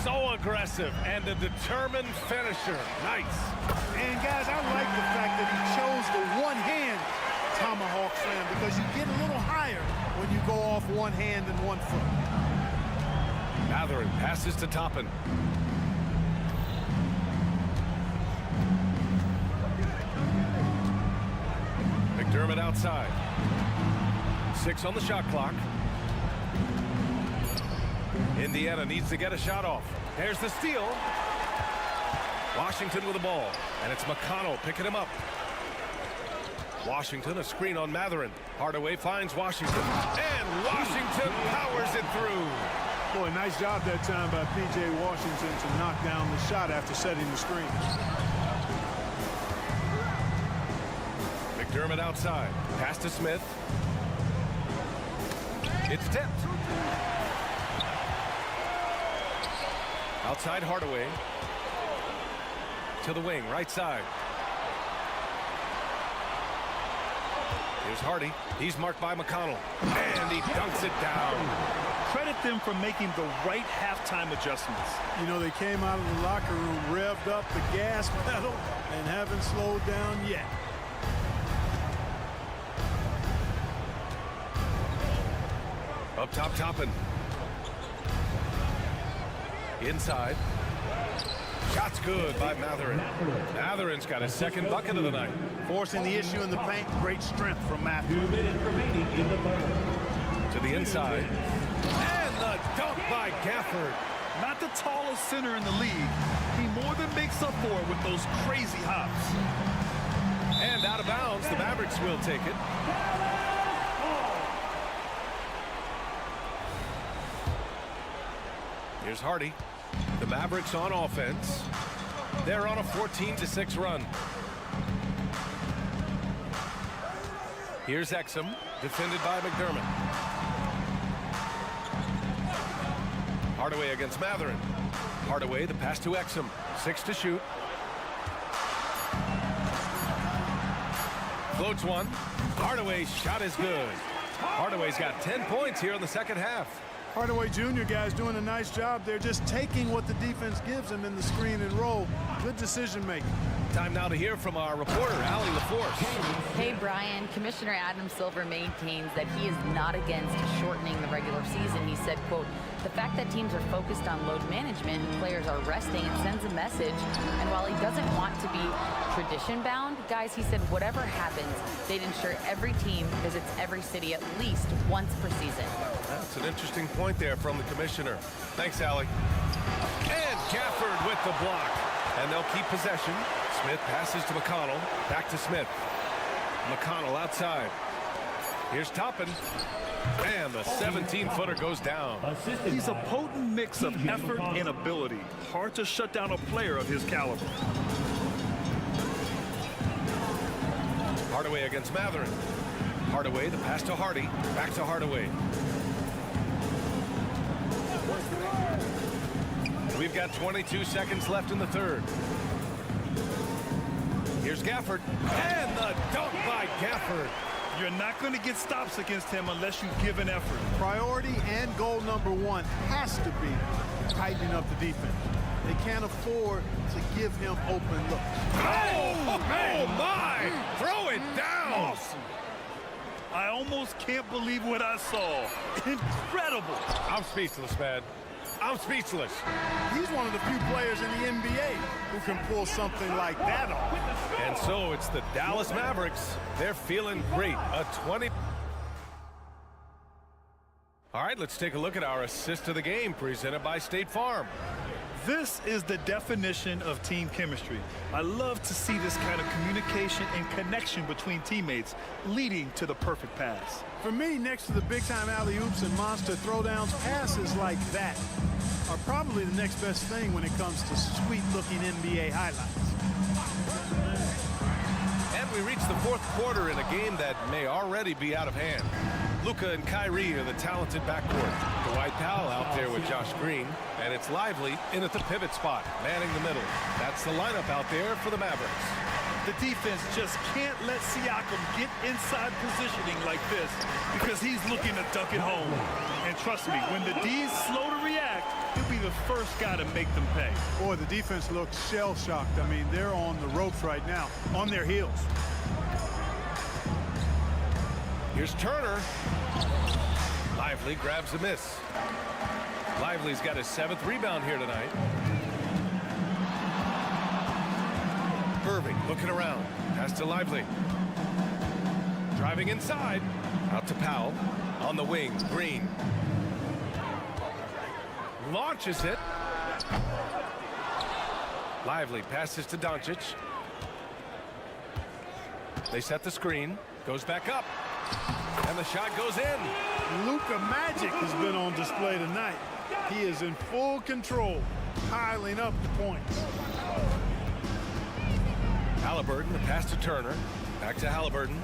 S1: So aggressive and a determined finisher. Nice.
S8: And guys, I like the fact that he chose the one-hand tomahawk slam because you get a little higher when you go off one hand and 1 foot.
S1: Matherin passes to Toppin. McDermott outside. 6 on the shot clock. Indiana needs to get a shot off. There's the steal. Washington with the ball. And it's McConnell picking him up. Washington, a screen on Matherin. Hardaway finds Washington. And Washington powers it through.
S8: Boy, nice job that time by P.J. Washington to knock down the shot after setting the screen.
S1: McDermott outside. Pass to Smith. It's tipped. Outside Hardaway. To the wing, right side. Here's Hardy. He's marked by McConnell. And he dunks it down.
S2: Credit them for making the right halftime adjustments.
S8: You know, they came out of the locker room, revved up the gas pedal, and haven't slowed down yet.
S1: Up top, Toppin. Inside. Shot's good by Matherin. Matherin's got his second bucket of the night.
S8: Forcing the issue in the paint, great strength from Matherin.
S6: 2 minutes remaining in the third.
S1: To the inside. And the dunk by Gafford.
S2: Not the tallest center in the league. He more than makes up for it with those crazy hops.
S1: And out of bounds, the Mavericks will take it. Here's Hardy. The Mavericks on offense. They're on a 14-6 run. Here's Exum, defended by McDermott. Hardaway against Matherin. Hardaway, the pass to Exum. 6 to shoot. Floats one. Hardaway's shot is good. Hardaway's got 10 points here in the second half.
S8: Hardaway Jr. guys doing a nice job. They're just taking what the defense gives them in the screen and roll. Good decision making.
S1: Time now to hear from our reporter, Allie LaForce.
S4: Hey, Brian. Commissioner Adam Silver maintains that he is not against shortening the regular season. He said, quote, the fact that teams are focused on load management and players are resting, it sends a message. And while he doesn't want to be tradition-bound, guys, he said whatever happens, they'd ensure every team visits every city at least once per season.
S1: That's an interesting point there from the commissioner. Thanks, Allie. And Gafford with the block. And they'll keep possession. Smith passes to McConnell. Back to Smith. McConnell outside. Here's Toppin. And the 17-footer goes down.
S2: He's a potent mix of effort and ability. Hard to shut down a player of his caliber.
S1: Hardaway against Matherin. Hardaway, the pass to Hardy. Back to Hardaway. We've got 22 seconds left in the third. Here's Gafford. And the dunk by Gafford.
S2: You're not going to get stops against him unless you give an effort.
S8: Priority and goal number one has to be tightening up the defense. They can't afford to give him open looks.
S1: Oh my! Throw it down!
S2: Awesome. I almost can't believe what I saw. Incredible.
S1: I'm speechless, man. I'm speechless.
S8: He's one of the few players in the NBA who can pull something like that off.
S1: And so it's the Dallas Mavericks. They're feeling great. A 20. All right, let's take a look at our assist of the game presented by State Farm.
S2: This is the definition of team chemistry. I love to see this kind of communication and connection between teammates leading to the perfect pass.
S8: For me, next to the big-time alley-oops and monster throwdowns, passes like that are probably the next best thing when it comes to sweet-looking NBA highlights.
S1: And we reach It's the fourth quarter in a game that may already be out of hand. Luka and Kyrie are the talented backcourt. Dwight Powell out there with Josh Green. And it's Lively in at the pivot spot, manning the middle. That's the lineup out there for the Mavericks.
S2: The defense just can't let Siakam get inside positioning like this because he's looking to dunk it home. And trust me, when the D's slow to react, he'll be the first guy to make them pay.
S8: Boy, the defense looks shell-shocked. I mean, they're on the ropes right now, on their heels.
S1: Here's Turner. Lively grabs a miss. Lively's got his 7th rebound here tonight. Irving looking around. Pass to Lively. Driving inside. Out to Powell. On the wing, Green. Launches it. Lively passes to Doncic. They set the screen. Goes back up. And the shot goes in.
S8: Luka Magic has been on display tonight. He is in full control, piling up the points.
S1: Halliburton, the pass to Turner. Back to Halliburton.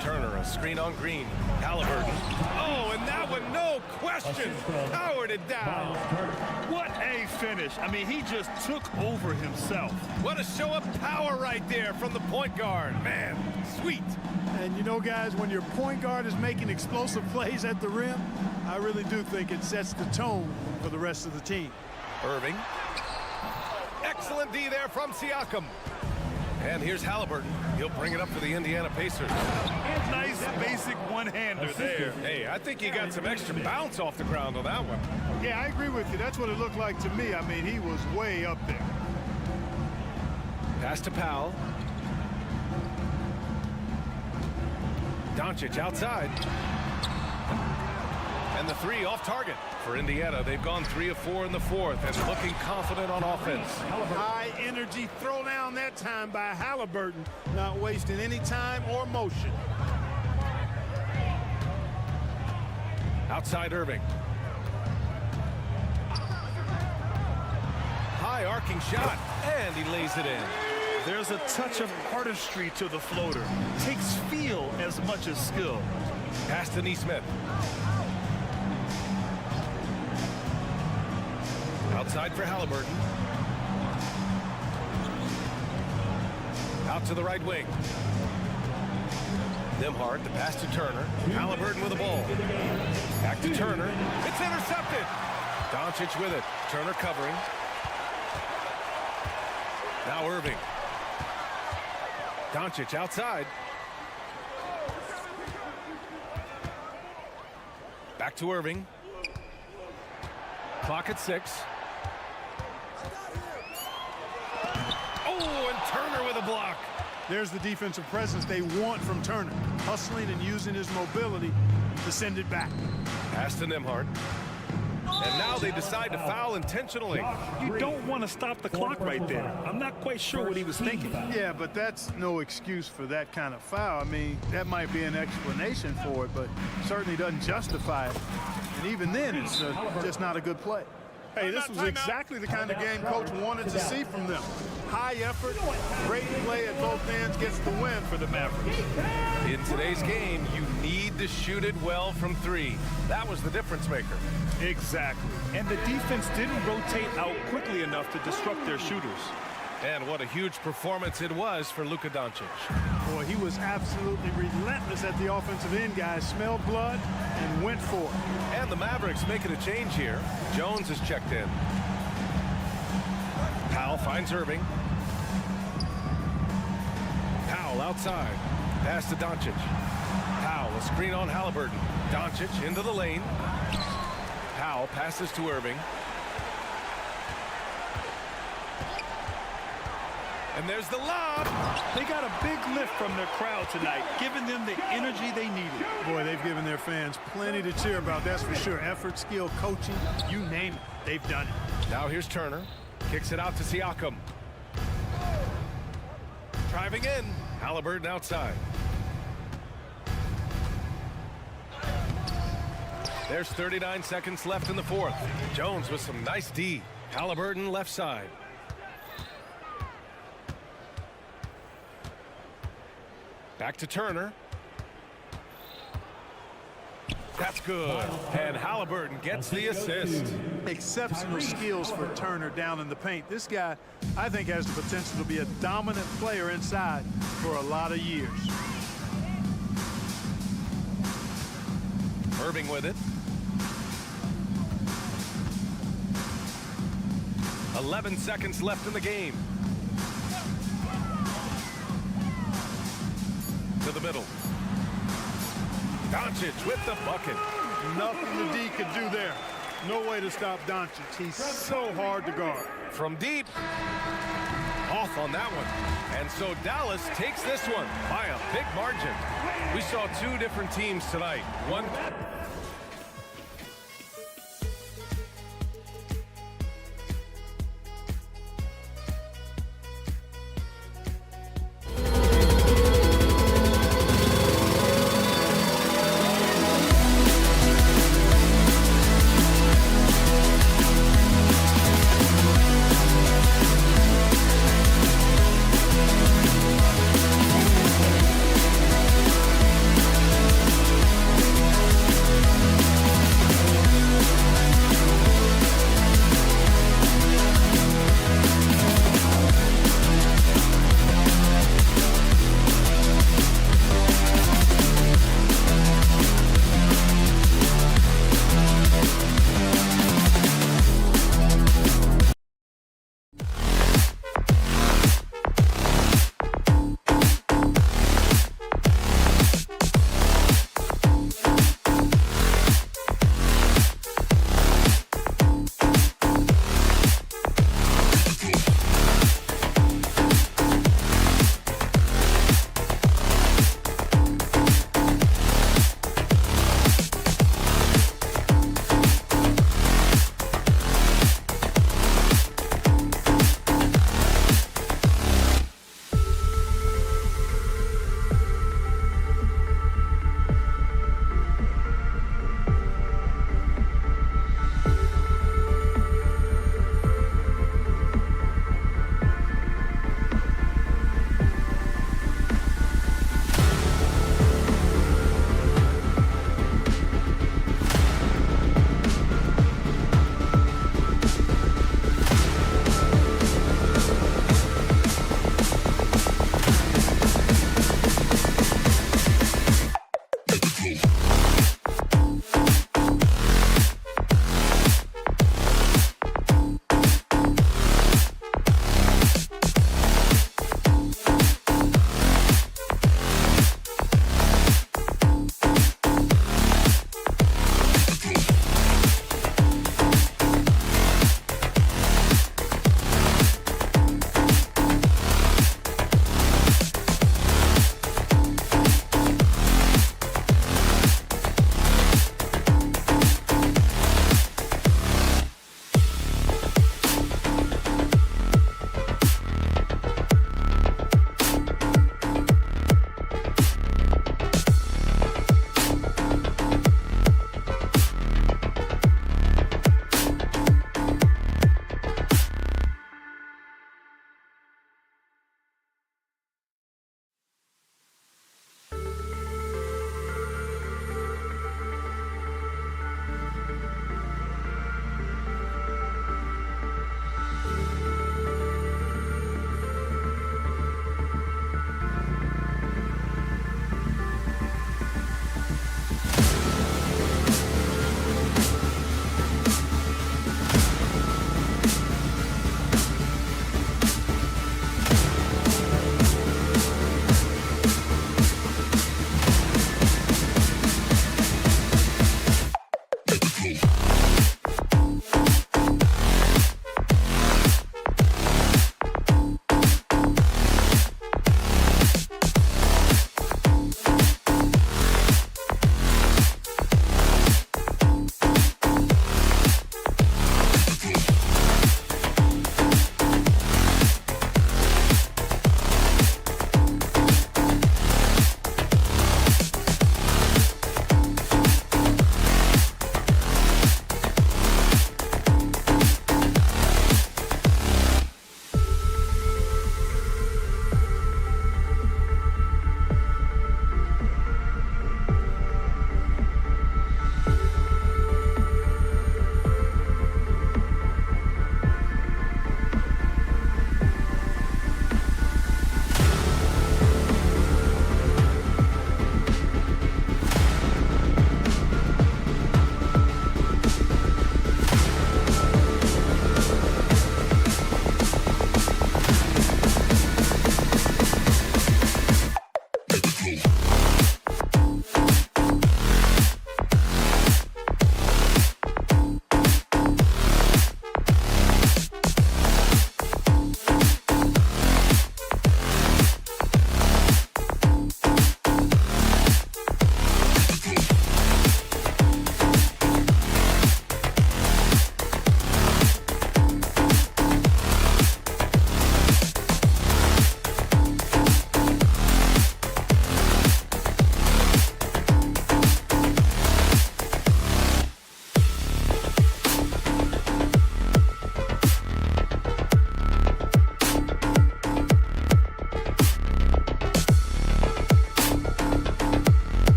S1: Turner, a screen on Green. Halliburton. Oh, and that one, no question, powered it down.
S2: What a finish. I mean, he just took over himself.
S1: What a show of power right there from the point guard. Man, sweet.
S8: And you know, guys, when your point guard is making explosive plays at the rim, I really do think it sets the tone for the rest of the team.
S1: Irving. Excellent D there from Siakam. And here's Halliburton. He'll bring it up for the Indiana Pacers.
S2: Nice basic one-hander there.
S1: Hey, I think he got some extra bounce off the ground on that one.
S8: Yeah, I agree with you. That's what it looked like to me. I mean, he was way up there.
S1: Pass to Powell. Doncic outside. And the three off target. For Indiana, they've gone 3 of 4 in the fourth and looking confident on offense.
S8: High energy throw down that time by Halliburton, not wasting any time or motion.
S1: Outside Irving. High arcing shot, and he lays it in.
S2: There's a touch of artistry to the floater. Takes feel as much as skill.
S1: Pass to Nesmith. Outside for Halliburton. Out to the right wing. Nembhard, the pass to Turner. Halliburton with the ball. Back to Turner. It's intercepted. Doncic with it. Turner covering. Now Irving. Doncic outside. Back to Irving. Clock at 6. Oh, and Turner with a block.
S8: There's the defensive presence they want from Turner, hustling and using his mobility to send it back.
S1: Pass to Nembhard. And now they decide to foul intentionally.
S2: You don't want to stop the clock right there. I'm not quite sure what he was thinking.
S8: Yeah, but that's no excuse for that kind of foul. I mean, that might be an explanation for it, but certainly doesn't justify it. And even then, it's just not a good play. Hey, this was exactly the kind of game Coach wanted to see from them. High effort, great play at both ends, gets the win for the Mavericks.
S1: In today's game, you need to shoot it well from 3. That was the difference maker.
S2: Exactly. And the defense didn't rotate out quickly enough to disrupt their shooters.
S1: And what a huge performance it was for Luka Doncic.
S8: Boy, he was absolutely relentless at the offensive end, guys. Smelled blood and went for it.
S1: And the Mavericks making a change here. Jones has checked in. Powell finds Irving. Powell outside. Pass to Doncic. Powell, a screen on Halliburton. Doncic into the lane. Powell passes to Irving. And there's the lob.
S2: They got a big lift from their crowd tonight, giving them the energy they needed.
S8: Boy, they've given their fans plenty to cheer about, that's for sure. Effort, skill, coaching, you name it, they've done it.
S1: Now here's Turner. Kicks it out to Siakam. Driving in. Halliburton outside. There's 39 seconds left in the fourth. Jones with some nice D. Halliburton left side. Back to Turner. That's good. And Halliburton gets the assist.
S8: Exceptional skills for Turner down in the paint. This guy, I think, has the potential to be a dominant player inside for a lot of years.
S1: Irving with it. 11 seconds left in the game. To the middle. Doncic with the bucket.
S8: Nothing the D could do there. No way to stop Doncic. He's so hard to guard.
S1: From deep. Off on that one. And so Dallas takes this one by a big margin. We saw two different teams tonight. One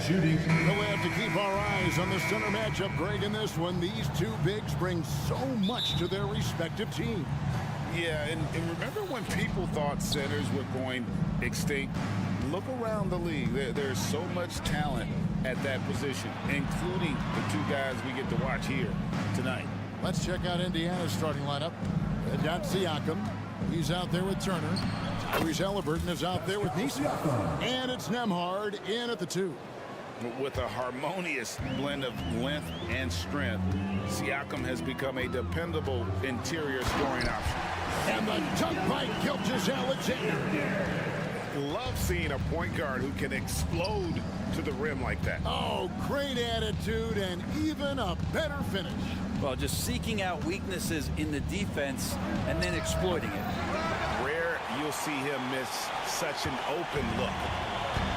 S6: Shooting.
S7: We'll have to keep our eyes on the center matchup, Greg, in this one. These two bigs bring so much to their respective teams.
S9: Yeah, and remember when people thought centers were going extinct? Look around the league. There's so much talent at that position, including the two guys we get to watch here tonight.
S7: Let's check out Indiana's starting lineup. They've got Siakam. He's out there with Turner. Tyrese Halliburton is out there with Nesmith. And it's Nembhard in at the 2.
S9: With a harmonious blend of length and strength, Siakam has become a dependable interior scoring option.
S7: And the dunk by Gilgeous-Alexander.
S9: Love seeing a point guard who can explode to the rim like that.
S7: Oh, great attitude and even a better finish.
S12: Well, just seeking out weaknesses in the defense and then exploiting it.
S9: Rare you'll see him miss such an open look.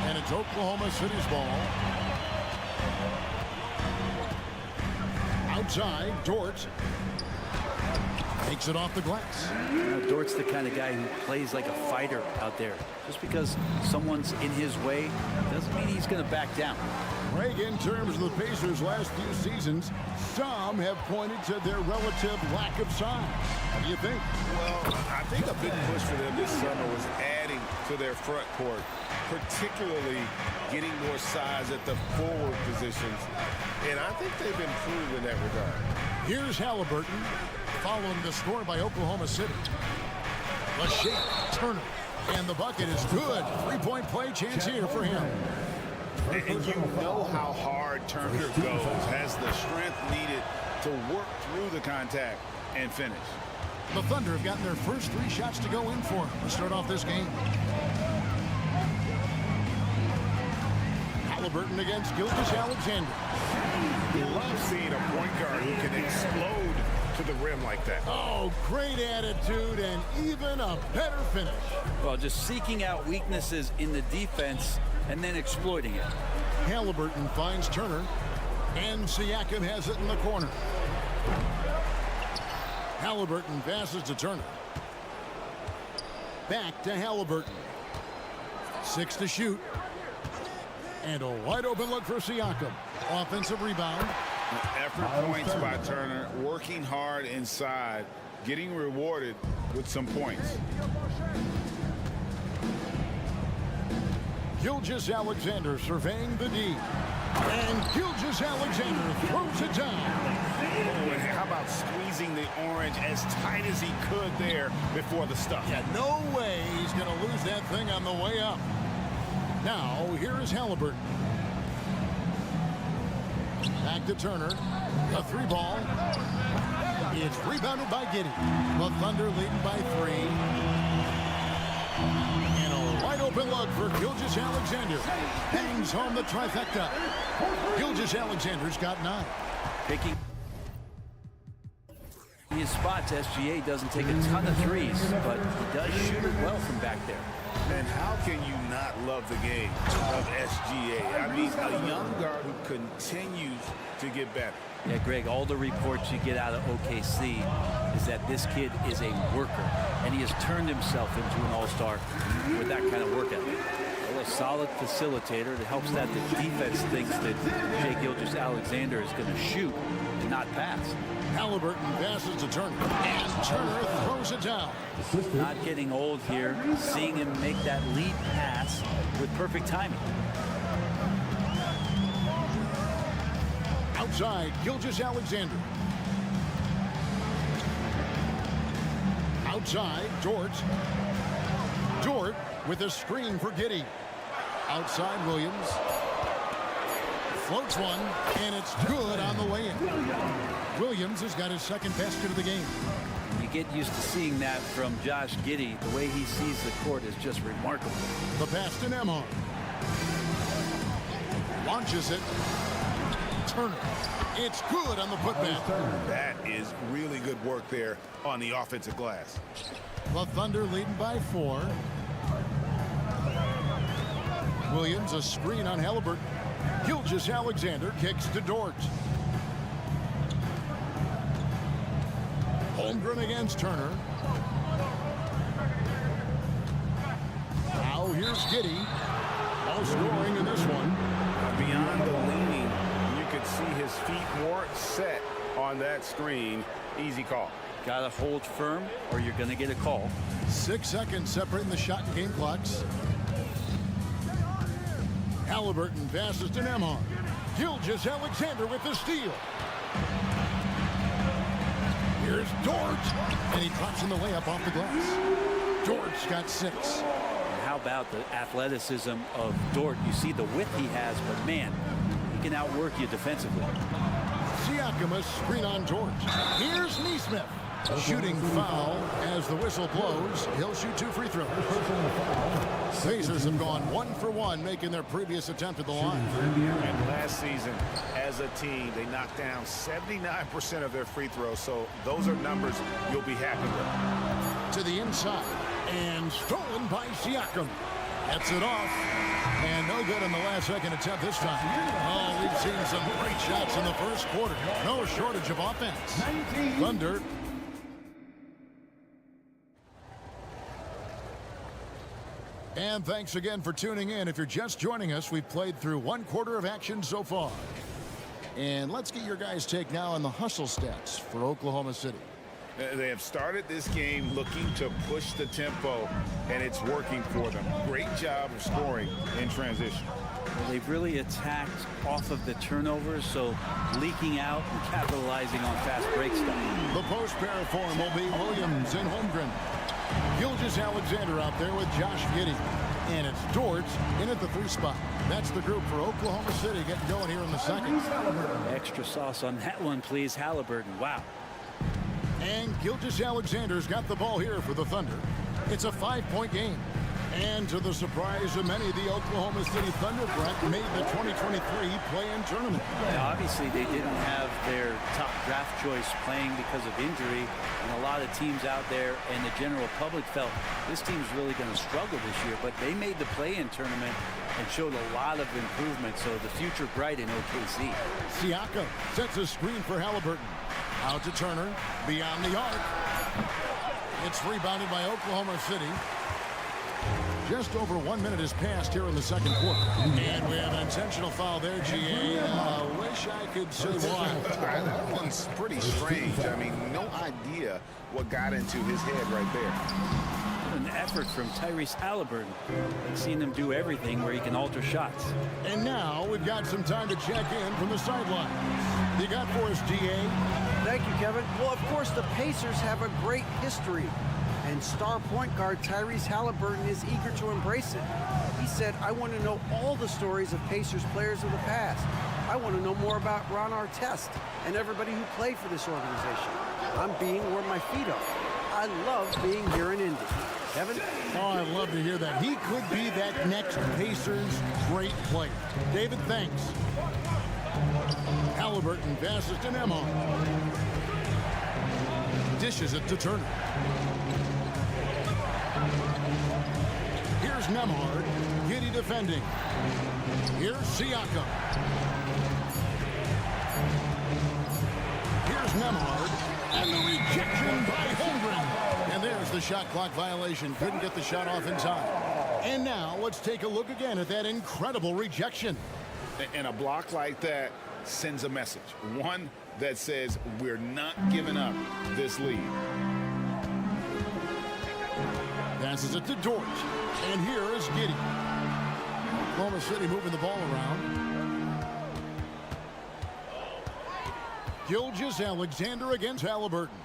S7: And it's Oklahoma City's ball. Outside, Dort takes it off the glass.
S12: Dort's the kind of guy who plays like a fighter out there. Just because someone's in his way doesn't mean he's going to back down.
S7: Greg, in terms of the Pacers' last few seasons, some have pointed to their relative lack of size. What do you think?
S9: Well, I think a big push for them this summer was adding to their front court, particularly getting more size at the forward positions. And I think they've improved in that regard.
S7: Here's Halliburton following the score by Oklahoma City. The shake, Turner, and the bucket is good. 3-point play chance here for him.
S9: And you know how hard Turner goes, has the strength needed to work through the contact and finish.
S7: The Thunder have gotten their first 3 shots to go in for him to start off this game. Halliburton against Gilgeous-Alexander.
S9: Love seeing a point guard who can explode to the rim like that.
S7: Oh, great attitude and even a better finish.
S12: Well, just seeking out weaknesses in the defense and then exploiting it.
S7: Halliburton finds Turner, and Siakam has it in the corner. Halliburton passes to Turner. Back to Halliburton. 6 to shoot. And a wide open look for Siakam. Offensive rebound.
S9: Effort points by Turner, working hard inside, getting rewarded with some points.
S7: Gilgeous-Alexander surveying the D. And Gilgeous-Alexander throws it down.
S9: Oh, and how about squeezing the orange as tight as he could there before the stuff?
S7: Yeah, no way he's going to lose that thing on the way up. Now, here is Halliburton. Back to Turner. A 3-ball. It's rebounded by Giddey. The Thunder leading by 3. And a wide open look for Gilgeous-Alexander. Hangs home the trifecta. Gilgeous-Alexander's got 9.
S12: Picking his spots, SGA doesn't take a ton of threes, but he does shoot it well from back there.
S9: And how can you not love the game of SGA? I mean, a young guard who continues to get better.
S12: Yeah, Greg, all the reports you get out of OKC is that this kid is a worker, and he has turned himself into an all-star with that kind of work ethic. Well, a solid facilitator that helps that the defense thinks that Shai Gilgeous-Alexander is going to shoot and not pass.
S7: Halliburton passes to Turner, and Turner throws it down.
S12: Not getting old here, seeing him make that lead pass with perfect timing.
S7: Outside, Gilgeous-Alexander. Outside, Dort. Dort with a screen for Giddey. Outside, Williams. Floats one, and it's good on the way in. Williams has got his second basket of the game.
S12: You get used to seeing that from Josh Giddey. The way he sees the court is just remarkable.
S7: The pass to Nembhard. Launches it. Turner. It's good on the putback.
S9: That is really good work there on the offensive glass.
S7: The Thunder leading by 4. Williams a screen on Halliburton. Gilgeous-Alexander kicks to Dort. Holmgren against Turner. Now here's Giddey. All scoring in this one.
S9: I'll be his feet weren't set on that screen. Easy call.
S12: Got to hold firm or you're going to get a call.
S7: 6 seconds separating the shot and game clocks. Halliburton passes to Nembhard. Gilgeous-Alexander with the steal. Here's Dort, and he drops in the layup off the glass. Dort's got 6.
S12: And how about the athleticism of Dort? You see the width he has, but man, he can outwork you defensively.
S7: Siakam, a screen on Dort. Here's Nesmith. Shooting foul as the whistle blows. He'll shoot 2 free throws. Pacers have gone 1 for 1, making their previous attempt at the line.
S9: And last season, as a team, they knocked down 79% of their free throws, so those are numbers you'll be happy with.
S7: To the inside, and stolen by Siakam. Gets it off, and no good in the last second attempt this time. Oh, we've seen some great shots in the first quarter. No shortage of offense. Thunder. And thanks again for tuning in. If you're just joining us, we've played through 1 quarter of action so far. And let's get your guys' take now on the hustle stats for Oklahoma City.
S9: They have started this game looking to push the tempo, and it's working for them. Great job of scoring in transition.
S12: Well, they've really attacked off of the turnovers, so leaking out and capitalizing on fast break stuff.
S7: The post pair form will be Williams and Holmgren. Gilgeous-Alexander out there with Josh Giddey. And it's Dort in at the 3 spot. That's the group for Oklahoma City getting going here in the second.
S12: Extra sauce on that one, please. Halliburton. Wow.
S7: And Gilgeous-Alexander's got the ball here for the Thunder. It's a 5-point game. And to the surprise of many, the Oklahoma City Thunder, Brett, made the 2023 play-in tournament.
S12: Now, obviously, they didn't have their top draft choice playing because of injury. And a lot of teams out there and the general public felt this team's really going to struggle this year. But they made the play-in tournament and showed a lot of improvement. So the future bright in OKC.
S7: Siakam sets a screen for Halliburton. Out to Turner, beyond the arc. It's rebounded by Oklahoma City. Just over 1 minute has passed here in the second quarter. And we have an intentional foul there, GA. Wish I could say why.
S9: That one's pretty strange. I mean, no idea what got into his head right there.
S12: An effort from Tyrese Halliburton. I've seen him do everything where he can alter shots.
S7: And now we've got some time to check in from the sideline. You got for us, GA?
S10: Thank you, Kevin. Well, of course, the Pacers have a great history. And star point guard Tyrese Halliburton is eager to embrace it. He said, I want to know all the stories of Pacers players of the past. I want to know more about Ron Artest and everybody who played for this organization. I'm being where my feet are. I love being here in Indy. Kevin?
S7: Oh, I love to hear that. He could be that next Pacers great player. David, thanks. Halliburton passes to Nembhard. Dishes it to Turner. Here's Nembhard. Giddey defending. Here's Siakam. Here's Nembhard. And the rejection by Holmgren. And there's the shot clock violation. Couldn't get the shot off in time. And now let's take a look again at that incredible rejection.
S9: And a block like that sends a message. One that says we're not giving up this lead.
S7: Passes it to Dort. And here is Giddey. Oklahoma City moving the ball around. Gilgeous-Alexander against Halliburton.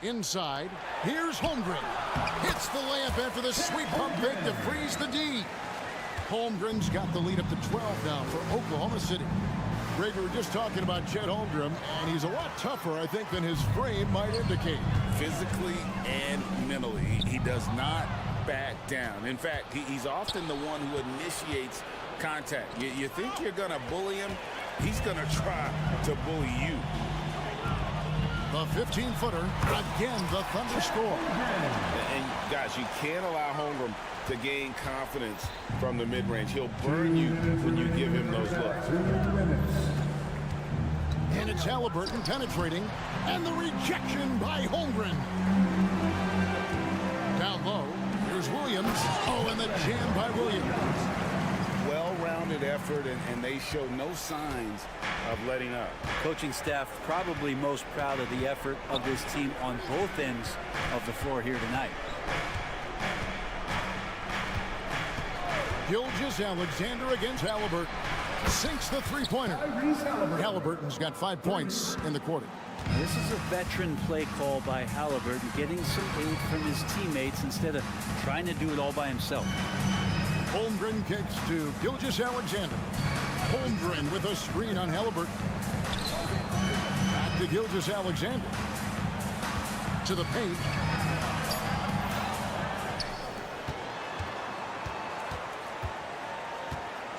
S7: Inside. Here's Holmgren. Hits the layup after the sweep pump fake to freeze the D. Holmgren's got the lead up to 12 now for Oklahoma City. Greg, we were just talking about Chet Holmgren, and he's a lot tougher, I think, than his frame might indicate.
S9: Physically and mentally, he does not back down. In fact, he's often the one who initiates contact. You think you're going to bully him, he's going to try to bully you.
S7: The 15-footer, again, the Thunder score.
S9: And guys, you can't allow Holmgren to gain confidence from the mid-range. He'll burn you when you give him those looks.
S7: And it's Halliburton penetrating, and the rejection by Holmgren. Down low, here's Williams. Oh, and the jam by Williams.
S9: Well-rounded pounded effort, and they show no signs of letting up.
S12: Coaching staff probably most proud of the effort of this team on both ends of the floor here tonight.
S7: Gilgeous-Alexander against Halliburton. Sinks the three-pointer. Halliburton's got 5 points in the quarter.
S12: This is a veteran play call by Halliburton, getting some aid from his teammates instead of trying to do it all by himself.
S7: Holmgren kicks to Gilgeous-Alexander. Holmgren with a screen on Halliburton. Back to Gilgeous-Alexander. To the paint.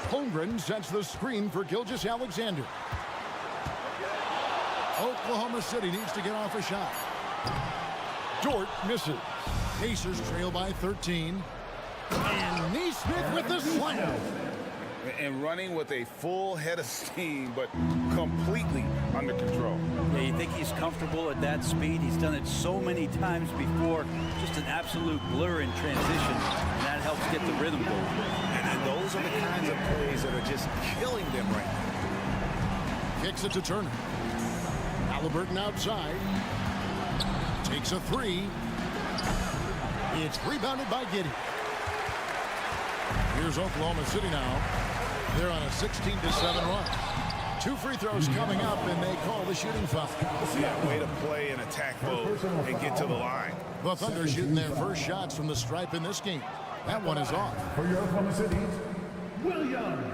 S7: Holmgren sets the screen for Gilgeous-Alexander. Oklahoma City needs to get off a shot. Dort misses. Pacers trail by 13. And Neesmith with the slam.
S9: And running with a full head of steam, but completely under control.
S12: Yeah, you think he's comfortable at that speed? He's done it so many times before. Just an absolute blur in transition, and that helps get the rhythm going.
S9: And those are the kinds of plays that are just killing them right now.
S7: Kicks it to Turner. Halliburton outside. Takes a three. It's rebounded by Giddey. Here's Oklahoma City now. They're on a 16-7 run. 2 free throws coming up, and they call the shooting foul.
S9: Yeah, way to play in attack mode and get to the line.
S7: The Thunder shooting their first shots from the stripe in this game. That one is off.
S6: For your Oklahoma City, Williams.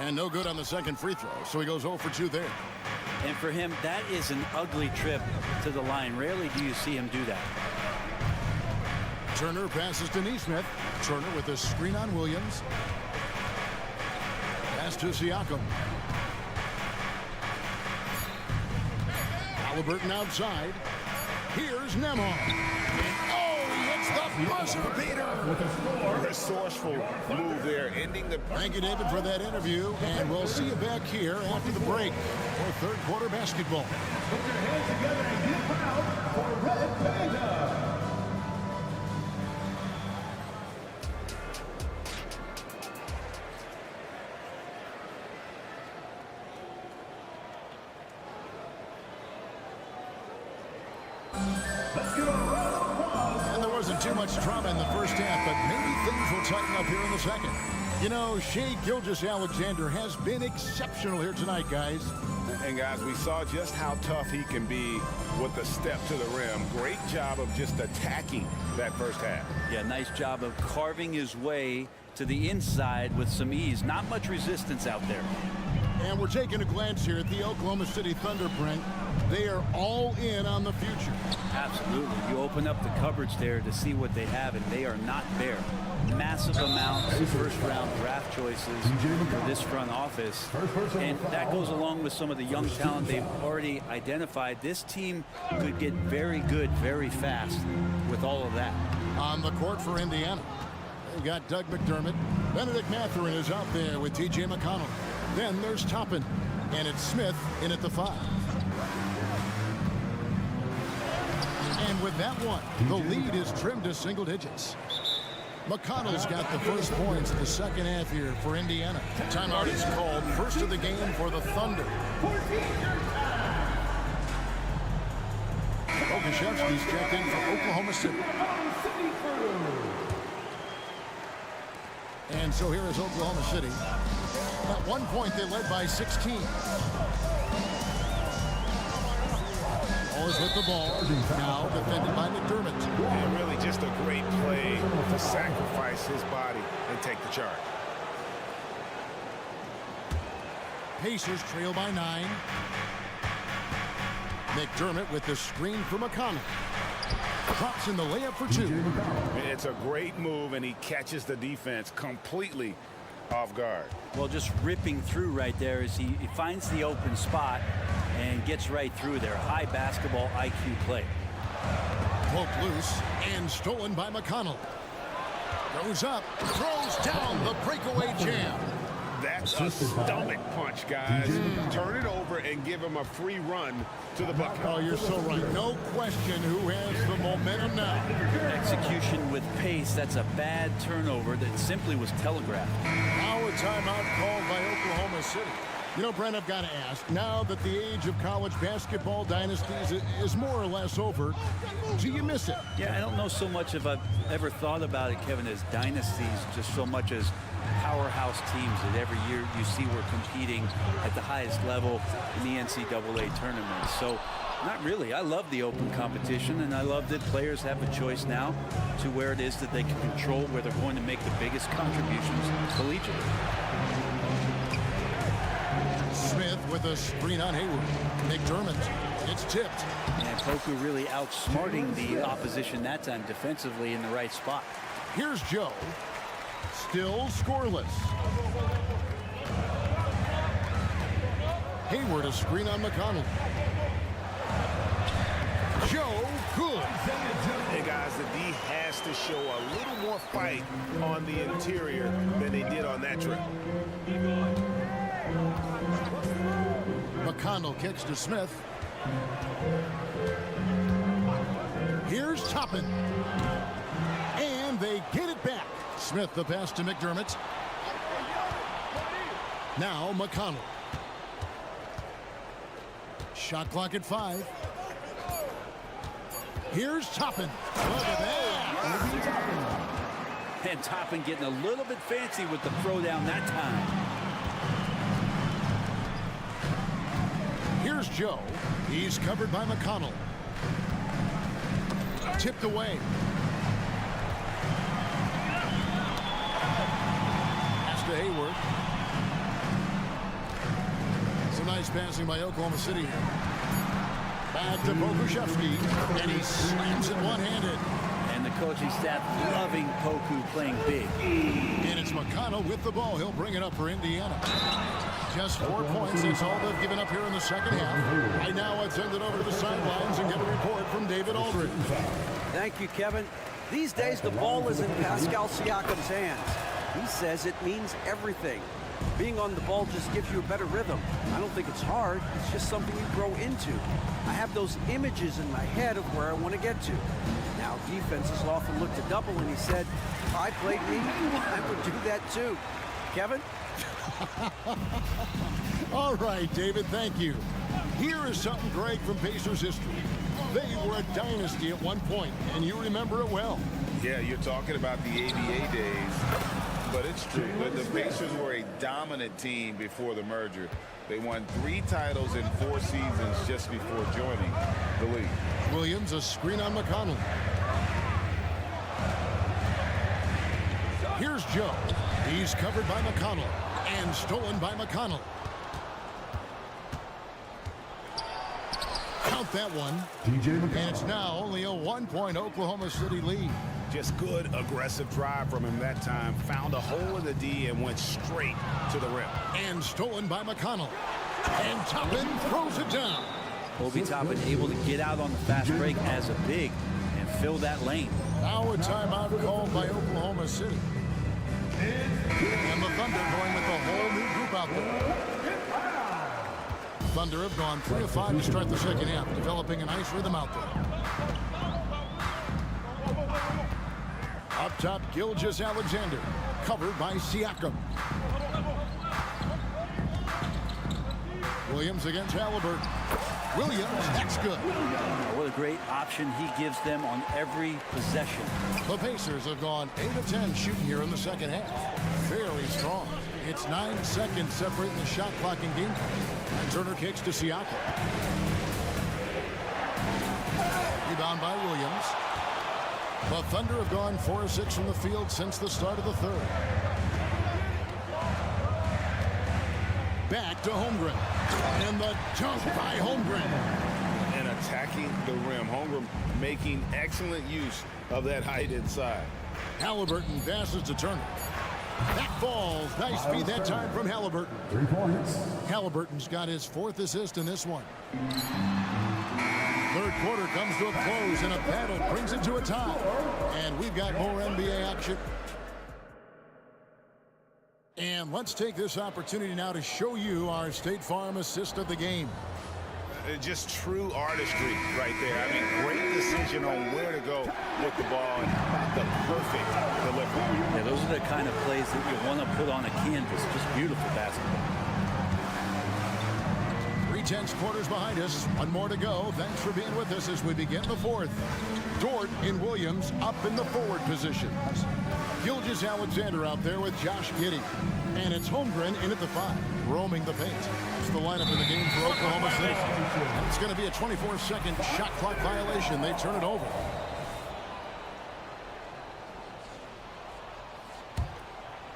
S7: And no good on the second free throw, so he goes 0 for 2 there.
S12: And for him, that is an ugly trip to the line. Rarely do you see him do that.
S7: Turner passes to Neesmith. Turner with a screen on Williams. Pass to Siakam. Halliburton outside. Here's Nembhard. Oh, he hits the buzzer beater.
S9: Resourceful move there, ending the...
S7: Thank you, David, for that interview, and we'll see you back here after the break for third quarter basketball.
S6: Put your hands together and get proud for Red Panda.
S7: And there wasn't too much drama in the first half, but maybe things will tighten up here in the second. You know, Shai Gilgeous-Alexander has been exceptional here tonight, guys.
S9: And guys, we saw just how tough he can be with the step to the rim. Great job of just attacking that first half.
S12: Yeah, nice job of carving his way to the inside with some ease. Not much resistance out there.
S7: And we're taking a glance here at the Oklahoma City Thunder, Brent. They are all in on the future.
S12: Absolutely. You open up the cupboards there to see what they have, and they are not bare. Massive amounts of first-round draft choices for this front office. And that goes along with some of the young talent they've already identified. This team could get very good very fast with all of that.
S7: On the court for Indiana, they've got Doug McDermott. Benedict Mathurin is out there with T.J. McConnell. Then there's Toppin, and it's Smith in at the 5. And with that one, the lead is trimmed to single digits. McConnell's got the first points of the second half here for Indiana. Timeout is called, first of the game for the Thunder. Skijesss checked in for Oklahoma City. And so here is Oklahoma City. At one point, they led by 16. Always with the ball. Now defended by McDermott.
S9: And really just a great play to sacrifice his body and take the charge.
S7: Pacers trail by 9. McDermott with the screen for McConnell. Drops in the layup for 2.
S9: It's a great move, and he catches the defense completely off guard.
S12: Well, just ripping through right there as he finds the open spot and gets right through there. High basketball IQ play.
S7: Poked loose and stolen by McConnell. Goes up, throws down the breakaway jam.
S9: That's a stomach punch, guys. Turn it over and give him a free run to the bucket.
S7: Oh, you're so right. No question who has the momentum. momentum now.
S12: Execution with pace. That's a bad turnover that simply was telegraphed.
S7: Now a timeout called by Oklahoma City. You know, Brent, I've got to ask, now that the age of college basketball dynasties is more or less over, do you miss it?
S12: Yeah, I don't know so much if I've ever thought about it, Kevin, as dynasties, just so much as powerhouse teams that every year you see we're competing at the highest level in the NCAA tournament. So, not really. I love the open competition, and I love that players have a choice now to where it is that they can control where they're going to make the biggest contributions collegiately.
S7: Smith with a screen on Hayward. McDermott. It's tipped.
S12: And Poku really outsmarting the opposition that time defensively in the right spot.
S7: Here's Joe. Still scoreless. Hayward a screen on McConnell. Joe, good.
S9: Hey guys, the D has to show a little more fight on the interior than they did on that trip.
S7: McConnell kicks to Smith. Here's Toppin. And they get it back. Smith the pass to McDermott. Now McConnell. Shot clock at 5. Here's Toppin. Look at that.
S12: And Toppin getting a little bit fancy with the throwdown that time.
S7: Here's Joe. He's covered by McConnell. Tipped away. Pass to Hayward. Some nice passing by Oklahoma City. Back to Pokushevsky, and he slams it one-handed.
S12: And the coaching staff loving Poku playing big.
S7: And it's McConnell with the ball. He'll bring it up for Indiana. Just 4 points. That's all they've given up here in the second half. Right now, let's send it over to the sidelines and get a report from David Aldridge.
S10: Thank you, Kevin. These days, the ball is in Pascal Siakam's hands. He says it means everything. Being on the ball just gives you a better rhythm. I don't think it's hard. It's just something you grow into. I have those images in my head of where I want to get to. Now, defenses often look to double, and he said, if I played me, I would do that too. Kevin?
S7: All right, David, thank you. Here is something great from Pacers history. They were a dynasty at one point, and you remember it well.
S9: Yeah, you're talking about the ABA days, but it's true. The Pacers were a dominant team before the merger. They won 3 titles in 4 seasons just before joining the league.
S7: Williams, a screen on McConnell. Here's Joe. He's covered by McConnell and stolen by McConnell. Count that one. And it's now only a 1-point Oklahoma City lead.
S9: Just good aggressive drive from him that time. Found a hole in the D and went straight to the rim.
S7: And stolen by McConnell. And Toppin throws it down.
S12: Obi Toppin able to get out on the fast break as a big and fill that lane.
S7: Now a timeout called by Oklahoma City. And the Thunder going with a whole new group out there. Thunder have gone 3 of 5 to start the second half, developing a nice rhythm out there. Up top, Skijesss Alexander, covered by Siakam. Williams against Halliburton. Williams, that's good.
S12: What a great option he gives them on every possession.
S7: The Pacers have gone 8 of 10 shooting here in the second half. Fairly strong. It's 9 seconds separating the shot clock and game. And Turner kicks to Siakam. Rebound by Williams. The Thunder have gone 4 of 6 from the field since the start of the third. Back to Holmgren. And the dunk by Holmgren.
S9: And attacking the rim. Holmgren making excellent use of that height inside.
S7: Halliburton passes to Turner. That falls. Nice feed that time from Halliburton.
S6: 3 points.
S7: Halliburton's got his 4th assist in this one. Third quarter comes to a close, and a battle brings it to a tie. And we've got more NBA action. And let's take this opportunity now to show you our State Farm assist of the game.
S9: Just true artistry right there. I mean, great decision decision on where to go with the ball and the perfect delivery.
S12: Yeah, those are the kind of plays that you want to put on a canvas. Just beautiful basketball.
S7: 3/10 quarters behind us. One more to go. Thanks for being with us as we begin the fourth. Dort and Williams up in the forward positions. Gilgeous-Alexander out there with Josh Giddey. And it's Holmgren in at the 5, roaming the paint. It's the lineup in the game for Oklahoma City. And it's going to be a 24-second shot clock violation. They turn it over.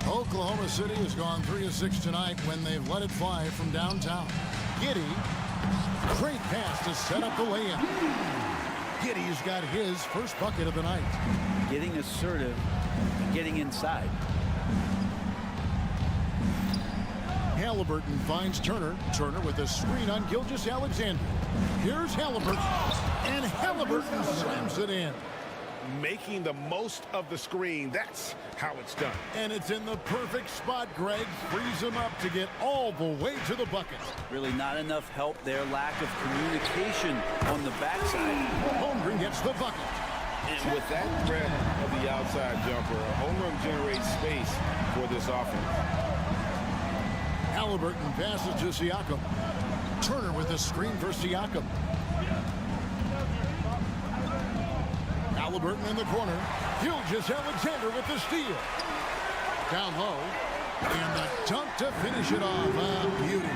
S7: Oklahoma City has gone 3 of 6 tonight when they've let it fly from downtown. Giddey, great pass to set up the layup. Giddey's got his first bucket of the night.
S12: Getting assertive and getting inside.
S7: Halliburton finds Turner. Turner with a screen on Gilgeous-Alexander. Here's Halliburton. And Halliburton slams it in.
S9: Making the most of the screen. That's how it's done.
S7: And it's in the perfect spot. Greg frees him up to get all the way to the bucket.
S12: Really not enough help there. Lack of communication on the backside.
S7: Holmgren gets the bucket.
S9: And with that threat of the outside jumper, Holmgren generates space for this offense.
S7: Halliburton passes to Siakam. Turner with a screen for Siakam. Halliburton in the corner. Gilgeous-Alexander with the steal. Down low. And the dunk to finish it off. Beauty.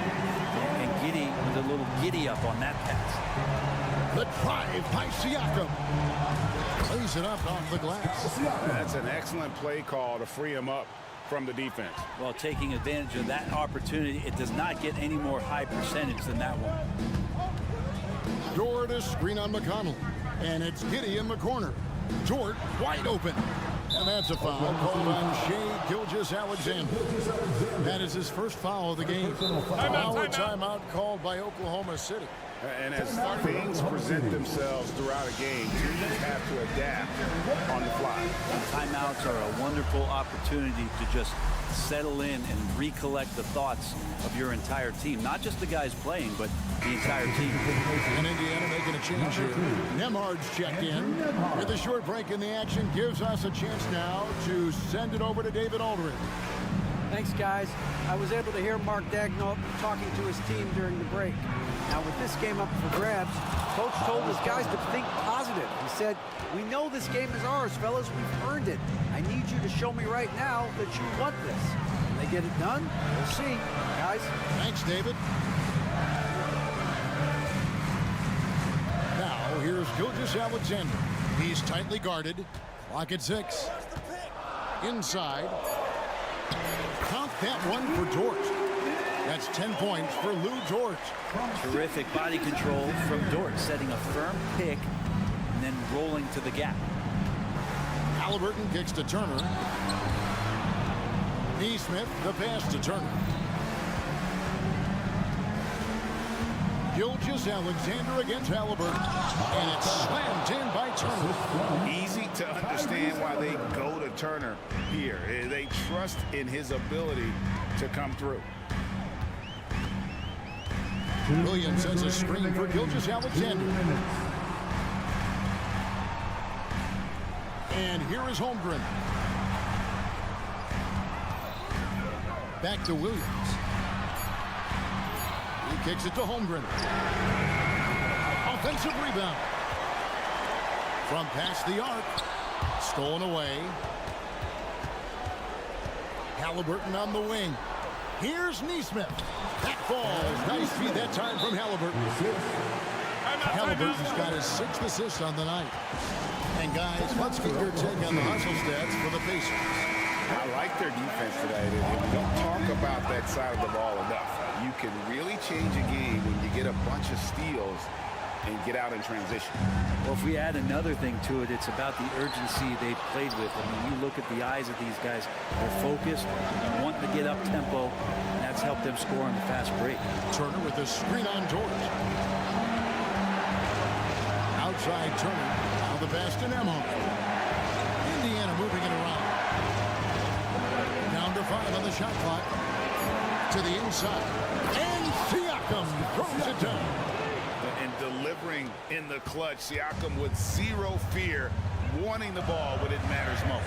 S12: And Giddey with a little giddy up on that pass.
S7: The drive by Siakam. Plays it up off the glass.
S9: That's an excellent play call to free him up from the defense.
S12: Well, taking advantage of that opportunity, it does not get any more high percentage than that one.
S7: Dort a screen on McConnell. And it's Giddey in the corner. Dort wide open. And that's a foul called on Shai Gilgeous-Alexander. That is his first foul of the game. Timeout called by Oklahoma City.
S9: And as things present themselves throughout a game, teams have to adapt on the fly.
S12: Timeouts are a wonderful opportunity to just settle in and recollect the thoughts of your entire team. Not just the guys playing, but the entire team.
S7: And Indiana making a change here. Nemhard's checked in. With a short break in the action, gives us a chance now to send it over to David Aldridge.
S10: Thanks, guys. I was able to hear Mark Daigneault talking to his team during the break. Now, with this game up for grabs, Coach told his guys to think positive. He said, "We know this game is ours, fellas. We've earned it. I need you to show me right now that you want this." When they get it done, we'll see. Guys.
S7: Thanks, David. Now, here's Gilgeous-Alexander. He's tightly guarded. Clock at 6. Inside. Count that one for Dort. That's 10 points for Lou Dort.
S12: Terrific body control from Dort, setting a firm pick and then rolling to the gap.
S7: Halliburton kicks to Turner. Neesmith, the pass to Turner. Gilgeous-Alexander against Halliburton. And it's slammed in by Turner.
S9: Easy to understand why they go to Turner here. They trust in his ability to come through.
S7: Williams sends a screen for Gilgeous-Alexander. And here is Holmgren. Back to Williams. He kicks it to Holmgren. Offensive rebound. From past the arc. Stolen away. Halliburton on the wing. Here's Neesmith. That falls. Nice feed that time from Halliburton. Halliburton's got his 6th assist on the night. And guys, let's get your take on the hustle stats for the Pacers.
S9: I like their defense today. We don't talk about that side of the ball enough. You can really change a game when you get a bunch of steals and get out in transition.
S12: Well, if we add another thing to it, it's about the urgency they've played with. I mean, you look at the eyes of these guys, they're focused, wanting to get up tempo, and that's helped them score on the fast break.
S7: Turner with a screen on Dort. Outside Turner, now the pass to Nemhard. Indiana moving it around. Down to 5 on the shot clock. To the inside. And Siakam throws it down.
S9: And delivers delivering in the clutch. Siakam with zero fear, wanting the ball when it matters most.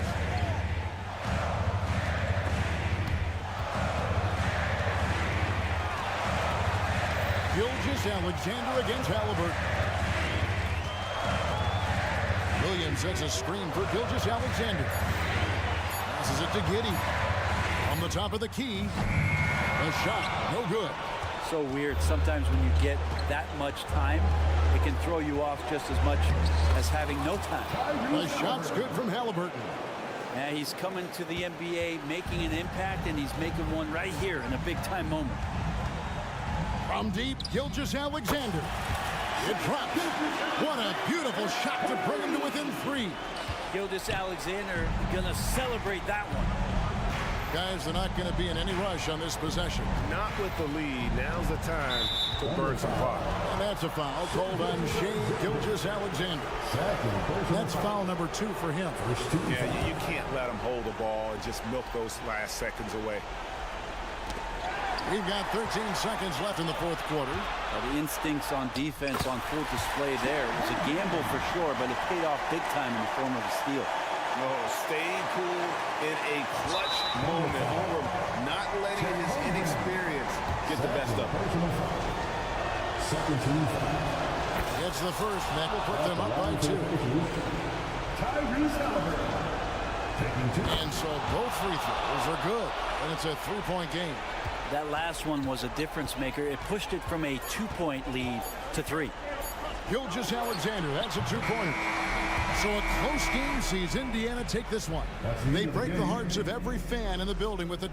S7: Gilgeous-Alexander against Halliburton. Williams sets a screen for Gilgeous-Alexander. Passes it to Giddey. On the top of the key. A shot, no good.
S12: So weird. Sometimes when you get that much time, it can throw you off just as much as having no time.
S7: The shot's good from Halliburton.
S12: Yeah, he's coming to the NBA, making an impact, and he's making one right here in a big-time moment.
S7: From deep, Gilgeous-Alexander. It drops. What a beautiful shot to bring him to within 3.
S12: Gilgeous-Alexander gonna celebrate that one.
S7: Guys, they're not going to be in any rush on this possession.
S1: Not with the lead. Now's the time to burn some clock.
S7: And that's a foul called on Shai Gilgeous-Alexander. That's foul number 2 for him.
S9: Yeah, you can't let him hold the ball and just milk those last seconds away.
S7: We've got 13 seconds left in the fourth quarter.
S12: The instincts on defense on full display there. It was a gamble for sure, but it paid off big time in the form of a steal.
S9: No, staying cool in a clutch moment. Not letting his inexperience get the best of him.
S7: Gets the first. That will put them up by 2. And so both free throws are good. And it's a 3-point game.
S12: That last one was a difference maker. It pushed it from a 2-point lead to 3.
S7: Gilgeous-Alexander, that's a 2-pointer. So a close game sees Indiana take this one. They break the hearts of every fan in the building with it.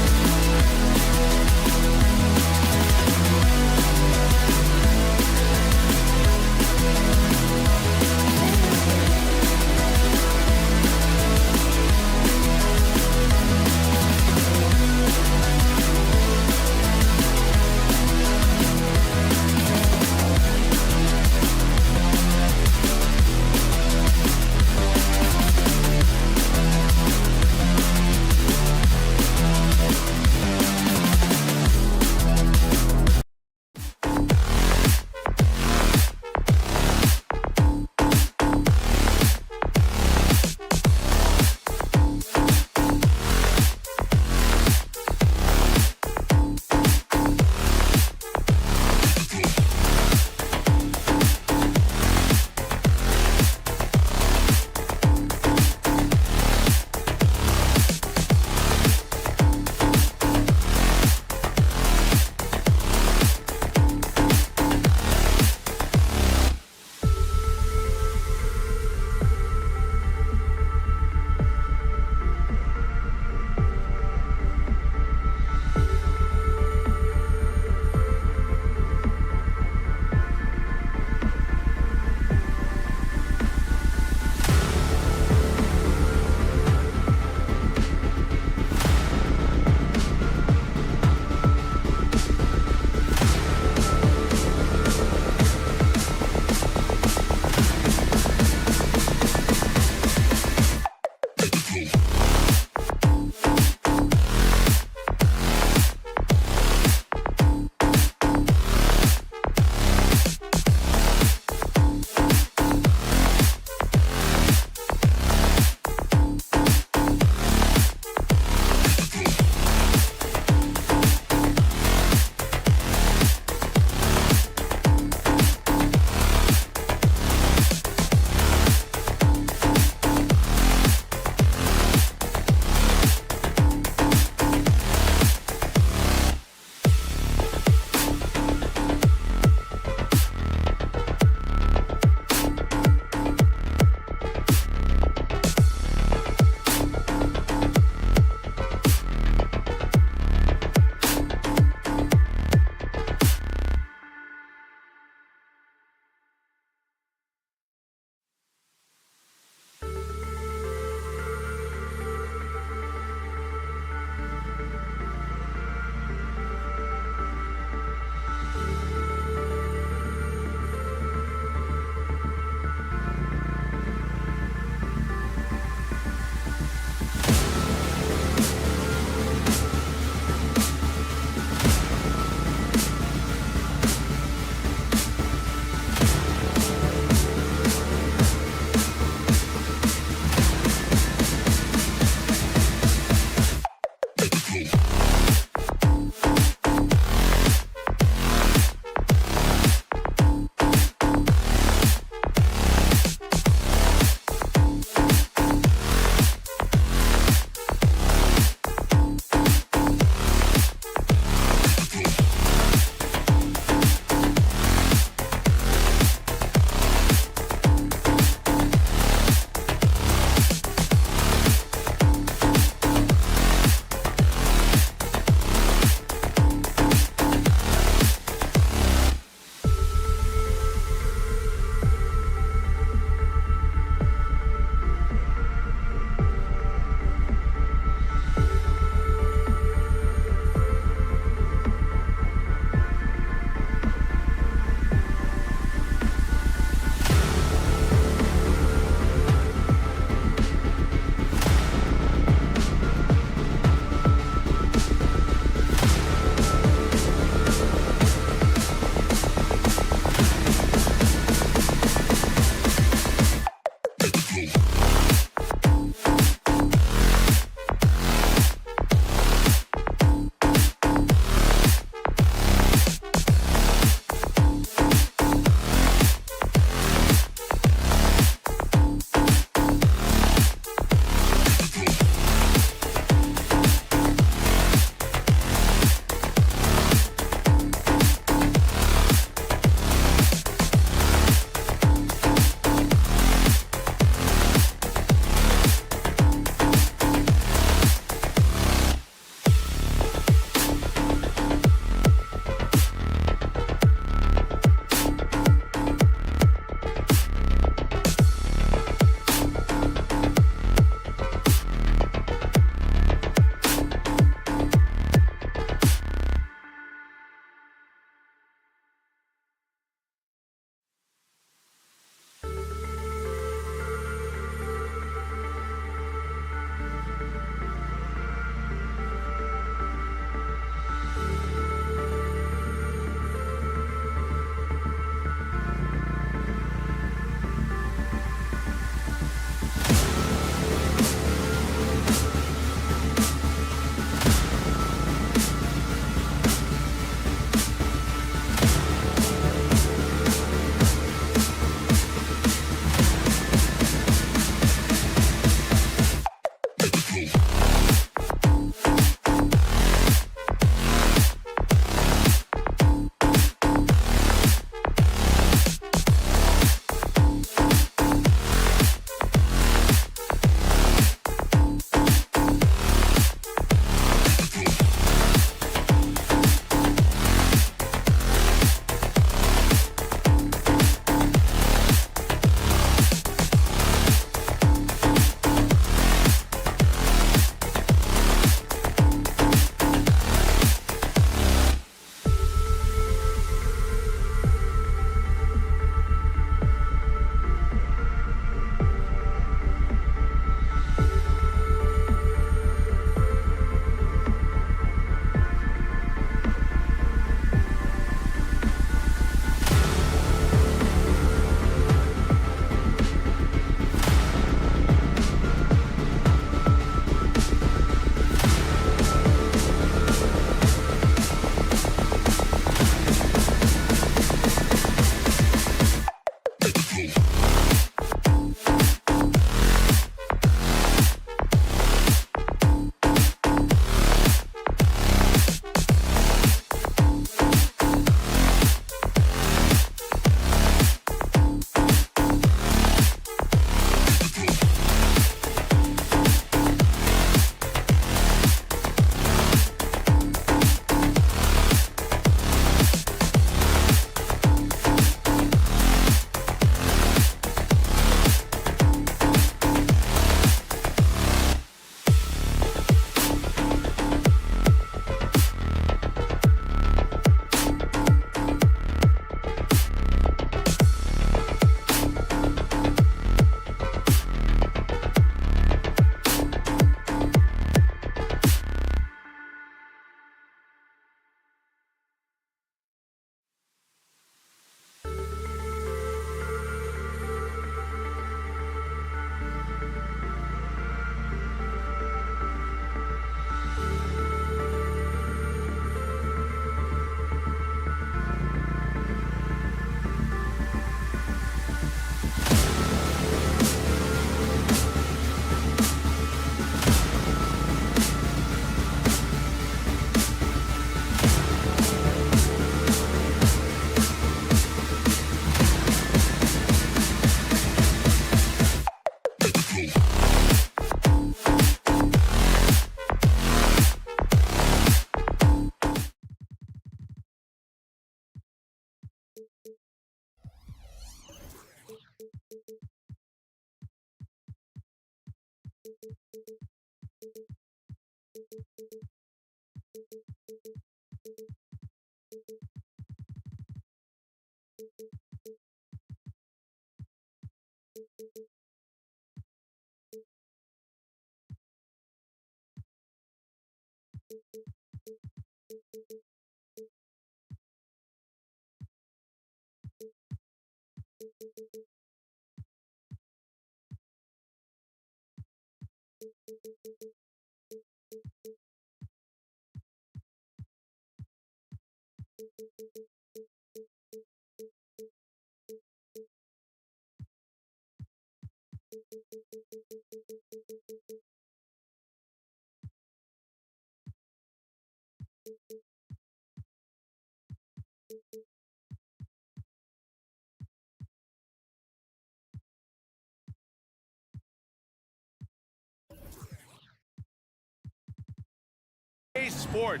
S1: Sport.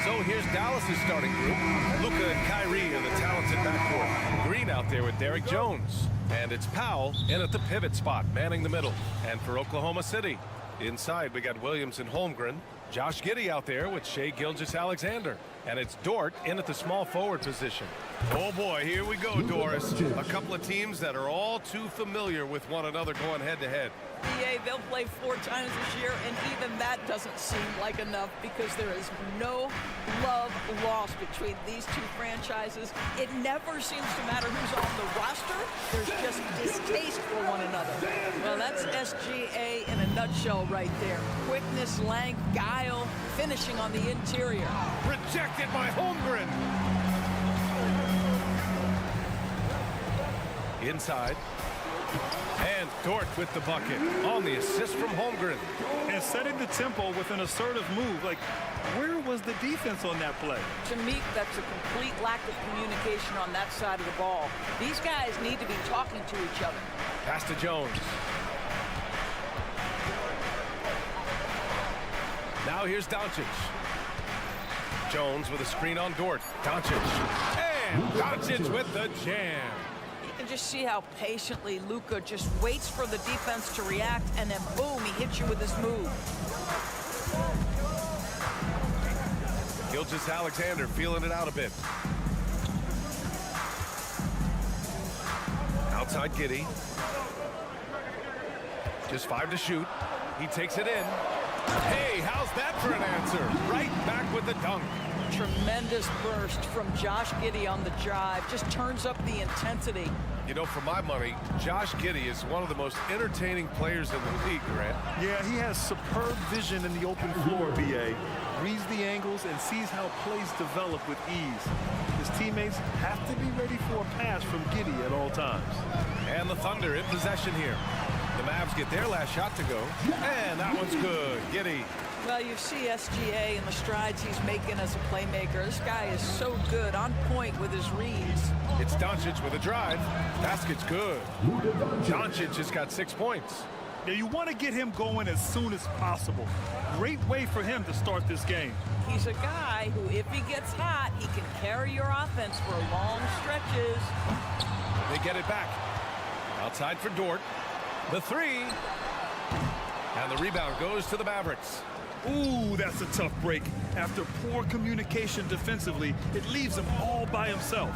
S1: So here's Dallas's starting group. Luka and Kyrie are the talented backcourt. Green out there with Derek Jones. And it's Powell in at the pivot spot, manning the middle. And for Oklahoma City, inside we got Williams and Holmgren. Josh Giddey out there with Shai Gilgeous-Alexander. And it's Dort in at the small forward position. Oh boy, here we go, Doris. A couple of teams that are all too familiar with one another going head-to-head.
S3: BA, they'll play 4 times this year, and even that doesn't seem like enough because there is no love lost between these two franchises. It never seems to matter who's on the roster. There's just distaste for one another. Well, that's SGA in a nutshell right there. Quickness, length, guile, finishing on the interior.
S1: Rejected by Holmgren. Inside. And Dort with the bucket on the assist from Holmgren.
S2: And setting the tempo with an assertive move. Like, where was the defense on that play?
S3: To me, that's a complete lack of communication on that side of the ball. These guys need to be talking to each other.
S1: Pass to Jones. Now here's Doncic. Jones with a screen on Dort. Doncic. And Doncic with the jam.
S3: You can just see how patiently Luka just waits for the defense to react, and then boom, he hits you with his move.
S1: Gilgeous-Alexander feeling it out a bit. Outside Giddey. Just 5 to shoot. He takes it in. Hey, how's that for an answer? Right back with the dunk.
S3: Tremendous burst from Josh Giddey on the drive. Just turns up the intensity.
S1: You know, for my money, Josh Giddey is one of the most entertaining players in the league, Grant.
S2: Yeah, he has superb vision in the open floor, B.A. Reads the angles and sees how plays develop with ease. His teammates have to be ready for a pass from Giddey at all times.
S1: And the Thunder in possession here. The Mavs get their last shot to go. And that one's good. Giddey
S3: Well, you see SGA and the strides he's making as a playmaker. This guy is so good, on point with his reads.
S1: It's Doncic with a drive. Basket's good. Doncic has got 6 points.
S2: Now you want to get him going as soon as possible. Great way for him to start this game.
S3: He's a guy who, if he gets hot, he can carry your offense for long stretches.
S1: They get it back. Outside for Dort. The three. And the rebound goes to the Mavericks.
S2: Ooh, that's a tough break. After poor communication defensively, it leaves him all by himself.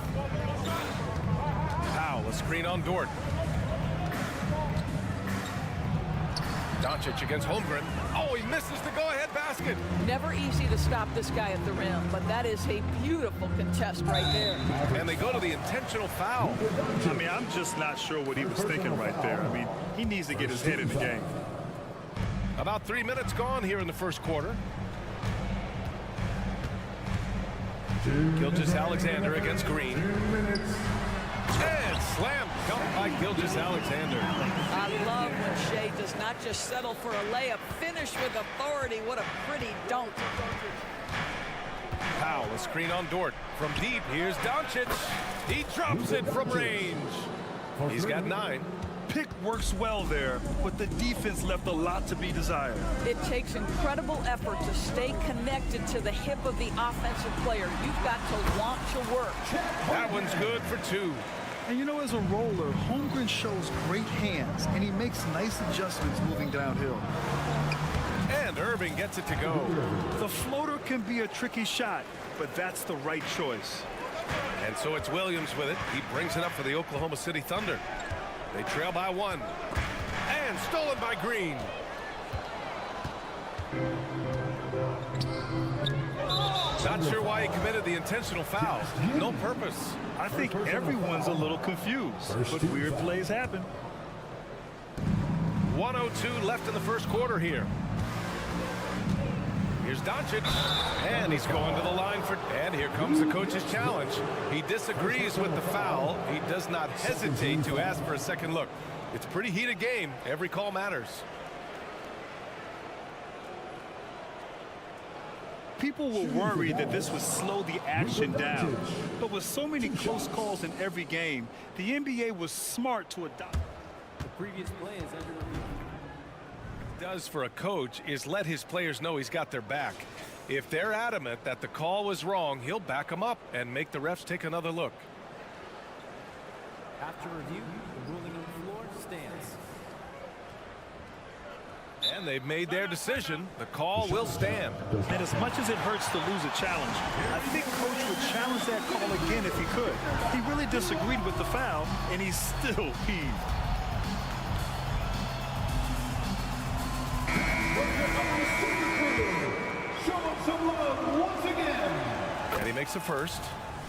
S1: Powell, a screen on Dort. Doncic against Holmgren. Oh, he misses the go-ahead basket.
S3: Never easy to stop this guy at the rim, but that is a beautiful contest right there.
S1: And they go to the intentional foul.
S2: I mean, I'm just not sure what he was thinking right there. I mean, he needs to get his head in the game.
S1: About 3 minutes gone here in the first quarter. Gilgeous-Alexander against Green. And slam dunk by Gilgeous-Alexander.
S3: I love when Shea does not just settle for a layup, finish with authority. What a pretty dunk.
S1: Powell, a screen on Dort. From deep, here's Doncic. He drops it from range. He's got 9.
S2: Pick works well there, but the defense left a lot to be desired.
S3: It takes incredible effort to stay connected to the hip of the offensive player. You've got to want to work.
S1: That one's good for 2.
S2: And you know, as a roller, Holmgren shows great hands, and he makes nice adjustments moving downhill.
S1: And Irving gets it to go.
S2: The floater can be a tricky shot, but that's the right choice.
S1: And so it's Williams with it. He brings it up for the Oklahoma City Thunder. They trail by 1. And stolen by Green. Not sure why he committed the intentional foul. No purpose.
S2: I think everyone's a little confused, but weird plays happen.
S1: 1:02 left in the first quarter here. Here's Doncic, and he's going to the line for, and here comes the coach's challenge. He disagrees with the foul. He does not hesitate to ask for a second look. It's a pretty heated game. Every call matters.
S2: People were worried that this would slow the action down. But with so many close calls in every game, the NBA was smart to adopt.
S5: The previous play is under review.
S1: Does for a coach is let his players know he's got their back. If they're adamant that the call was wrong, he'll back them up and make the refs take another look.
S5: After review, the ruling on the floor stands.
S1: And they've made their decision. The call will stand.
S2: And as much as it hurts to lose a challenge, I think Coach would challenge that call again if he could. He really disagreed with the foul, and he's still peeved.
S1: And he makes the first.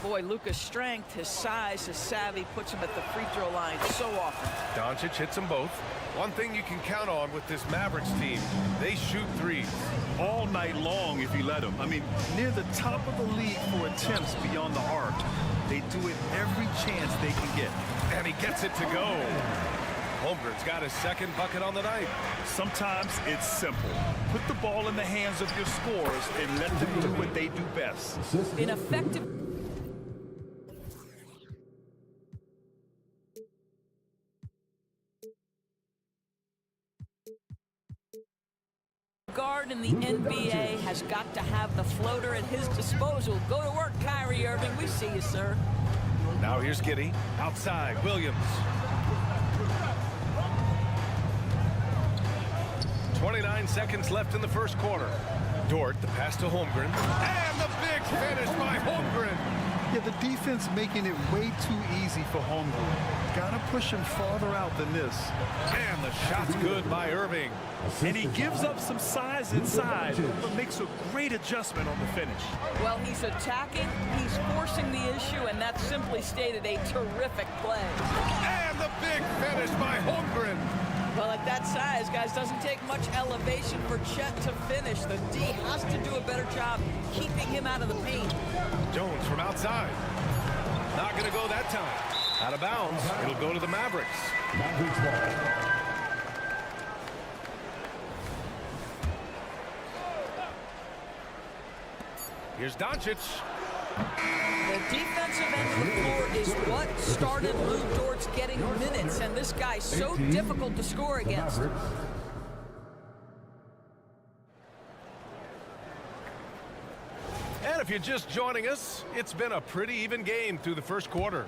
S3: Boy, Luka's strength, his size, his savvy puts him at the free throw line so often.
S1: Doncic hits them both. One thing you can count on with this Mavericks team, they shoot threes.
S2: All night long if you let them. I mean, near the top of the league for attempts beyond the arc. They do it every chance they can get.
S1: And he gets it to go. Holmgren's got his second bucket on the night.
S2: Sometimes it's simple. Put the ball in the hands of your scorers and let them do what they do best.
S3: An effective guard in the NBA has got to have the floater at his disposal. Go to work, Kyrie Irving. We see you, sir.
S1: Now here's Giddey. Outside, Williams. 29 seconds left in the first quarter. Dort, the pass to Holmgren. And the big finish by Holmgren.
S2: Yeah, the defense making it way too easy for Holmgren. Gotta push him farther out than this.
S1: And the shot's good by Irving.
S2: And he gives up some size inside, but makes a great adjustment on the finish.
S3: Well, he's attacking, he's forcing the issue, and that's simply stated a terrific play.
S1: And the big finish by Holmgren.
S3: Well, at that size, guys, doesn't take much elevation for Chet to finish. The D has to do a better job keeping him out of the paint.
S1: Jones from outside. Not going to go that time. Out of bounds. It'll go to the Mavericks.
S6: Mavericks ball.
S1: Here's Doncic.
S3: The defensive end of the floor is what started Lou Dort's getting minutes, and this guy's so difficult to score against.
S1: And if you're just joining us, it's been a pretty even game through the first quarter.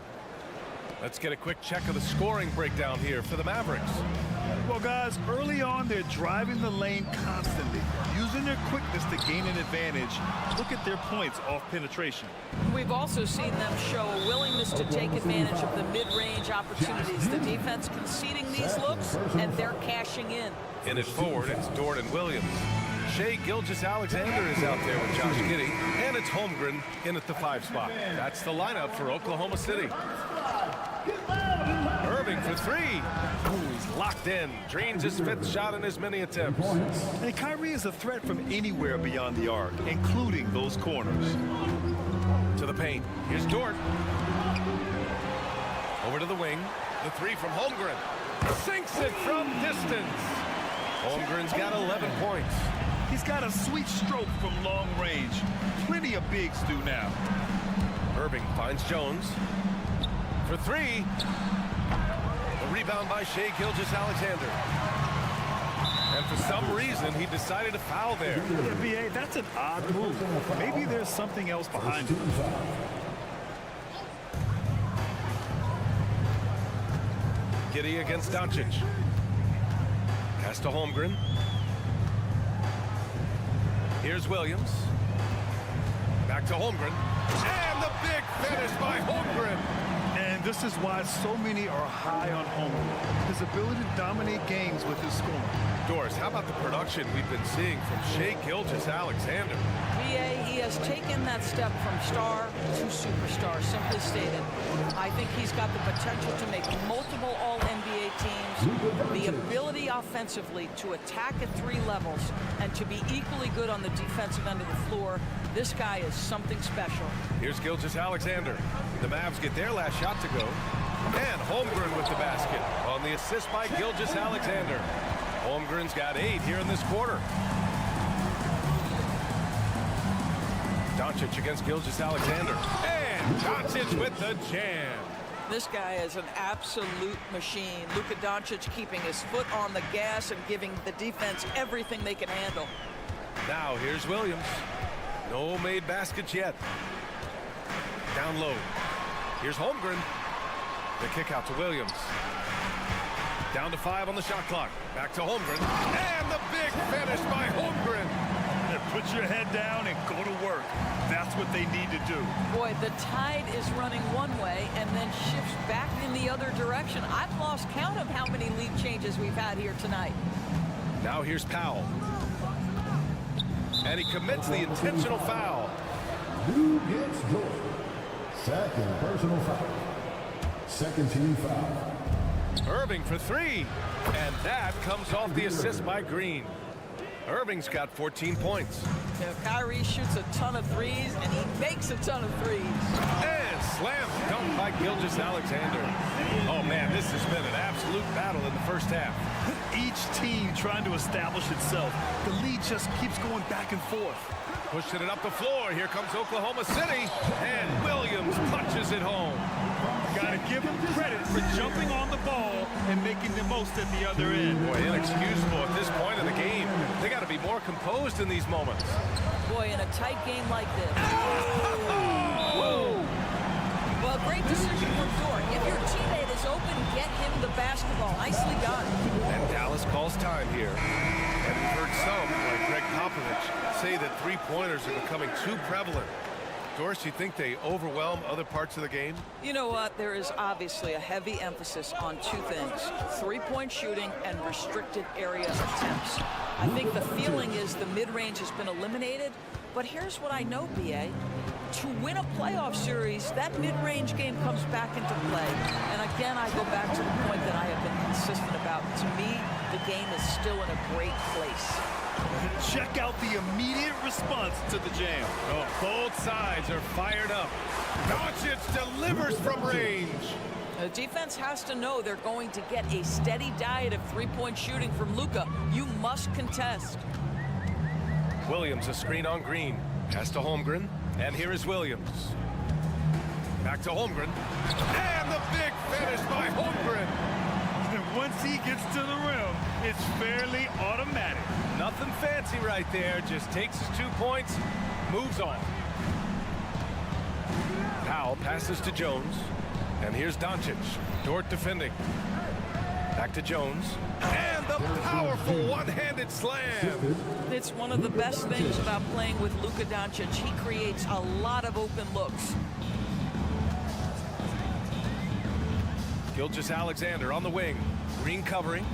S1: Let's get a quick check of the scoring breakdown here for the Mavericks.
S2: Well, guys, early on, they're driving the lane constantly, using their quickness to gain an advantage. Look at their points off penetration.
S3: We've also seen them show a willingness to take advantage of the mid-range opportunities. The defense conceding these looks, and they're cashing in.
S1: In it forward, it's Dort and Williams. Gilgeous-Alexander is out there with Josh Giddey, and it's Holmgren in at the 5 spot. That's the lineup for Oklahoma City. Irving for 3. Ooh, he's locked in. Drains his 5th shot in as many attempts.
S2: And Kyrie is a threat from anywhere beyond the arc, including those corners.
S1: To the paint. Here's Dort. Over to the wing. The 3 from Holmgren. Sinks it from distance. Holmgren's got 11 points.
S2: He's got a sweet stroke from long range. Plenty of bigs do now.
S1: Irving finds Jones. For 3. A rebound by Gilgeous-Alexander. And for some reason, he decided to foul there.
S2: Yeah, B.A., that's an odd move. Maybe there's something else behind it.
S1: Giddey against Doncic. Pass to Holmgren. Here's Williams. Back to Holmgren. And the big finish by Holmgren.
S2: And this is why so many are high on Holmgren. His ability to dominate games with his scoring.
S1: Doris, how about the production we've been seeing from Gilgeous-Alexander?
S3: B.A., he has taken that step from star to superstar, simply stated. I think he's got the potential to make multiple All-NBA teams, the ability offensively to attack at 3 levels, and to be equally good on the defensive end of the floor. This guy is something special.
S1: Here's Gilgeous-Alexander. The Mavs get their last shot to go. And Holmgren with the basket on the assist by Gilgeous-Alexander. Holmgren's got 8 here in this quarter. Doncic against Gilgeous-Alexander. And Doncic with the jam.
S3: This guy is an absolute machine. Luka Doncic keeping his foot on the gas and giving the defense everything they can handle.
S1: Now here's Williams. No made baskets yet. Down low. Here's Holmgren. The kick out to Williams. Down to 5 on the shot clock. Back to Holmgren. And the big finish by Holmgren.
S2: Put your head down and go to work. That's what they need to do.
S3: Boy, the tide is running one way and then shifts back in the other direction. I've lost count of how many lead changes we've had here tonight.
S1: Now here's Powell. And he commits the intentional foul.
S6: Who gets goal? Second personal foul. Second team foul.
S1: Irving for 3. And that comes off the assist by Green. Irving's got 14 points.
S3: You know, Kyrie shoots a ton of threes, and he makes a ton of threes.
S1: And slam dunk by Gilgeous-Alexander. Oh, man, this has been an absolute battle in the first half.
S2: Each team trying to establish itself. The lead just keeps going back and forth.
S1: Pushing it up the floor. Here comes Oklahoma City. And Williams punches it home.
S2: Gotta give him credit for jumping on the ball and making the most at the other end.
S1: Boy, inexcusable at this point in the game. They got to be more composed in these moments.
S3: Boy, in a tight game like this.
S1: Whoa!
S3: Well, great decision from Dort. If your teammate is open, get him the basketball. Nicely done.
S1: And Dallas calls time here. And we've heard some, like Greg Popovich, say that 3-pointers are becoming too prevalent. Doris, you think they overwhelm other parts of the game?
S3: You know what? There is obviously a heavy emphasis on 2 things. 3-point shooting and restricted area attempts. I think the feeling is the mid-range has been eliminated. But here's what I know, B.A. To win a playoff series, that mid-range game comes back into play. And again, I go back to the point that I have been consistent about. To me, the game is still in a great place.
S2: Check out the immediate response to the jam.
S1: Oh, both sides are fired up. Doncic delivers from range.
S3: The defense has to know they're going to get a steady diet of 3-point shooting from Luka. You must contest.
S1: Williams a screen on Green. Pass to Holmgren. And here is Williams. Back to Holmgren. And the big finish by Holmgren.
S8: And once he gets to the rim, it's fairly automatic.
S1: Nothing fancy right there. Just takes his 2 points, moves on. Powell passes to Jones. And here's Doncic. Dort defending. Back to Jones. And the powerful one-handed slam.
S3: It's one of the best things about playing with Luka Doncic. He creates a lot of open looks.
S1: Gilgeous-Alexander on the wing. Green covering.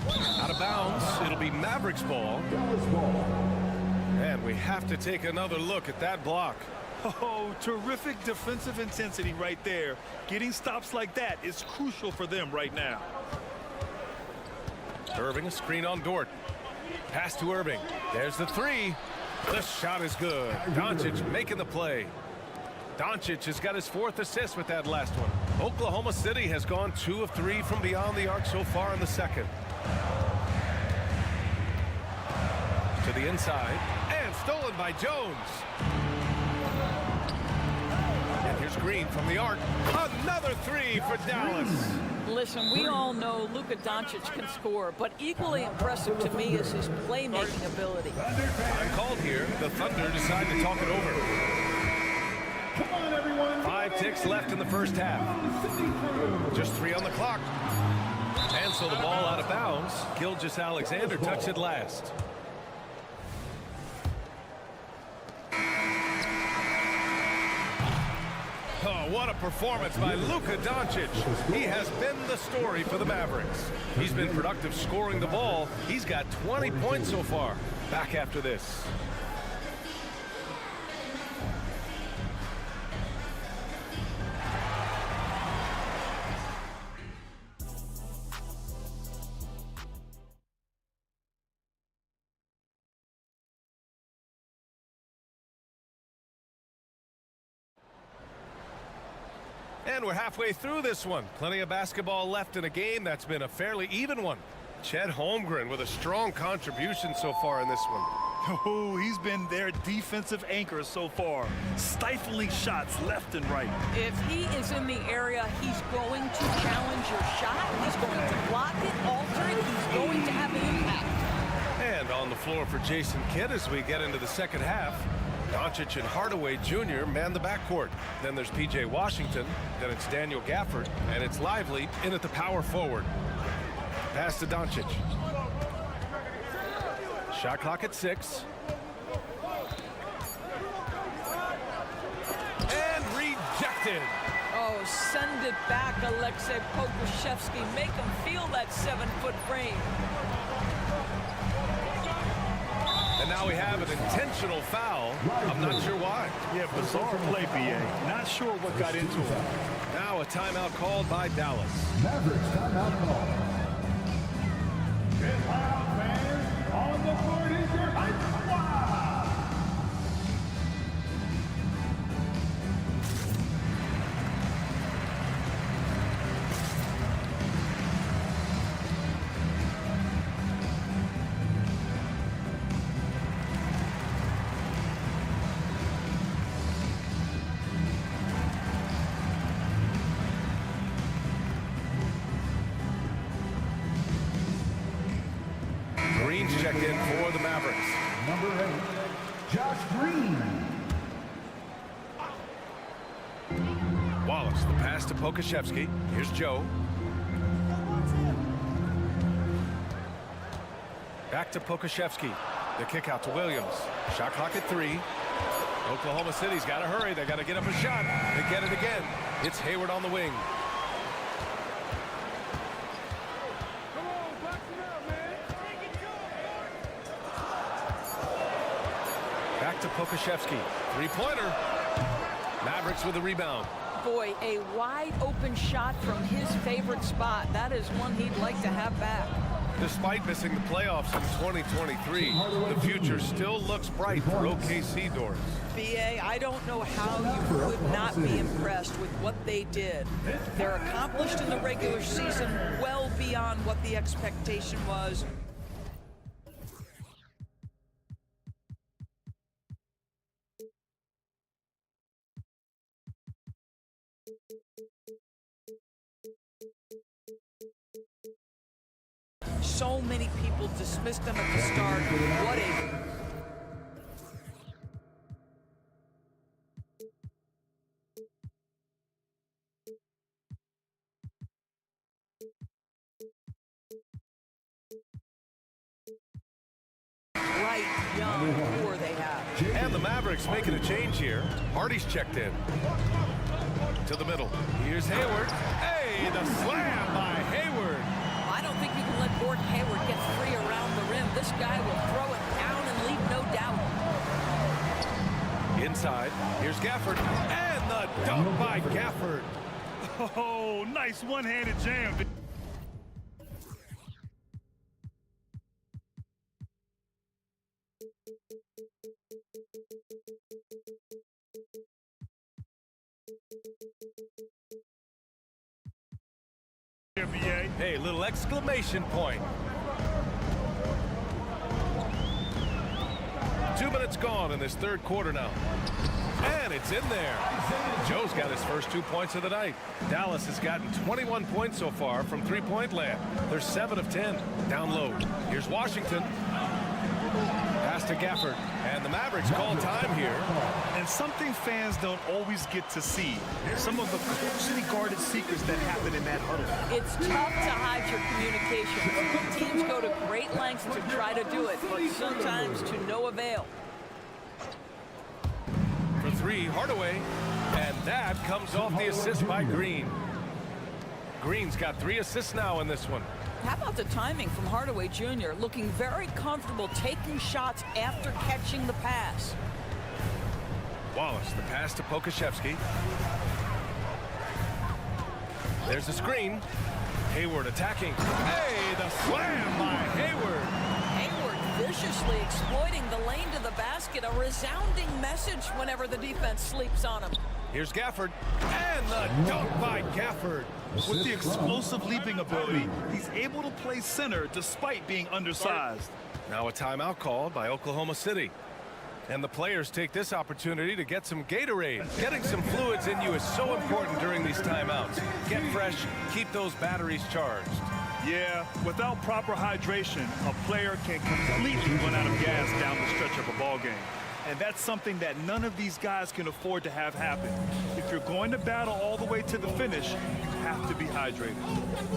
S1: Out of bounds. It'll be Mavericks ball. And we have to take another look at that block.
S2: Oh, terrific defensive intensity right there. Getting stops like that is crucial for them right now.
S1: Irving, a screen on Dort. Pass to Irving. There's the three. The shot is good. Doncic making the play. Doncic has got his 4th assist with that last one. Oklahoma City has gone 2 of 3 from beyond the arc so far in the second. To the inside. And stolen by Jones. And here's Green from the arc. Another 3 for Dallas.
S3: Listen, we all know Luka Doncic can score, but equally impressive to me is his playmaking ability.
S1: Uncalled here. The Thunder decide to talk it over.
S6: Come on, everyone.
S1: 5 ticks left in the first half. Just 3 on the clock. And so the ball out of bounds. Gilgeous-Alexander touched it last. Oh, what a performance by Luka Doncic. He has been the story for the Mavericks. He's been productive scoring the ball. He's got 20 points so far. Back after this. And we're halfway through this one. Plenty of basketball left in a game that's been a fairly even one. Chet Holmgren with a strong contribution so far in this one.
S2: Oh, he's been their defensive anchor so far. Stifling shots left and right.
S3: If he is in the area, he's going to challenge your shot. He's going to block it, alter it. He's going to have an impact.
S1: And on the floor for Jason Kidd as we get into the second half. Doncic and Hardaway Jr. man the backcourt. Then there's P.J. Washington. Then it's Daniel Gafford. And it's Lively in at the power forward. Pass to Doncic. Shot clock at 6. And rejected.
S3: Oh, send it back, Aleksej Pokusevski. Make him feel that 7-foot frame.
S1: And now we have an intentional foul. I'm not sure why.
S2: Yeah, bizarre play, B.A. Not sure what got into him.
S1: Now a timeout called by Dallas.
S6: Mavericks timeout call. Get loud, fans. On the court is your hype squad.
S1: Green's checked in for the Mavericks.
S6: Number 8, Josh Green.
S1: Wallace, the pass to Pokusevski. Here's Joe. Back to Pokusevski. The kick out to Williams. Shot clock at 3. Oklahoma City's got to hurry. They got to get up a shot. They get it again. It's Hayward on the wing. Back to Pokusevski. 3-pointer. Mavericks with the rebound.
S3: Boy, a wide open shot from his favorite spot. That is one he'd like to have back.
S1: Despite missing the playoffs in 2023, the future still looks bright for OKC doors.
S3: B.A., I don't know how you could not be impressed with what they did. They're accomplished in the regular season well beyond what the expectation was. So many people dismissed him at the start. What a young core they have.
S1: And the Mavericks making a change here. Hardy's checked in. To the middle. Here's Hayward. Hey, the slam by Hayward.
S3: I don't think you can let Gordon Hayward get free around the rim. This guy will throw it down and leave no doubt.
S1: Inside. Here's Gafford. And the dunk by Gafford.
S2: Oh, nice one-handed jam.
S1: Hey, little exclamation point. 2 minutes gone in this third quarter now. And it's in there. Joe's got his first 2 points of the night. Dallas has gotten 21 points so far from three-point land. They're 7 of 10. Down low. Here's Washington. Pass to Gafford. And the Mavericks call time here.
S2: And something fans don't always get to see. Some of the closely guarded secrets that happen in that huddle.
S3: It's tough to hide your communication. Teams go to great lengths to try to do it, but sometimes to no avail.
S1: For three, Hardaway. And that comes off the assist by Green. Green's got 3 assists now in this one.
S3: How about the timing from Hardaway Jr. looking very comfortable taking shots after catching the pass.
S1: Wallace, the pass to Pokashevsky. There's a screen. Hayward attacking. Hey, the slam by Hayward.
S3: Hayward viciously exploiting the lane to the basket. A resounding message whenever the defense sleeps on him.
S1: Here's Gafford. And the dunk by Gafford.
S2: With the explosive leaping ability, he's able to play center despite being undersized.
S1: Now a timeout called by Oklahoma City. And the players take this opportunity to get some Gatorade. Getting some fluids in you is so important during these timeouts. Get fresh, keep those batteries charged.
S2: Yeah, without proper hydration, a player can completely run out of gas down the stretch of a ball game. And that's something that none of these guys can afford to have happen. If you're going to battle all the way to the finish, you have to be hydrated.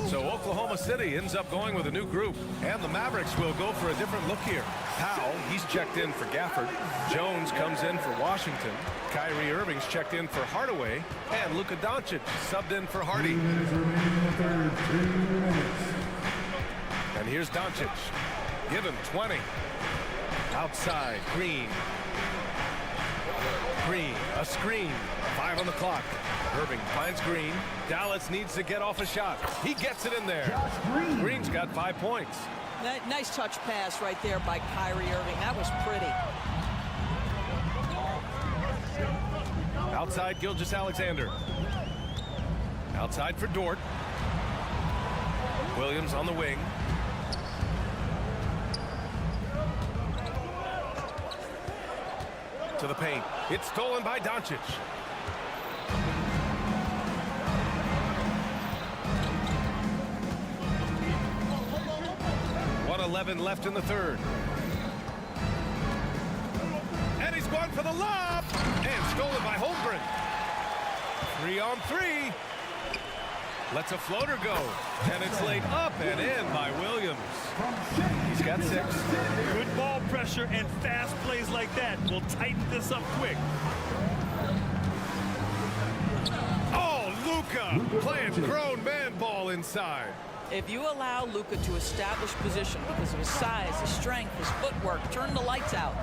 S1: So Oklahoma City ends up going with a new group. And the Mavericks will go for a different look here. Powell, he's checked in for Gafford. Jones comes in for Washington. Kyrie Irving's checked in for Hardaway. And Luka Doncic subbed in for Hardy. And here's Doncic. Give him 20. Outside, Green. Green, a screen. 5 on the clock. Irving finds Green. Dallas needs to get off a shot. He gets it in there. Green's got 5 points.
S3: Nice touch pass right there by Kyrie Irving. That was pretty.
S1: Outside, Gilgeous-Alexander. Outside for Dort. Williams on the wing. To the paint. It's stolen by Doncic. .11 left in the third. And he's going for the lob. And stolen by Holmgren. 3 on 3. Lets a floater go. And it's laid up and in by Williams. He's got 6.
S2: Good ball pressure and fast plays like that will tighten this up quick.
S1: Oh, Luka playing grown man ball inside.
S3: If you allow Luka to establish position because of his size, his strength, his footwork, turn the lights out.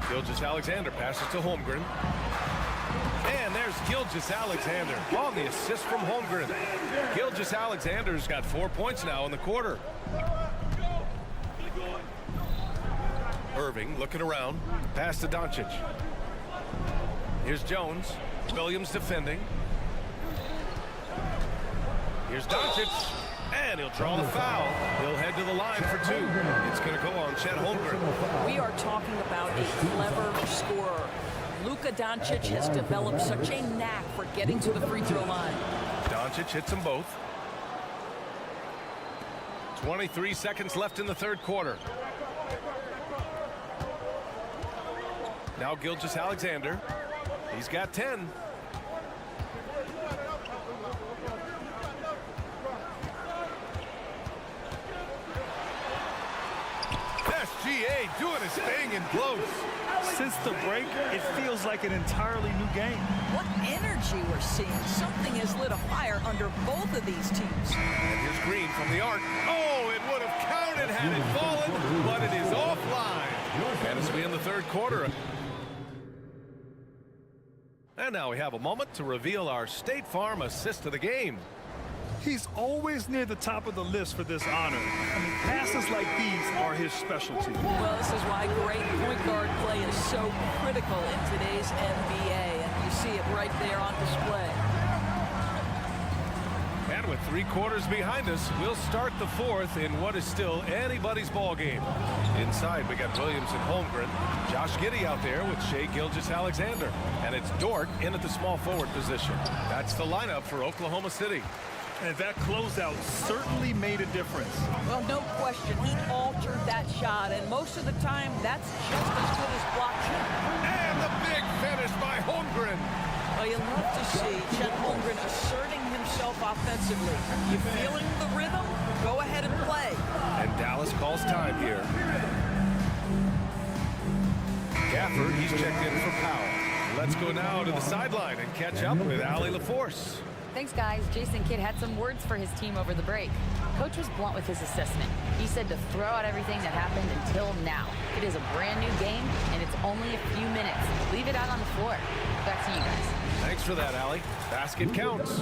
S1: Gilgeous-Alexander passes to Holmgren. And there's Gilgeous-Alexander on the assist from Holmgren. Gilgeous-Alexander's got 4 points now in the quarter. Irving looking around. Pass to Doncic. Here's Jones. Williams defending. Here's Doncic. And he'll draw the foul. He'll head to the line for 2. It's going to go on Chet Holmgren.
S3: We are talking about a clever scorer. Luka Doncic has developed such a knack for getting to the free throw line.
S1: Doncic hits them both. 23 seconds left in the third quarter. Now Gilgeous-Alexander. He's got 10. SGA doing his thing in close.
S2: Since the break, it feels like an entirely new game.
S3: What energy we're seeing. Something has lit a fire under both of these teams.
S1: And here's Green from the arc. Oh, it would have counted had it fallen, but it is offline. And as we end the third quarter. And now we have a moment to reveal our State Farm assist of the game.
S2: He's always near the top of the list for this honor. I mean, passes like these are his specialty.
S3: Well, this is why great point guard play is so critical in today's NBA, and you see it right there on display.
S1: And with 3 quarters behind us, we'll start the fourth in what is still anybody's ball game. Inside, we got Williams and Holmgren. Josh Giddey out there with Shai Gilgeous-Alexander. And it's Dort in at the small forward position. That's the lineup for Oklahoma City.
S2: And that closeout certainly made a difference.
S3: Well, no question. He altered that shot, and most of the time, that's just as good as block shot.
S1: And the big finish by Holmgren.
S3: Well, you love to see Chet Holmgren asserting himself offensively. You feeling the rhythm? Go ahead and play.
S1: And Dallas calls time here. Gafford, he's checked in for Powell. Let's go now to the sideline and catch up with Allie LaForce.
S4: Thanks, guys. Jason Kidd had some words for his team over the break. Coach was blunt with his assessment. He said to throw out everything that happened until now. It is a brand new game, and it's only a few minutes. Leave it out on the floor. Back to you guys.
S1: Thanks for that, Allie. Basket counts.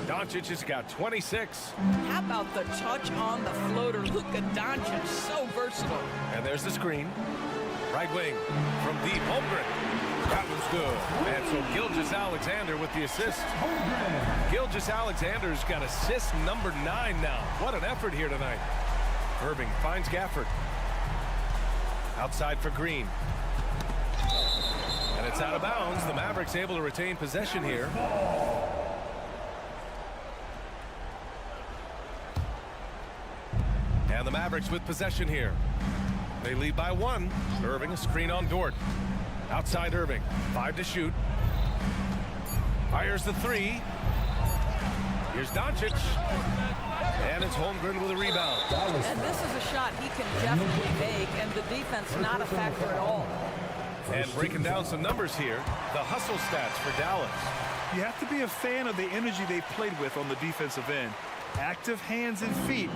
S1: Doncic has got 26.
S3: How about the touch on the floater? Luka Doncic, so versatile.
S1: And there's the screen. Right wing from deep. Holmgren. That was good. And so Gilgeous-Alexander with the assist. Gilgeous-Alexander's got assist number 9 now. What an effort here tonight. Irving finds Gafford. Outside for Green. And it's out of bounds. The Mavericks able to retain possession here. And the Mavericks with possession here. They lead by 1. Irving, a screen on Dort. Outside Irving, 5 to shoot. Fires the 3. Here's Doncic. And it's Holmgren with a rebound.
S3: And this is a shot he can definitely make, and the defense not a factor at all.
S1: And breaking down some numbers here, the hustle stats for Dallas.
S2: You have to be a fan of the energy they played with on the defensive end. Active hands and feet,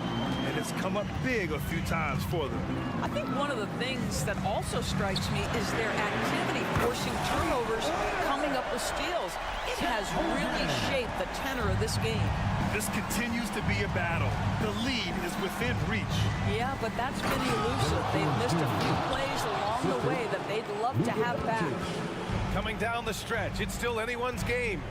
S2: and it's come up big a few times for them.
S3: I think one of the things that also strikes me is their activity, forcing turnovers, coming up with steals. It has really shaped the tenor of this game.
S2: This continues to be a battle. The lead is within reach.
S3: Yeah, but that's been elusive. They've missed a few plays along the way that they'd love to have back.
S1: Coming down the stretch, it's still anyone's game.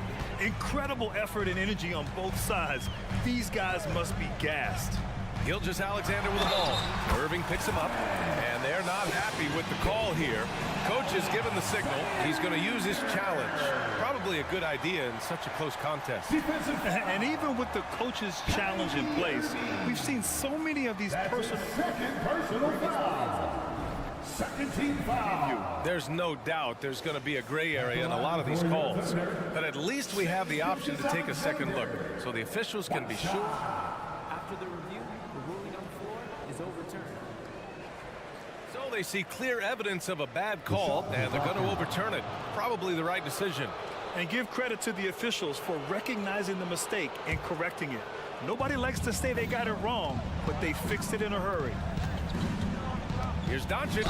S2: Incredible effort and energy on both sides. These guys must be gassed.
S1: Gilgeous-Alexander with the ball. Irving picks him up, and they're not happy with the call here. Coach has given the signal. He's going to use his challenge. Probably a good idea in such a close contest.
S2: And even with the coach's challenge in place, we've seen so many of these personal foul.
S6: Second team foul.
S1: There's no doubt there's going to be a gray area in a lot of these calls. But at least we have the option to take a second look, so the officials can be sure.
S5: After the review, the ruling on the floor is overturned.
S1: So they see clear evidence of a bad call, and they're going to overturn it. Probably the right decision.
S2: And give credit to the officials for recognizing the mistake and correcting it. Nobody likes to say they got it wrong, but they fixed it in a hurry.
S1: Here's Doncic.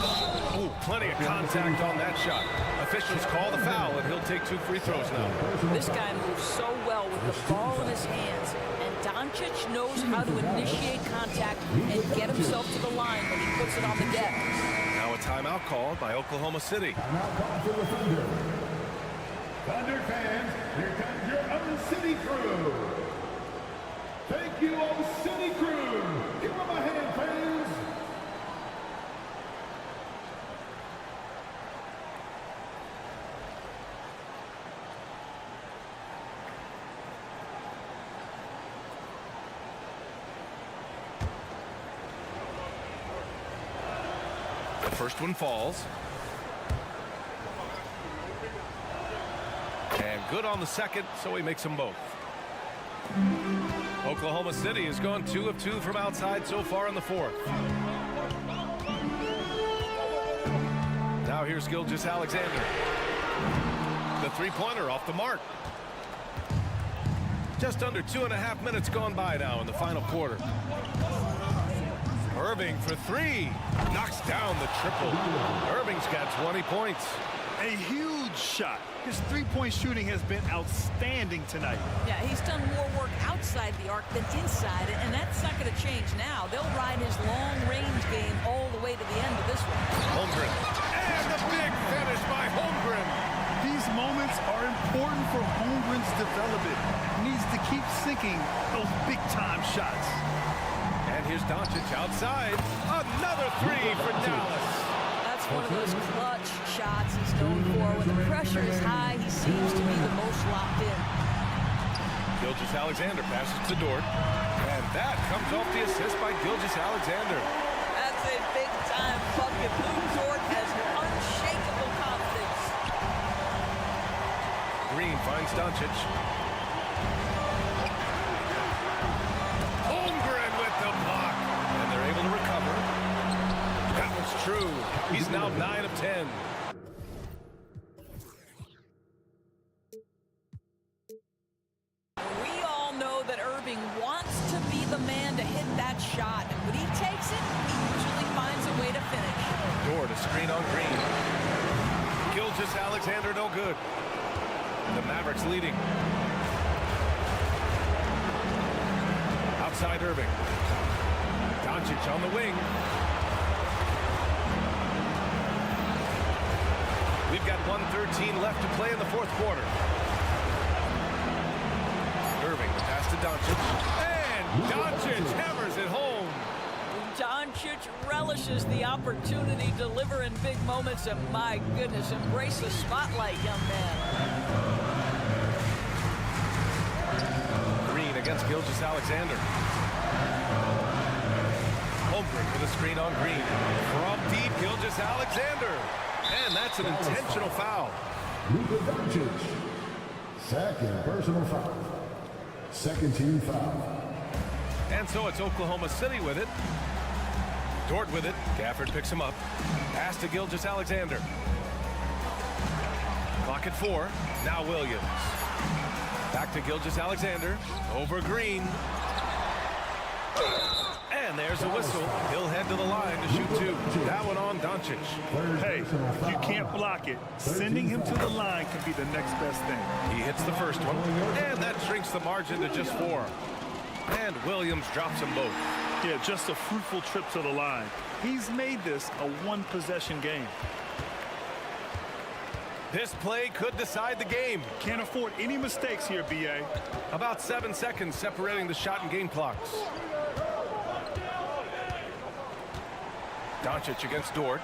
S1: Ooh, plenty of contact on that shot. Officials call the foul, and he'll take 2 free throws now.
S3: This guy moves so well with the ball in his hands, and Doncic knows how to initiate contact and get himself to the line when he puts it on the deck.
S1: Now a timeout called by Oklahoma City.
S6: Timeout call for the Thunder. Thunder fans, here comes your own City crew. Thank you, old City crew. Give them a hand, fans.
S1: The first one falls. And good on the second, so he makes them both. Oklahoma City has gone 2 of 2 from outside so far in the fourth. Now here's Gilgeous-Alexander. The three-pointer off the mark. Just under 2.5 minutes gone by now in the final quarter. Irving for three. Knocks down the triple. Irving's got 20 points.
S2: A huge shot. His three-point shooting has been outstanding tonight.
S3: Yeah, he's done more work outside the arc than inside it, and that's not going to change now. They'll ride his long-range game all the way to the end of this one.
S1: Holmgren. And the big finish by Holmgren.
S2: These moments are important for Holmgren's development. He needs to keep sinking those big-time shots.
S1: And here's Doncic outside. Another three for Dallas.
S3: That's one of those clutch shots he's known for. When the pressure is high, he seems to be the most locked in.
S1: Gilgeous-Alexander passes to Dort. And that comes off the assist by Gilgeous-Alexander.
S3: That's a big-time bucket. Lou Dort has unshakable confidence.
S1: Green finds Doncic. Holmgren with the block. And they're able to recover. That was true. He's now 9 of 10.
S3: We all know that Irving wants to be the man to hit that shot. And when he takes it, he usually finds a way to finish.
S1: Dort, a screen on Green. Gilgeous-Alexander, no good. The Mavericks leading. Outside Irving. Doncic on the wing. We've got 1:13 left to play in the fourth quarter. Irving, the pass to Doncic. And Doncic hammers it home.
S3: Doncic relishes the opportunity to deliver in big moments, and my goodness, embrace the spotlight, young man.
S1: Green against Gilgeous-Alexander. Holmgren with a screen on Green. From deep, Gilgeous-Alexander. And that's an intentional foul.
S6: Luka Doncic. Second personal foul. Second team foul.
S1: And so it's Oklahoma City with it. Dort with it. Gafford picks him up. Pass to Gilgeous-Alexander. Clock at 4. Now Williams. Back to Gilgeous-Alexander. Over Green. And there's a whistle. He'll head to the line to shoot two. That one on Doncic.
S2: Hey, you can't block it. Sending him to the line can be the next best thing.
S1: He hits the first one. And that shrinks the margin to just 4. And Williams drops them both.
S2: Yeah, just a fruitful trip to the line. He's made this a one-possession game.
S1: This play could decide the game.
S2: Can't afford any mistakes here, B.A.
S1: About 7 seconds separating the shot and game clocks. Doncic against Dort.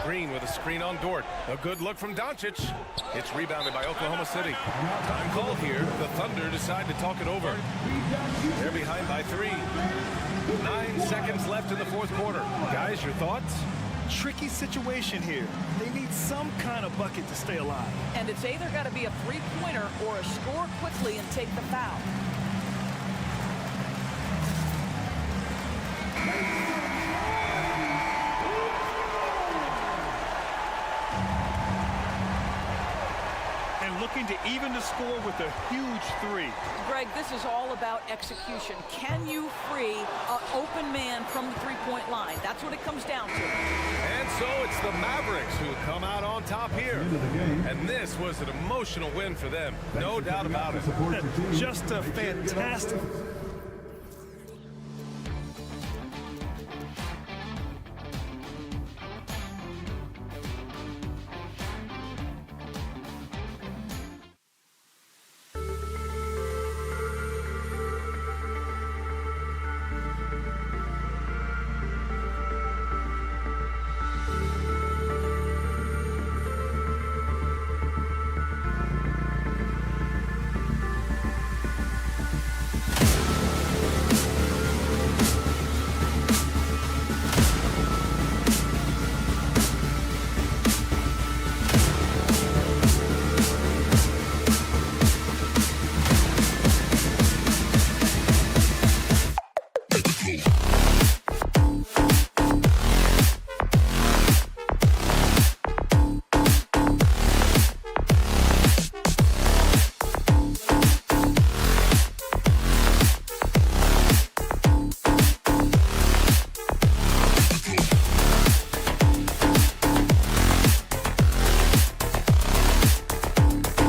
S1: Green with a screen on Dort. A good look from Doncic. It's rebounded by Oklahoma City. Time called here. The Thunder decide to talk it over. They're behind by 3. 9 seconds left in the fourth quarter. Guys, your thoughts?
S2: Tricky situation here. They need some kind of bucket to stay alive.
S3: And it's either got to be a three-pointer or a score quickly and take the foul.
S2: And looking to even the score with a huge 3.
S3: Greg, this is all about execution. Can you free an open man from the three-point line? That's what it comes down to.
S1: And so it's the Mavericks who come out on top here. And this was an emotional win for them. No doubt about it.
S2: Just a fantastic